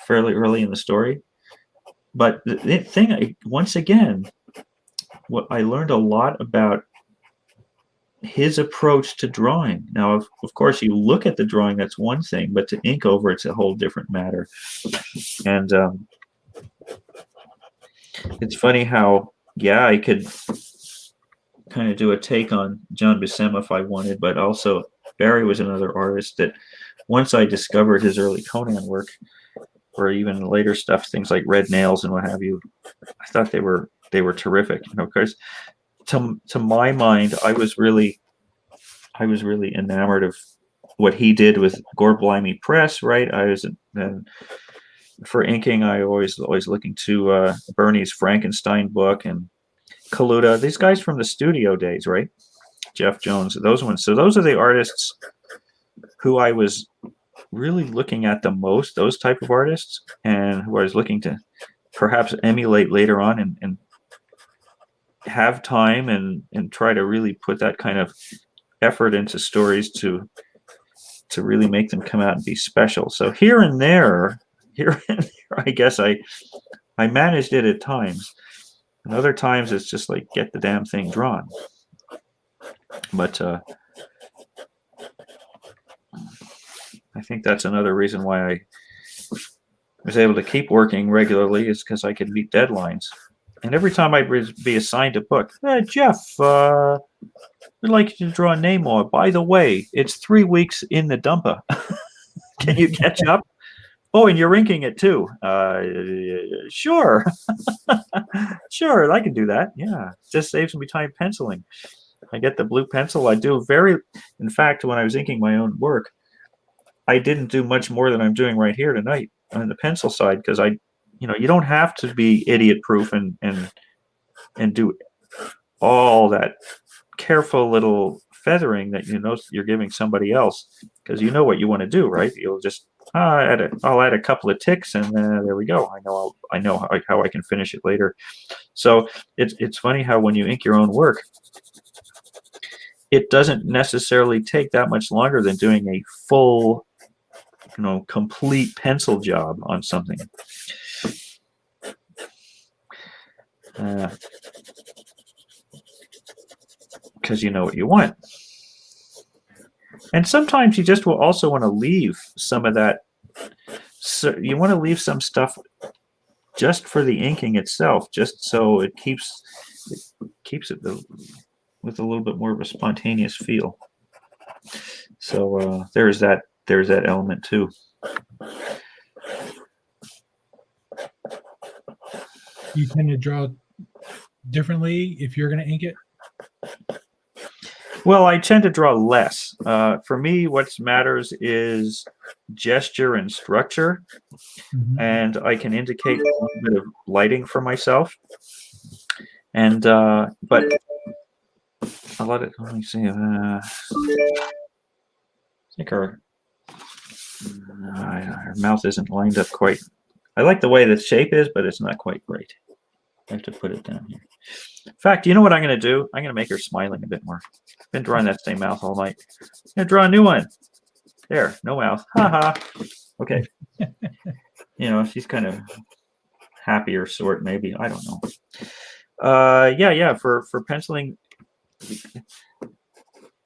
fairly early in the story. But the thing, once again, what I learned a lot about his approach to drawing. Now, of course, you look at the drawing, that's one thing, but to ink over, it's a whole different matter. And it's funny how, I could kind of do a take on John Buscema if I wanted, but also Barry was another artist that once I discovered his early Conan work, or even later stuff, things like Red Nails and what have you, I thought they were terrific. Of course, to my mind, I was really enamored of what he did with Gore Blimey Press, right? I was for inking, I always looking to Bernie's Frankenstein book and Kaluta, these guys from the studio days, right? Jeff Jones, those ones. So those are the artists who I was really looking at the most, those type of artists, and who I was looking to perhaps emulate later on and have time and try to really put that kind of effort into stories to really make them come out and be special. So here and there, I guess I managed it at times. And other times it's just like, get the damn thing drawn. But I think that's another reason why I was able to keep working regularly, is because I could meet deadlines. And every time I'd be assigned a book, Jeff, we'd like you to draw Namor. By the way, it's 3 weeks in the dumper. Can you catch up? Oh, and you're inking it too. Sure. Sure, I can do that. Yeah, just saves me time penciling. I get the blue pencil. In fact, when I was inking my own work, I didn't do much more than I'm doing right here tonight on the pencil side, because you don't have to be idiot proof and do all that careful little feathering that you're giving somebody else, because you know what you want to do, right? You'll just I'll add a couple of ticks, and there we go. I know how I can finish it later. So it's funny how when you ink your own work, it doesn't necessarily take that much longer than doing a full, complete pencil job on something. Because you know what you want. And sometimes you just will also want to leave some of that. So you want to leave some stuff just for the inking itself, just so it keeps it with a little bit more of a spontaneous feel. So there's that element too. You tend to draw differently if you're going to ink it? Well, I tend to draw less. For me, what matters is gesture and structure, and I can indicate a little bit of lighting for myself. And but a lot of, let me see. I think her mouth isn't lined up quite. I like the way the shape is, but it's not quite right. I have to put it down here. In fact, you know what I'm going to do? I'm going to make her smiling a bit more. I've been drawing that same mouth all night. I'm going to draw a new one. There, no mouth. Ha ha. Okay. You know, she's kind of happier sort, maybe. I don't know. Yeah. For penciling,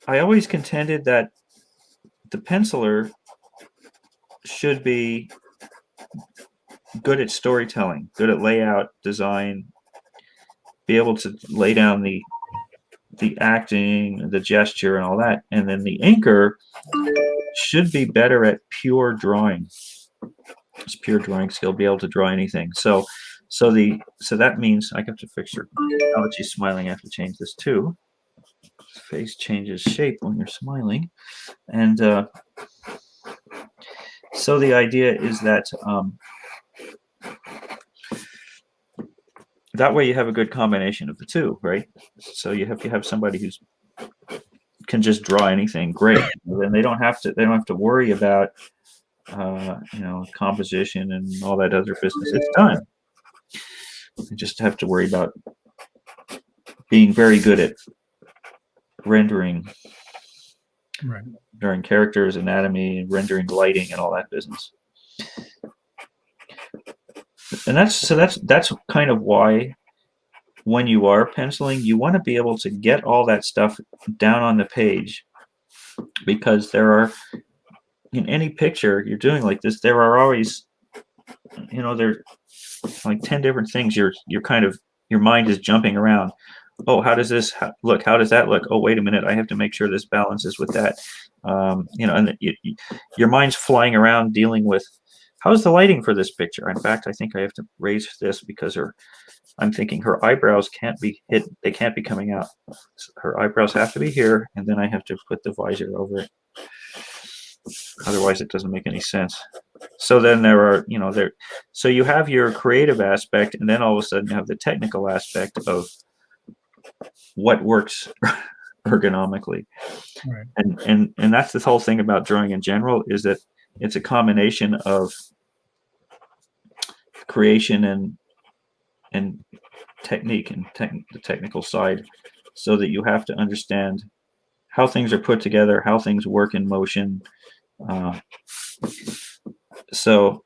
I always contended that the penciler should be good at storytelling, good at layout, design, be able to lay down the acting, the gesture, and all that. And then the inker should be better at pure drawing. It's pure drawing skill, be able to draw anything. So that means I have to fix her. Now that she's smiling, I have to change this too. Face changes shape when you're smiling, and so the idea is that that way you have a good combination of the two, right? So you have somebody who's can just draw anything, great. Then they don't have to worry about composition and all that other business. It's done. They just have to worry about being very good at rendering characters, anatomy, rendering lighting, and all that business. And that's kind of why when you are penciling, you want to be able to get all that stuff down on the page, because there are, in any picture you're doing like this, there are always, there's like 10 different things your mind is jumping around. Oh, how does this look? How does that look? Oh, wait a minute, I have to make sure this balances with that. And your mind's flying around dealing with, how's the lighting for this picture? In fact, I think I have to raise this because I'm thinking her eyebrows can't be hit. They can't be coming out. Her eyebrows have to be here, and then I have to put the visor over it. Otherwise, it doesn't make any sense. So then so you have your creative aspect, and then all of a sudden you have the technical aspect of what works ergonomically. Right. And that's the whole thing about drawing in general, is that it's a combination of creation and technique and the technical side, so that you have to understand how things are put together, how things work in motion. So,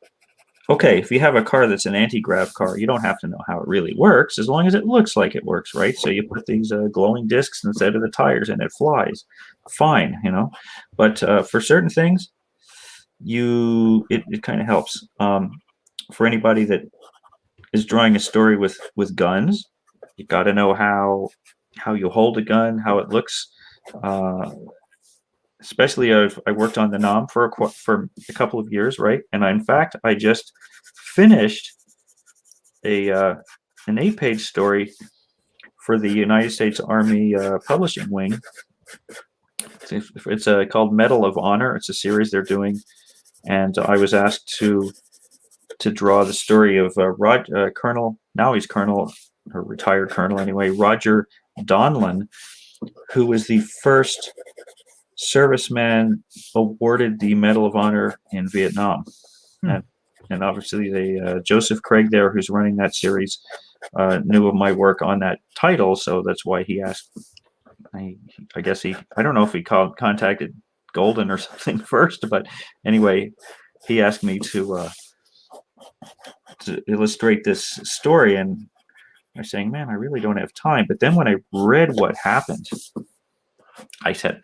okay, if you have a car that's an anti-grav car, you don't have to know how it really works, as long as it looks like it works, right? So you put these glowing discs instead of the tires and it flies. Fine, But for certain things, it kind of helps. For anybody that is drawing a story with guns, you got to know how you hold a gun, how it looks. Especially, I worked on the Nam for a couple of years, right? And in fact, I just finished an 8-page story for the United States Army Publishing Wing. It's called Medal of Honor. It's a series they're doing, and I was asked to draw the story of Colonel, now he's Colonel, or retired Colonel anyway, Roger Donlin, who was the first serviceman awarded the Medal of Honor in Vietnam. And obviously Joseph Craig there, who's running that series, knew of my work on that title, so that's why he asked. I guess I don't know if he contacted Golden or something first, but anyway, he asked me to illustrate this story, and I was saying, man, I really don't have time. But then when I read what happened, I said,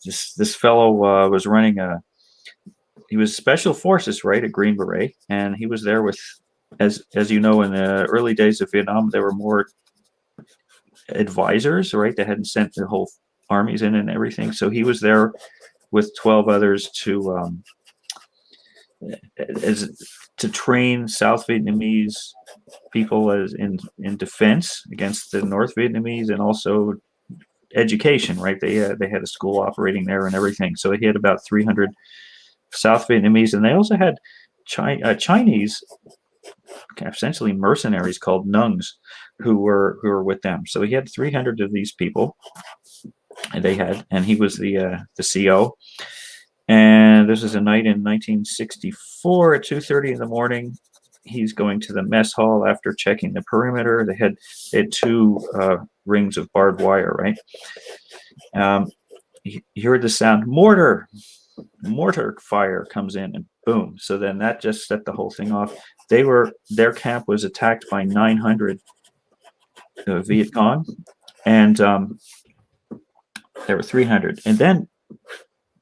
this fellow was running he was special forces, right, a Green Beret, and he was there with as you know, in the early days of Vietnam, there were more advisors, right? They hadn't sent the whole armies in and everything. So he was there with 12 others to train South Vietnamese people as in defense against the North Vietnamese, and also education, right? They had a school operating there and everything. So he had about 300 South Vietnamese, and they also had Chinese, essentially mercenaries called Nungs, who were with them. So he had 300 of these people, and he was the CO. And this is a night in 1964 at 2:30 in the morning. He's going to the mess hall after checking the perimeter. They had 2 rings of barbed wire, right? He heard the sound, mortar fire comes in, and boom. So then that just set the whole thing off. Their camp was attacked by 900 Viet Cong, and there were 300. And then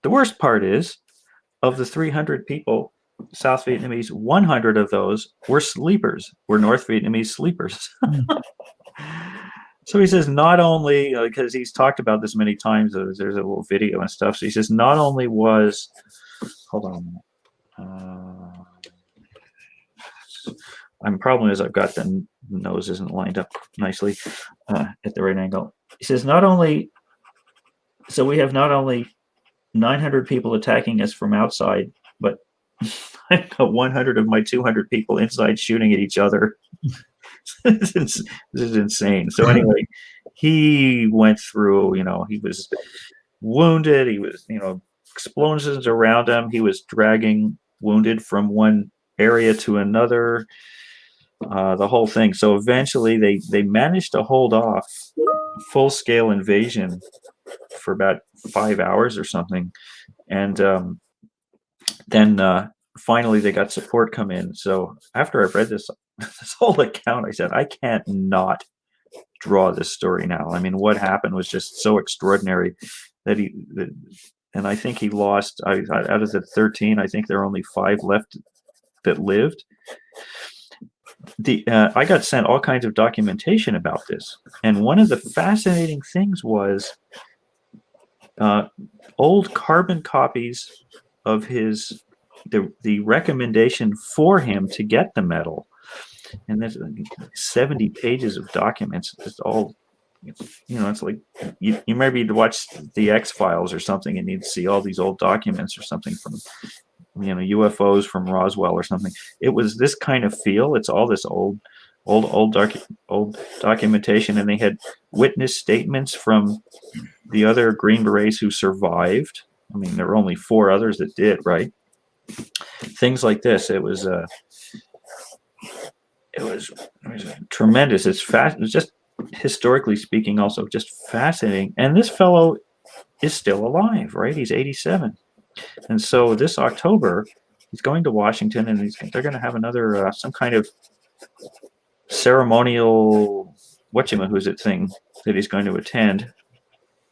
the worst part is, of the 300 people, South Vietnamese, 100 of those were North Vietnamese sleepers. So he says, not only, because he's talked about this many times, there's a little video and stuff. So he says, not only was, hold on a minute. My problem is I've got the nose isn't lined up nicely at the right angle. He says, we have not only 900 people attacking us from outside, but I've got 100 of my 200 people inside shooting at each other. This is insane. So anyway, he went through, he was wounded. He was, explosions around him. He was dragging wounded from one area to another, the whole thing. So eventually they managed to hold off full-scale invasion for about 5 hours or something. And then finally they got support come in. So after I've read this whole account, I said, I can't not draw this story now. I mean, what happened was just so extraordinary that and I think he lost, out of the 13, I think there are only 5 left that lived. I got sent all kinds of documentation about this. And one of the fascinating things was old carbon copies of the recommendation for him to get the medal. And there's 70 pages of documents. It's all, it's like you maybe watch the X-Files or something, and you'd see all these old documents or something from, UFOs from Roswell or something. It was this kind of feel. It's all this old documentation, and they had witness statements from the other Green Berets who survived. I mean, there were only 4 others that did, right? Things like this. It was tremendous. It was just, historically speaking, also just fascinating. And this fellow is still alive, right? He's 87. And so this October, he's going to Washington, and they're going to have another, some kind of ceremonial, thing that he's going to attend.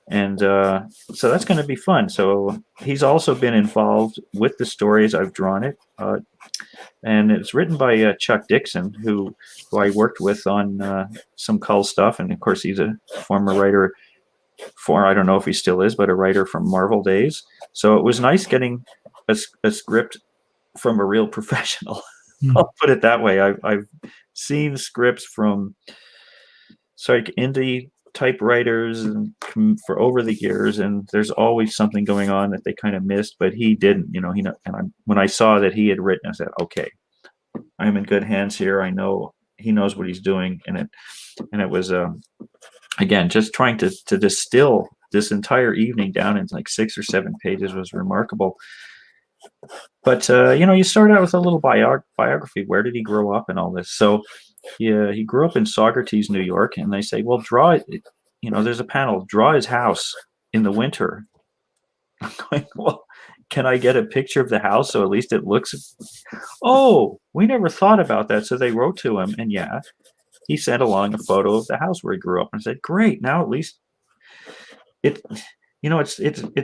And so that's going to be fun. So he's also been involved with the stories. I've drawn it. And it's written by Chuck Dixon, who I worked with on some Cull stuff. And of course, he's a former writer I don't know if he still is, but a writer from Marvel days. So it was nice getting a script from a real professional. I'll put it that way. I've seen scripts from indie typewriters for over the years, and there's always something going on that they kind of missed, but he didn't. When I saw that he had written, I said, okay, I'm in good hands here. I know he knows what he's doing, and it was again, just trying to distill this entire evening down in like 6 or 7 pages was remarkable. But you start out with a little biography. Where did he grow up and all this? So he grew up in Saugerties, New York, and they say, well, draw it. There's a panel, draw his house in the winter. I'm going, well, can I get a picture of the house so at least it looks? Oh, we never thought about that. So they wrote to him, and he sent along a photo of the house where he grew up, and said, great, now at least it's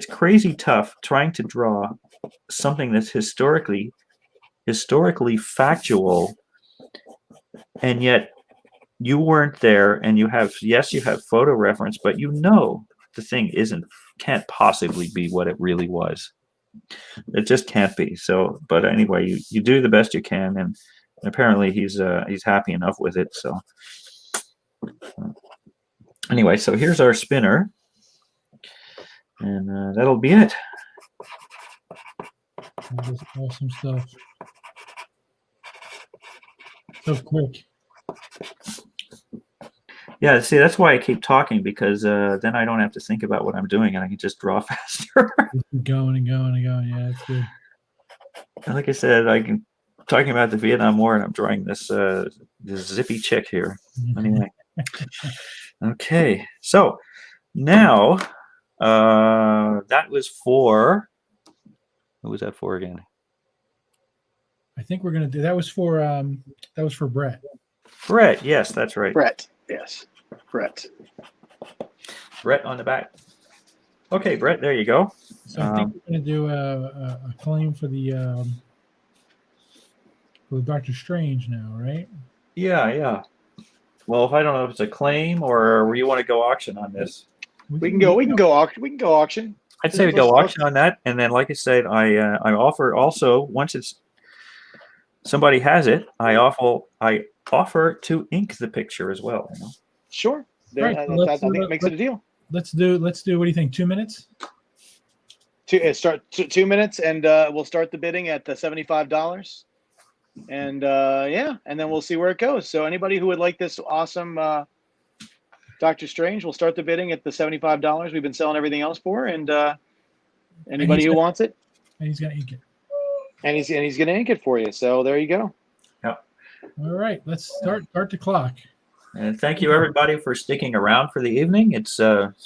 crazy tough trying to draw something that's historically factual and yet you weren't there, and you have photo reference, but the thing can't possibly be what it really was. It just can't be. So, but anyway, you do the best you can, and apparently he's happy enough with it. So anyway, so here's our spinner, and that'll be it. That is awesome stuff. So quick. Yeah, see, that's why I keep talking, because then I don't have to think about what I'm doing, and I can just draw faster. Going and going and going. Yeah, that's good. And like I said, I'm talking about the Vietnam War, and I'm drawing this zippy chick here. Anyway, okay. So now that was for. What was that for again? I think we're gonna do that. Was for Brett. Brett, yes, that's right. Brett, yes, Brett. Brett on the back. Okay, Brett, there you go. So I think we're gonna do a claim for the Doctor Strange now, right? Yeah. Well, if I don't know if it's a claim or you want to go auction on this. We can go auction. I'd say we go auction on that, and then, like I said, I offer also, once somebody has it, I offer to ink the picture as well. You know? Sure. Right, I think it makes it a deal. Let's do. What do you think? 2 minutes? Start 2 minutes, and we'll start the bidding at the $75. And and then we'll see where it goes. So anybody who would like this awesome Doctor Strange, we'll start the bidding at the $75 we've been selling everything else for, and anybody who wants it, and he's gonna ink it, and he's gonna ink it for you. So there you go. Yep. All right, let's start the clock. And thank you everybody for sticking around for the evening. It's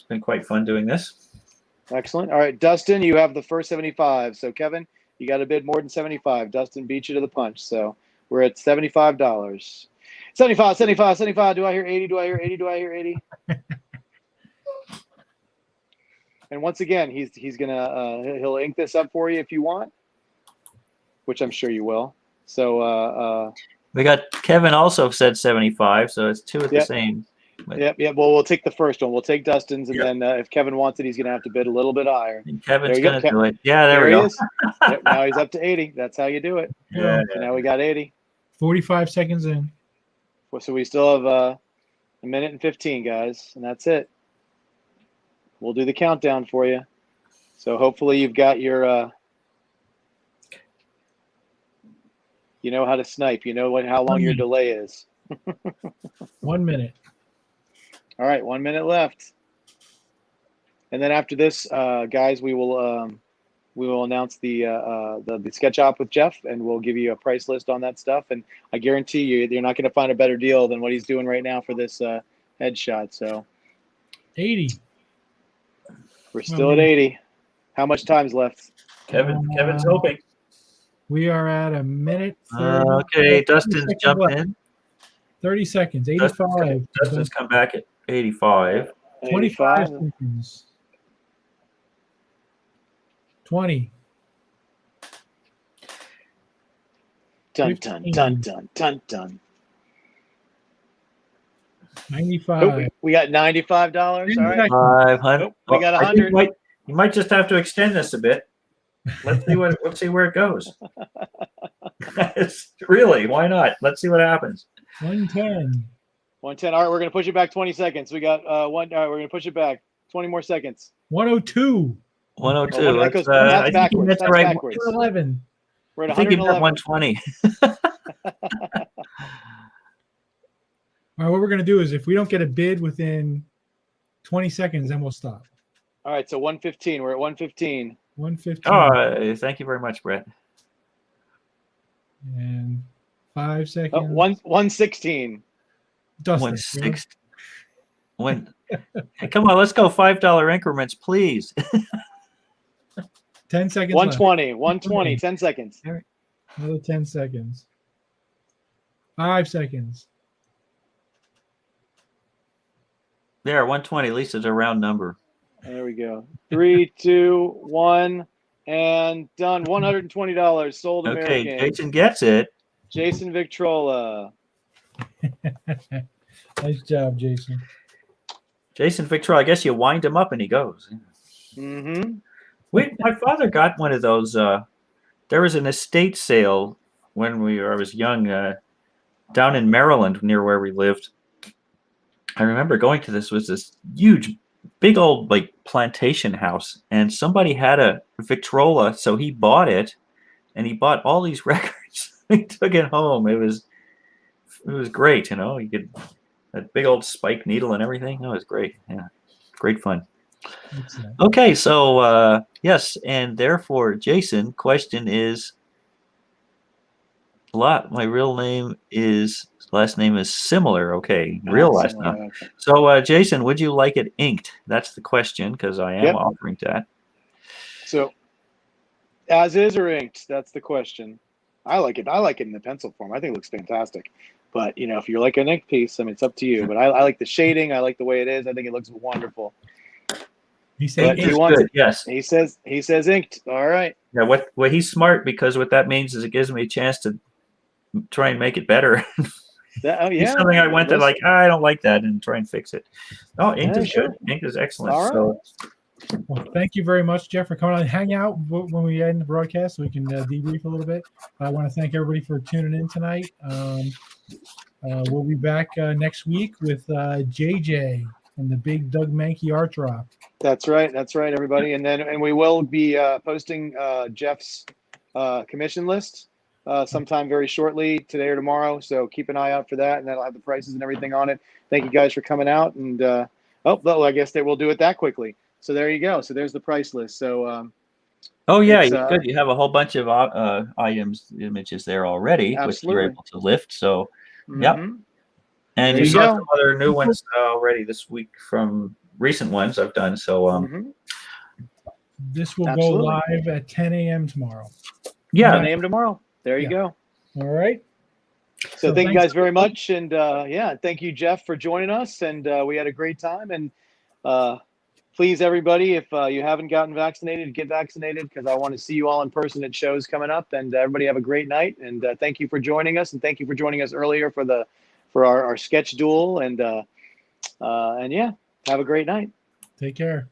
been quite fun doing this. Excellent. All right, Dustin, you have the first 75. So Kevin, you got to bid more than 75. Dustin beat you to the punch. So we're at $75. 75. Do I hear 80? Do I hear 80? Do I hear 80? And once again, he's gonna he'll ink this up for you if you want, which I'm sure you will. So we got Kevin also said 75, so it's two at the same. But, Yep. Well, we'll take the first one. We'll take Dustin's, and then if Kevin wants it, he's gonna have to bid a little bit higher. And Kevin's gonna do it. Yeah, there we he go. is. Yep, now he's up to 80. That's how you do it. Yeah. So now we got 80. 45 seconds in. So we still have a minute and 15, guys, and that's it. We'll do the countdown for you. So hopefully you've got your, you know how to snipe. You know how long your delay is. 1 minute. All right, 1 minute left. And then after this, guys, we will announce the sketch op with Geof, and we'll give you a price list on that stuff. And I guarantee you're not going to find a better deal than what he's doing right now for this headshot. So 80. We're still at 80. How much time's left? Kevin's hoping. We are at a minute. 30, okay, Dustin's jumped in. 30 seconds. 85. Dustin's come back at 85. 25 seconds. 20. Dun, dun, dun, dun, dun, dun. 95. Oh, we got $95. All right. 500. Nope, we got 100. You might just have to extend this a bit. Let's see where it goes. Really, why not? Let's see what happens. 110. 110. All right, we're going to push it back 20 seconds. We got one. All right, we're going to push it back 20 more seconds. 102. 102. Oh, That's backwards. That's right. backwards. 111. We're at I think you meant 111. 120. All right, what we're going to do is if we don't get a bid within 20 seconds, then we'll stop. All right, so 115. We're at 115. 115. Oh, thank you very much, Brett. And 5 seconds. 116. Dustin, 160. Hey, come on, let's go $5 increments, please. 10 seconds. 120. 120. 10 seconds. Another 10 seconds. 5 seconds. There, 120. At least it's a round number. There we go. 3, 2, 1, and done. $120 sold. Okay, American. Jason gets it. Jason Victrola. Nice job, Jason. Jason Victor, I guess you wind him up and he goes. Mm-hmm. My father got one of those. There was an estate sale when I was young down in Maryland near where we lived. I remember going to this huge, big old like plantation house, and somebody had a Victrola, so he bought it, and he bought all these records. He took it home. It was great, you know. You could that big old spike needle and everything. It was great. Yeah, great fun. Excellent. Okay, so yes, and therefore, Jason, question is, my real name is last name is similar. Okay, real last Similar, name. okay. So, Jason, would you like it inked? That's the question, because I am Yep. offering that. So, as is or inked? That's the question. I like it. I like it in the pencil form. I think it looks fantastic. But you know, if you're like an ink piece, I mean, it's up to you. But I like the shading. I like the way it is. I think it looks wonderful. He said It is good. Yes. He says inked. All right. Yeah. What he's smart, because what that means is it gives me a chance to try and make it better. Oh yeah. It's something I went to like, I don't like that, and try and fix it. Oh, ink is sure. good. Ink is excellent. All right. So, Well, thank you very much, Jeff, for coming on. Hang out when we end the broadcast so we can debrief a little bit. I want to thank everybody for tuning in tonight. We'll be back next week with JJ and the big Doug Mankey art drop. That's right, everybody. And we will be posting Jeff's commission list sometime very shortly, today or tomorrow. So keep an eye out for that, and that'll have the prices and everything on it. Thank you guys for coming out. And I guess they will do it that quickly. So there you go. So there's the price list. So oh yeah, good. You have a whole bunch of images there already, which you're able to lift. So, yep. And you saw some other new ones already this week from recent ones I've done. So, this will go live at 10 a.m. tomorrow. Yeah, 10 a.m. tomorrow. There you go. All right. So thank you guys very much, and thank you, Jeff, for joining us. And we had a great time. And please, everybody, if you haven't gotten vaccinated, get vaccinated, because I want to see you all in person at shows coming up. And everybody have a great night. And thank you for joining us. And thank you for joining us earlier for our sketch duel. And yeah, have a great night. Take care.